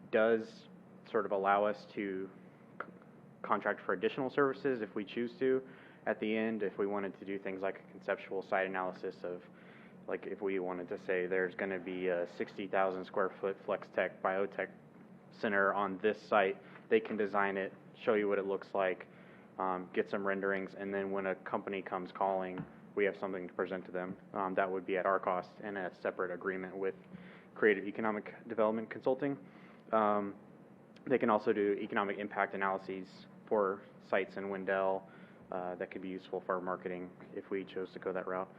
does sort of allow us to contract for additional services if we choose to. At the end, if we wanted to do things like a conceptual site analysis of, like if we wanted to say there's going to be a 60,000 square foot Flex Tech Biotech Center on this site, they can design it, show you what it looks like, get some renderings, and then when a company comes calling, we have something to present to them. That would be at our cost and a separate agreement with Creative Economic Development Consulting. They can also do economic impact analyses for sites in Wendell that could be useful for our marketing if we chose to go that route.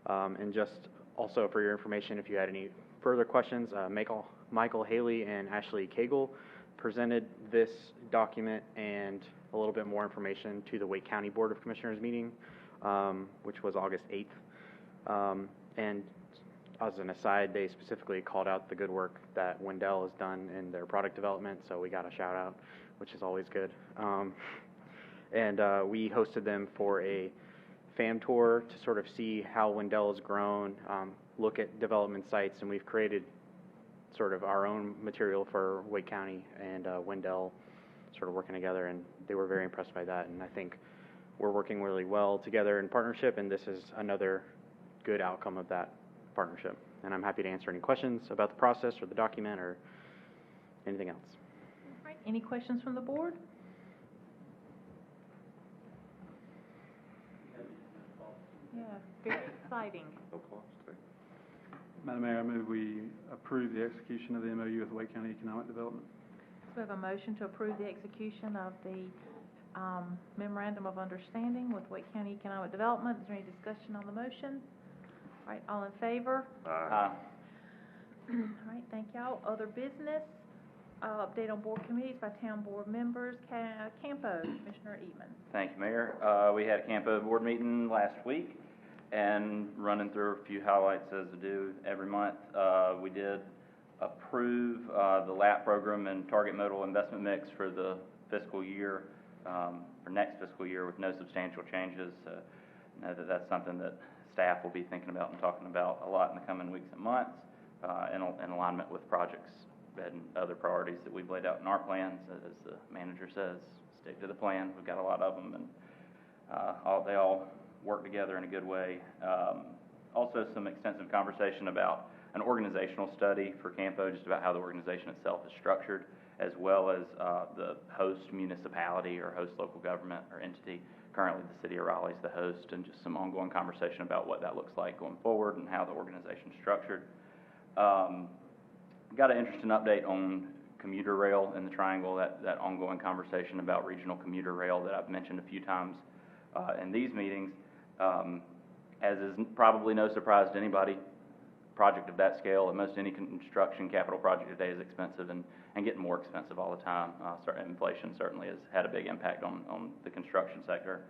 And just also for your information, if you had any further questions, Michael Haley and Ashley Cagle presented this document and a little bit more information to the Wake County Board of Commissioners meeting, which was August 8th. And as an aside, they specifically called out the good work that Wendell has done in their product development, so we got a shout out, which is always good. And we hosted them for a FAM tour to sort of see how Wendell has grown, look at development sites, and we've created sort of our own material for Wake County and Wendell sort of working together, and they were very impressed by that. And I think we're working really well together in partnership, and this is another good outcome of that partnership. And I'm happy to answer any questions about the process or the document or anything else. All right, any questions from the board? Yeah, very exciting. No cost. Madam Mayor, I move we approve the execution of the MOU with Wake County Economic Development. So we have a motion to approve the execution of the Memorandum of Understanding with Wake County Economic Development. Is there any discussion on the motion? All right, all in favor? Aye. All right, thank y'all. Other business, update on board committees by town board members. Campo, Commissioner Eatman. Thank you, Mayor. We had a Campo board meeting last week, and running through a few highlights as I do every month. We did approve the LAP program and target modal investment mix for the fiscal year, for next fiscal year, with no substantial changes. I know that that's something that staff will be thinking about and talking about a lot in the coming weeks and months, in alignment with projects and other priorities that we've laid out in our plans. As the manager says, stick to the plan. We've got a lot of them, and they all work together in a good way. Also, some extensive conversation about an organizational study for Campo, just about how the organization itself is structured, as well as the host municipality or host local government or entity. Currently, the city of Raleigh is the host, and just some ongoing conversation about what that looks like going forward and how the organization is structured. Got an interesting update on commuter rail in the Triangle, that ongoing conversation about regional commuter rail that I've mentioned a few times in these meetings. As is probably no surprise to anybody, project of that scale, and most any construction capital project today is expensive and getting more expensive all the time. Inflation certainly has had a big impact on the construction sector,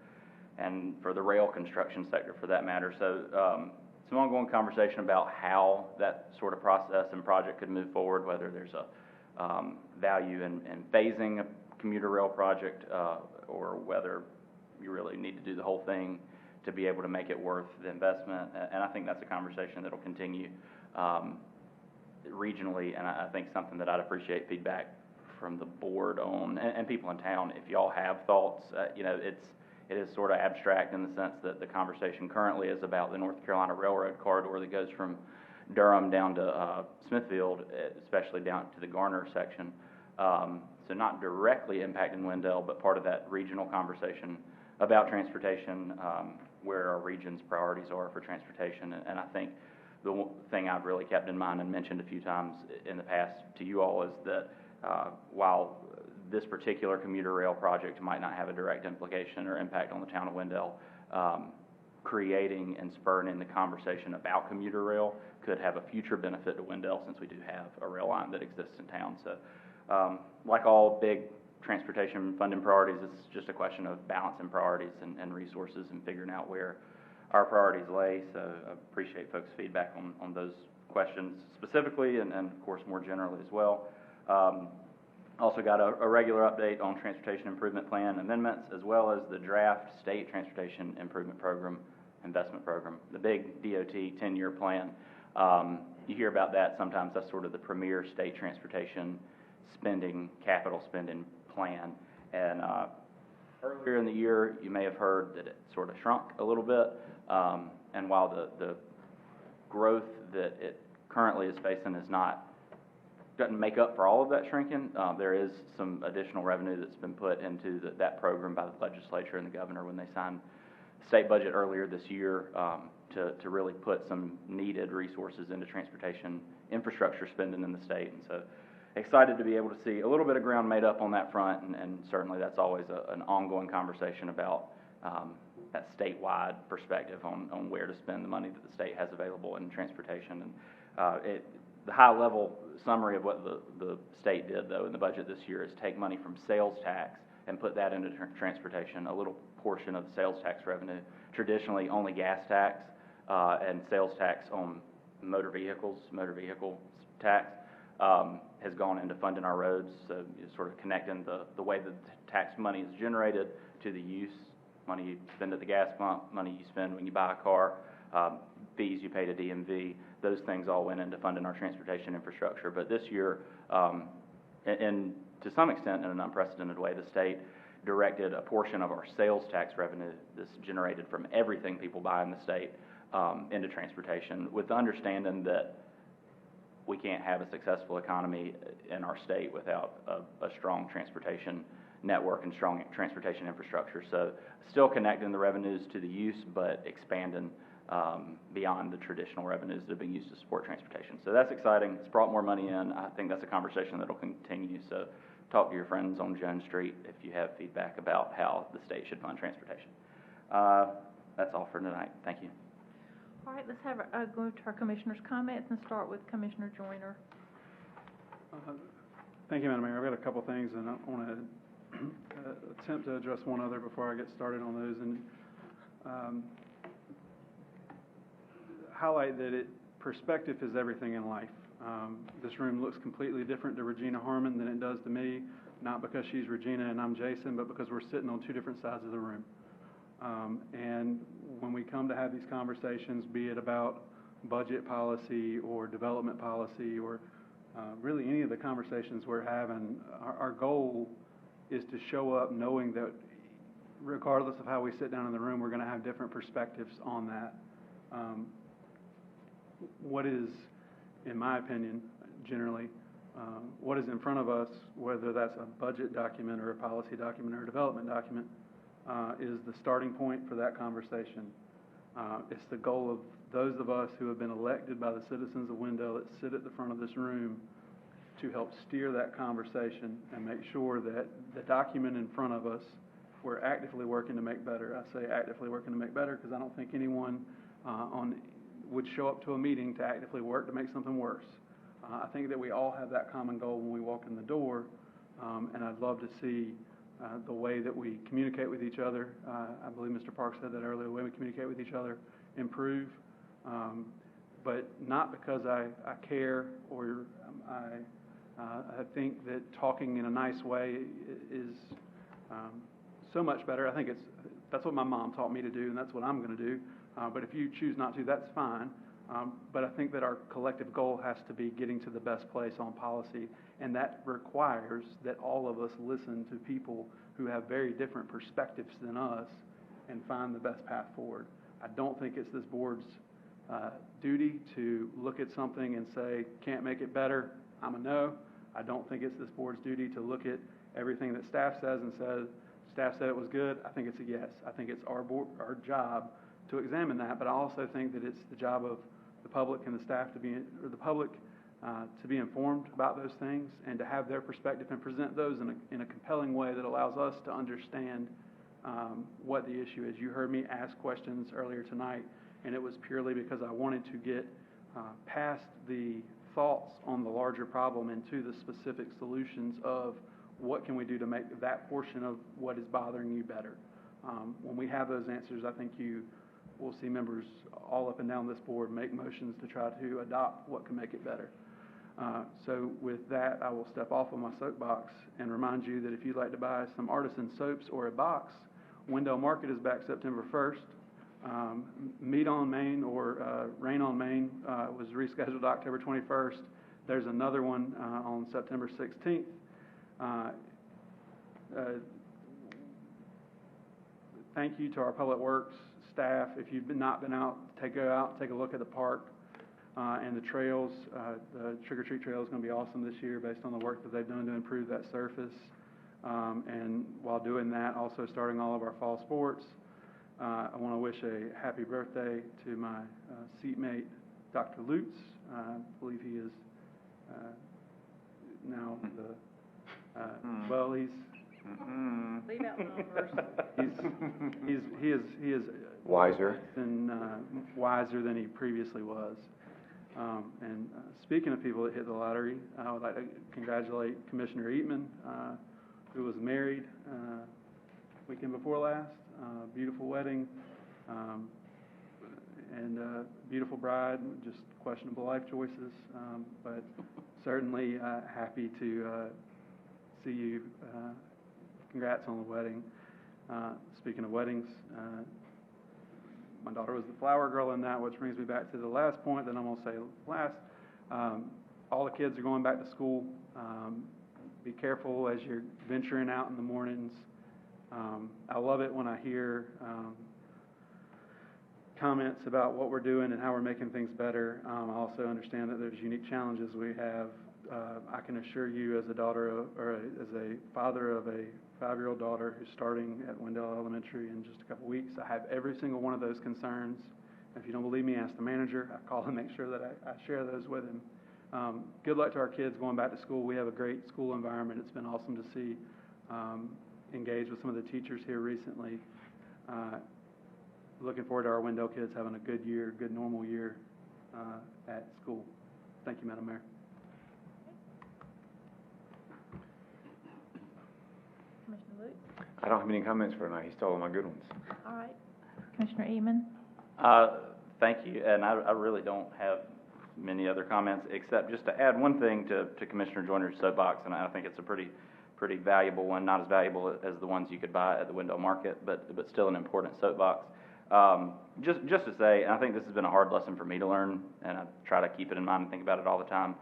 and for the rail construction sector for that matter. So some ongoing conversation about how that sort of process and project could move forward, whether there's a value in phasing a commuter rail project, or whether you really need to do the whole thing to be able to make it worth the investment. And I think that's a conversation that'll continue regionally, and I think something that I'd appreciate feedback from the board on, and people in town. If y'all have thoughts, it is sort of abstract in the sense that the conversation currently is about the North Carolina Railroad corridor that goes from Durham down to Smithfield, especially down to the Garner section. So not directly impacting Wendell, but part of that regional conversation about transportation, where our region's priorities are for transportation. And I think the thing I've really kept in mind and mentioned a few times in the past to you all is that while this particular commuter rail project might not have a direct implication or impact on the town of Wendell, creating and spurring the conversation about commuter rail could have a future benefit to Wendell, since we do have a rail line that exists in town. So like all big transportation funding priorities, it's just a question of balancing priorities and resources and figuring out where our priorities lay. So I appreciate folks' feedback on those questions specifically, and of course more generally as well. Also got a regular update on Transportation Improvement Plan amendments, as well as the draft State Transportation Improvement Program investment program, the big DOT 10-year plan. You hear about that sometimes. That's sort of the premier state transportation spending, capital spending plan. And earlier in the year, you may have heard that it sort of shrunk a little bit. And while the growth that it currently is facing doesn't make up for all of that shrinking, there is some additional revenue that's been put into that program by the legislature and the governor when they signed the state budget earlier this year, to really put some needed resources into transportation infrastructure spending in the state. And so excited to be able to see a little bit of ground made up on that front, and certainly that's always an ongoing conversation about that statewide perspective on where to spend the money that the state has available in transportation. And the high-level summary of what the state did, though, in the budget this year is take money from sales tax and put that into transportation. A little portion of the sales tax revenue, traditionally only gas tax and sales tax on motor vehicle tax, has gone into funding our roads. So sort of connecting the way that the tax money is generated to the use, money you spend at the gas pump, money you spend when you buy a car, fees you pay to DMV. Those things all went into funding our transportation infrastructure. But this year, and to some extent in an unprecedented way, the state directed a portion of our sales tax revenue that's generated from everything people buy in the state into transportation, with the understanding that we can't have a successful economy in our state without a strong transportation network and strong transportation infrastructure. So still connecting the revenues to the use, but expanding beyond the traditional revenues that are being used to support transportation. So that's exciting. It's brought more money in. I think that's a conversation that'll continue. So talk to your friends on Jones Street if you have feedback about how the state should fund transportation. That's all for tonight. Thank you. All right, let's go to our commissioners' comments and start with Commissioner Joyner. Thank you, Madam Mayor. I've got a couple things, and I want to attempt to address one other before I get started on those, and highlight that perspective is everything in life. This room looks completely different to Regina Harmon than it does to me, not because she's Regina and I'm Jason, but because we're sitting on two different sides of the room. And when we come to have these conversations, be it about budget policy or development policy or really any of the conversations we're having, our goal is to show up knowing that regardless of how we sit down in the room, we're going to have different perspectives on that. What is, in my opinion, generally, what is in front of us, whether that's a budget document or a policy document or a development document, is the starting point for that conversation. It's the goal of those of us who have been elected by the citizens of Wendell that sit at the front of this room to help steer that conversation and make sure that the document in front of us, we're actively working to make better. I say actively working to make better because I don't think anyone would show up to a meeting to actively work to make something worse. I think that we all have that common goal when we walk in the door, and I'd love to see the way that we communicate with each other. I believe Mr. Park said that earlier, the way we communicate with each other improve, but not because I care or I think that talking in a nice way is so much better. I think that's what my mom taught me to do, and that's what I'm going to do. But if you choose not to, that's fine. But I think that our collective goal has to be getting to the best place on policy, and that requires that all of us listen to people who have very different perspectives than us and find the best path forward. I don't think it's this board's duty to look at something and say, can't make it better, I'm a no. I don't think it's this board's duty to look at everything that staff says and says, staff said it was good, I think it's a yes. I think it's our job to examine that, but I also think that it's the job of the public and the staff to be informed about those things and to have their perspective and present those in a compelling way that allows us to understand what the issue is. You heard me ask questions earlier tonight, and it was purely because I wanted to get past the thoughts on the larger problem into the specific solutions of what can we do to make that portion of what is bothering you better. When we have those answers, I think we'll see members all up and down this board make motions to try to adopt what can make it better. So with that, I will step off of my soapbox and remind you that if you'd like to buy some artisan soaps or a box, Wendell Market is back September 1st. Meet on Main or Rain on Main was rescheduled October 21st. There's another one on September 16th. Thank you to our Public Works staff. If you've not been out, go out, take a look at the park and the trails. The Trick or Treat Trail is going to be awesome this year based on the work that they've done to improve that surface. And while doing that, also starting all of our fall sports. I want to wish a happy birthday to my seatmate, Dr. Lutz. I believe he is now well, he's Leave out numbers. He is Wiser. Wiser than he previously was. And speaking of people that hit the lottery, I would like to congratulate Commissioner Eatman, who was married weekend before last. Beautiful wedding, and beautiful bride. Just questionable life choices, but certainly happy to see you. Congrats on the wedding. Speaking of weddings, my daughter was the flower girl in that, which brings me back to the last point that I'm going to say last. All the kids are going back to school. Be careful as you're venturing out in the mornings. I love it when I hear comments about what we're doing and how we're making things better. I also understand that there's unique challenges we have. I can assure you, as a father of a 5-year-old daughter who's starting at Wendell Elementary in just a couple weeks, I have every single one of those concerns If you don't believe me, ask the manager. I call and make sure that I share those with him. Good luck to our kids going back to school. We have a great school environment. It's been awesome to see, engage with some of the teachers here recently. Looking forward to our Wendell kids having a good year, good normal year at school. Thank you, Madam Mayor. Commissioner Luke? I don't have any comments for tonight. He stole all my good ones. All right. Commissioner Eman? Thank you, and I really don't have many other comments, except just to add one thing to Commissioner Joyner's soapbox, and I think it's a pretty valuable one, not as valuable as the ones you could buy at the Wendell Market, but still an important soapbox. Just to say, and I think this has been a hard lesson for me to learn, and I try to keep it in mind and think about it all the time.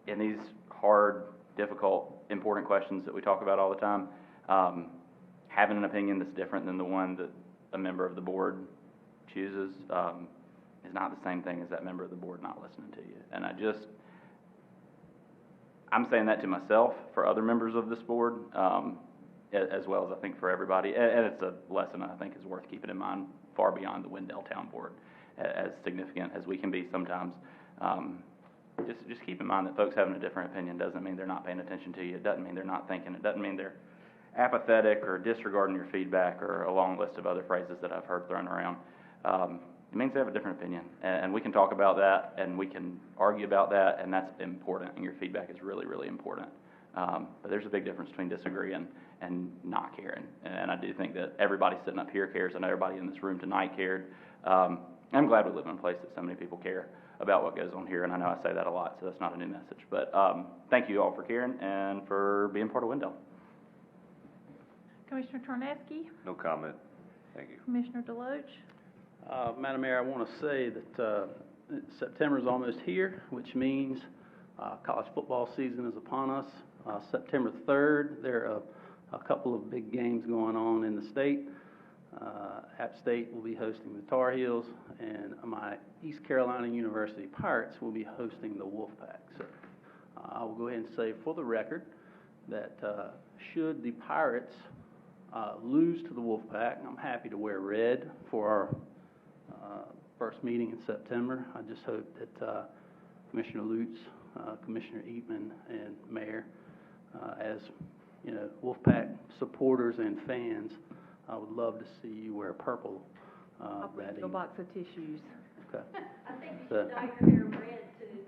In these hard, difficult, important questions that we talk about all the time, having an opinion that's different than the one that a member of the board chooses is not the same thing as that member of the board not listening to you. And I'm saying that to myself, for other members of this board, as well as I think for everybody. And it's a lesson I think is worth keeping in mind far beyond the Wendell Town Board, as significant as we can be sometimes. Just keep in mind that folks having a different opinion doesn't mean they're not paying attention to you. It doesn't mean they're not thinking. It doesn't mean they're apathetic or disregarding your feedback or a long list of other phrases that I've heard thrown around. It means they have a different opinion, and we can talk about that, and we can argue about that, and that's important, and your feedback is really, really important. But there's a big difference between disagreeing and not caring, and I do think that everybody sitting up here cares, and everybody in this room tonight cared. I'm glad we live in a place that so many people care about what goes on here, and I know I say that a lot, so that's not a new message. But thank you all for caring and for being part of Wendell. Commissioner Tarnowski? No comment. Thank you. Commissioner Deloach? Madam Mayor, I want to say that September is almost here, which means college football season is upon us. September 3rd, there are a couple of big games going on in the state. App State will be hosting the Tar Heels, and my East Carolina University Pirates will be hosting the Wolfpack. So I will go ahead and say for the record that should the Pirates lose to the Wolfpack, I'm happy to wear red for our first meeting in September. I just hope that Commissioner Lutz, Commissioner Eatman, and Mayor, as you know, Wolfpack supporters and fans, I would love to see you wear purple. I'll bring you a box of tissues. Okay. I think you should dye your hair red too.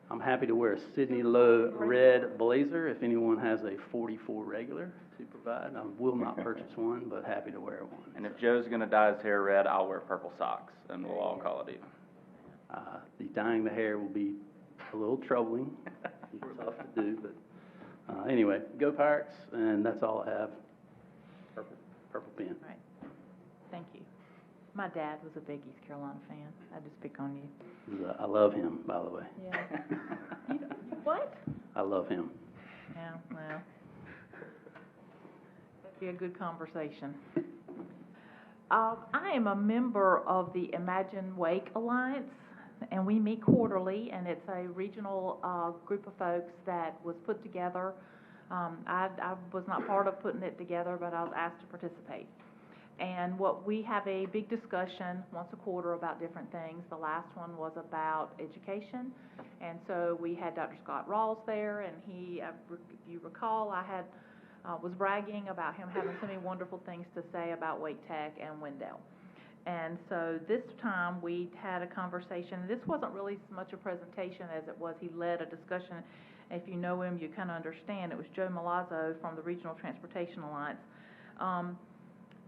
I'm happy to wear a Sidney Lowe red blazer if anyone has a 44 regular to provide. I will not purchase one, but happy to wear one. And if Joe's going to dye his hair red, I'll wear purple socks, and we'll all call it even. The dyeing the hair will be a little troubling. It's tough to do, but anyway, go Pirates, and that's all I have. Purple pen. Right. Thank you. My dad was a big East Carolina fan. I just pick on you. I love him, by the way. Yeah. you what? I love him. Yeah, well, that'd be a good conversation. I am a member of the Imagine Wake Alliance, and we meet quarterly, and it's a regional group of folks that was put together. I was not part of putting it together, but I was asked to participate. And we have a big discussion once a quarter about different things. The last one was about education, and so we had Dr. Scott Rawls there, and he, if you recall, I was bragging about him having so many wonderful things to say about Wake Tech and Wendell. And so this time we had a conversation. This wasn't really so much a presentation as it was he led a discussion. If you know him, you kind of understand. It was Joe Malazzo from the Regional Transportation Alliance.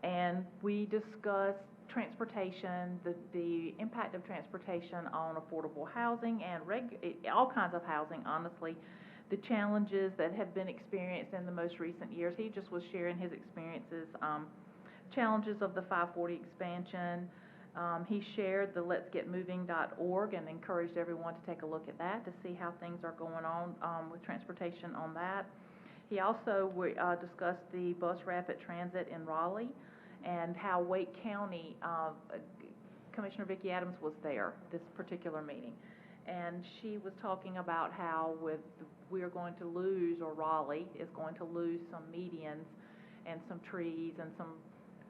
And we discussed transportation, the impact of transportation on affordable housing and all kinds of housing, honestly, the challenges that have been experienced in the most recent years. He just was sharing his experiences, challenges of the 540 expansion. He shared the letsgetmoving.org and encouraged everyone to take a look at that to see how things are going on with transportation on that. He also discussed the bus rapid transit in Raleigh and how Wake County, Commissioner Vicki Adams was there this particular meeting. And she was talking about how we are going to lose, or Raleigh is going to lose some medians and some trees and some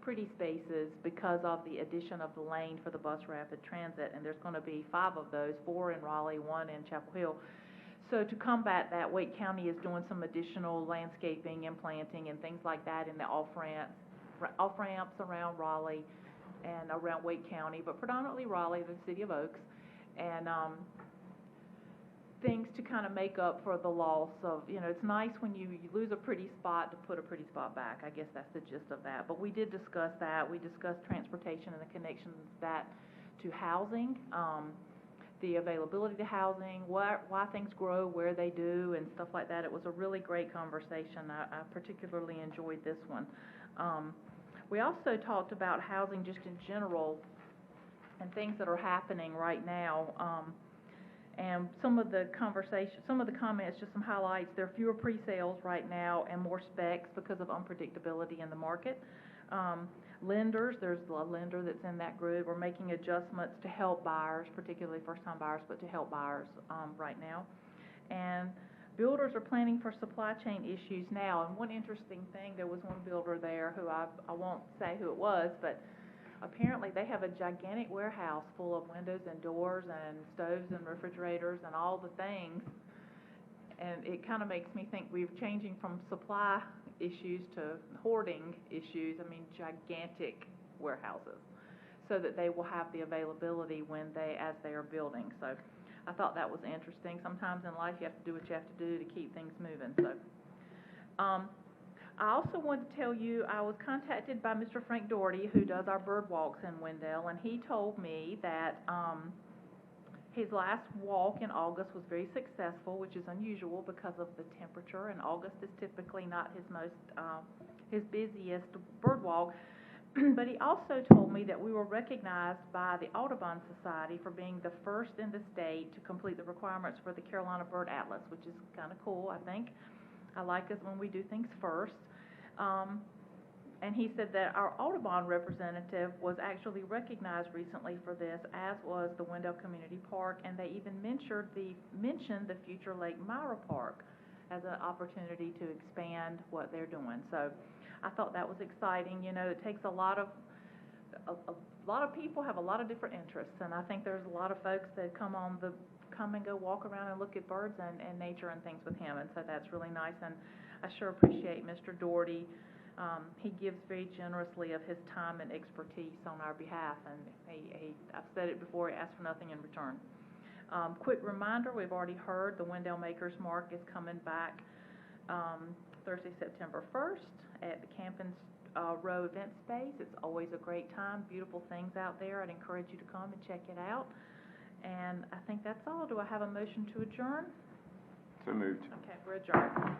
pretty spaces because of the addition of the lane for the bus rapid transit, and there's going to be 5 of those, 4 in Raleigh, 1 in Chapel Hill. So to combat that, Wake County is doing some additional landscaping and planting and things like that in the off-ramps around Raleigh and around Wake County, but predominantly Raleigh, the city of Oaks, and things to kind of make up for the loss of, it's nice when you lose a pretty spot to put a pretty spot back. I guess that's the gist of that. But we did discuss that. We discussed transportation and the connections that to housing, the availability to housing, why things grow where they do, and stuff like that. It was a really great conversation. I particularly enjoyed this one. We also talked about housing just in general and things that are happening right now. And some of the comments, just some highlights. There are fewer pre-sales right now and more specs because of unpredictability in the market. Lenders, there's a lender that's in that group. We're making adjustments to help buyers, particularly first-time buyers, but to help buyers right now. And builders are planning for supply chain issues now. And one interesting thing, there was one builder there who I won't say who it was, but apparently they have a gigantic warehouse full of windows and doors and stoves and refrigerators and all the things. And it kind of makes me think we're changing from supply issues to hoarding issues. I mean, gigantic warehouses, so that they will have the availability as they are building. So I thought that was interesting. Sometimes in life you have to do what you have to do to keep things moving. So I also want to tell you, I was contacted by Mr. Frank Doherty, who does our bird walks in Wendell, and he told me that his last walk in August was very successful, which is unusual because of the temperature, and August is typically not his busiest bird walk. But he also told me that we were recognized by the Audubon Society for being the first in the state to complete the requirements for the Carolina Bird Atlas, which is kind of cool, I think. I like it when we do things first. And he said that our Audubon representative was actually recognized recently for this, as was the Wendell Community Park, and they even mentioned the future Lake Myra Park as an opportunity to expand what they're doing. So I thought that was exciting. It takes a lot of people have a lot of different interests, and I think there's a lot of folks that come and go walk around and look at birds and nature and things with him, and so that's really nice. And I sure appreciate Mr. Doherty. He gives very generously of his time and expertise on our behalf, and I've said it before, he asks for nothing in return. Quick reminder, we've already heard the Wendell Makers Mark is coming back Thursday, September 1st at the Campins Row event space. It's always a great time, beautiful things out there. I'd encourage you to come and check it out. And I think that's all. Do I have a motion to adjourn? So moved. Okay, we're adjourned.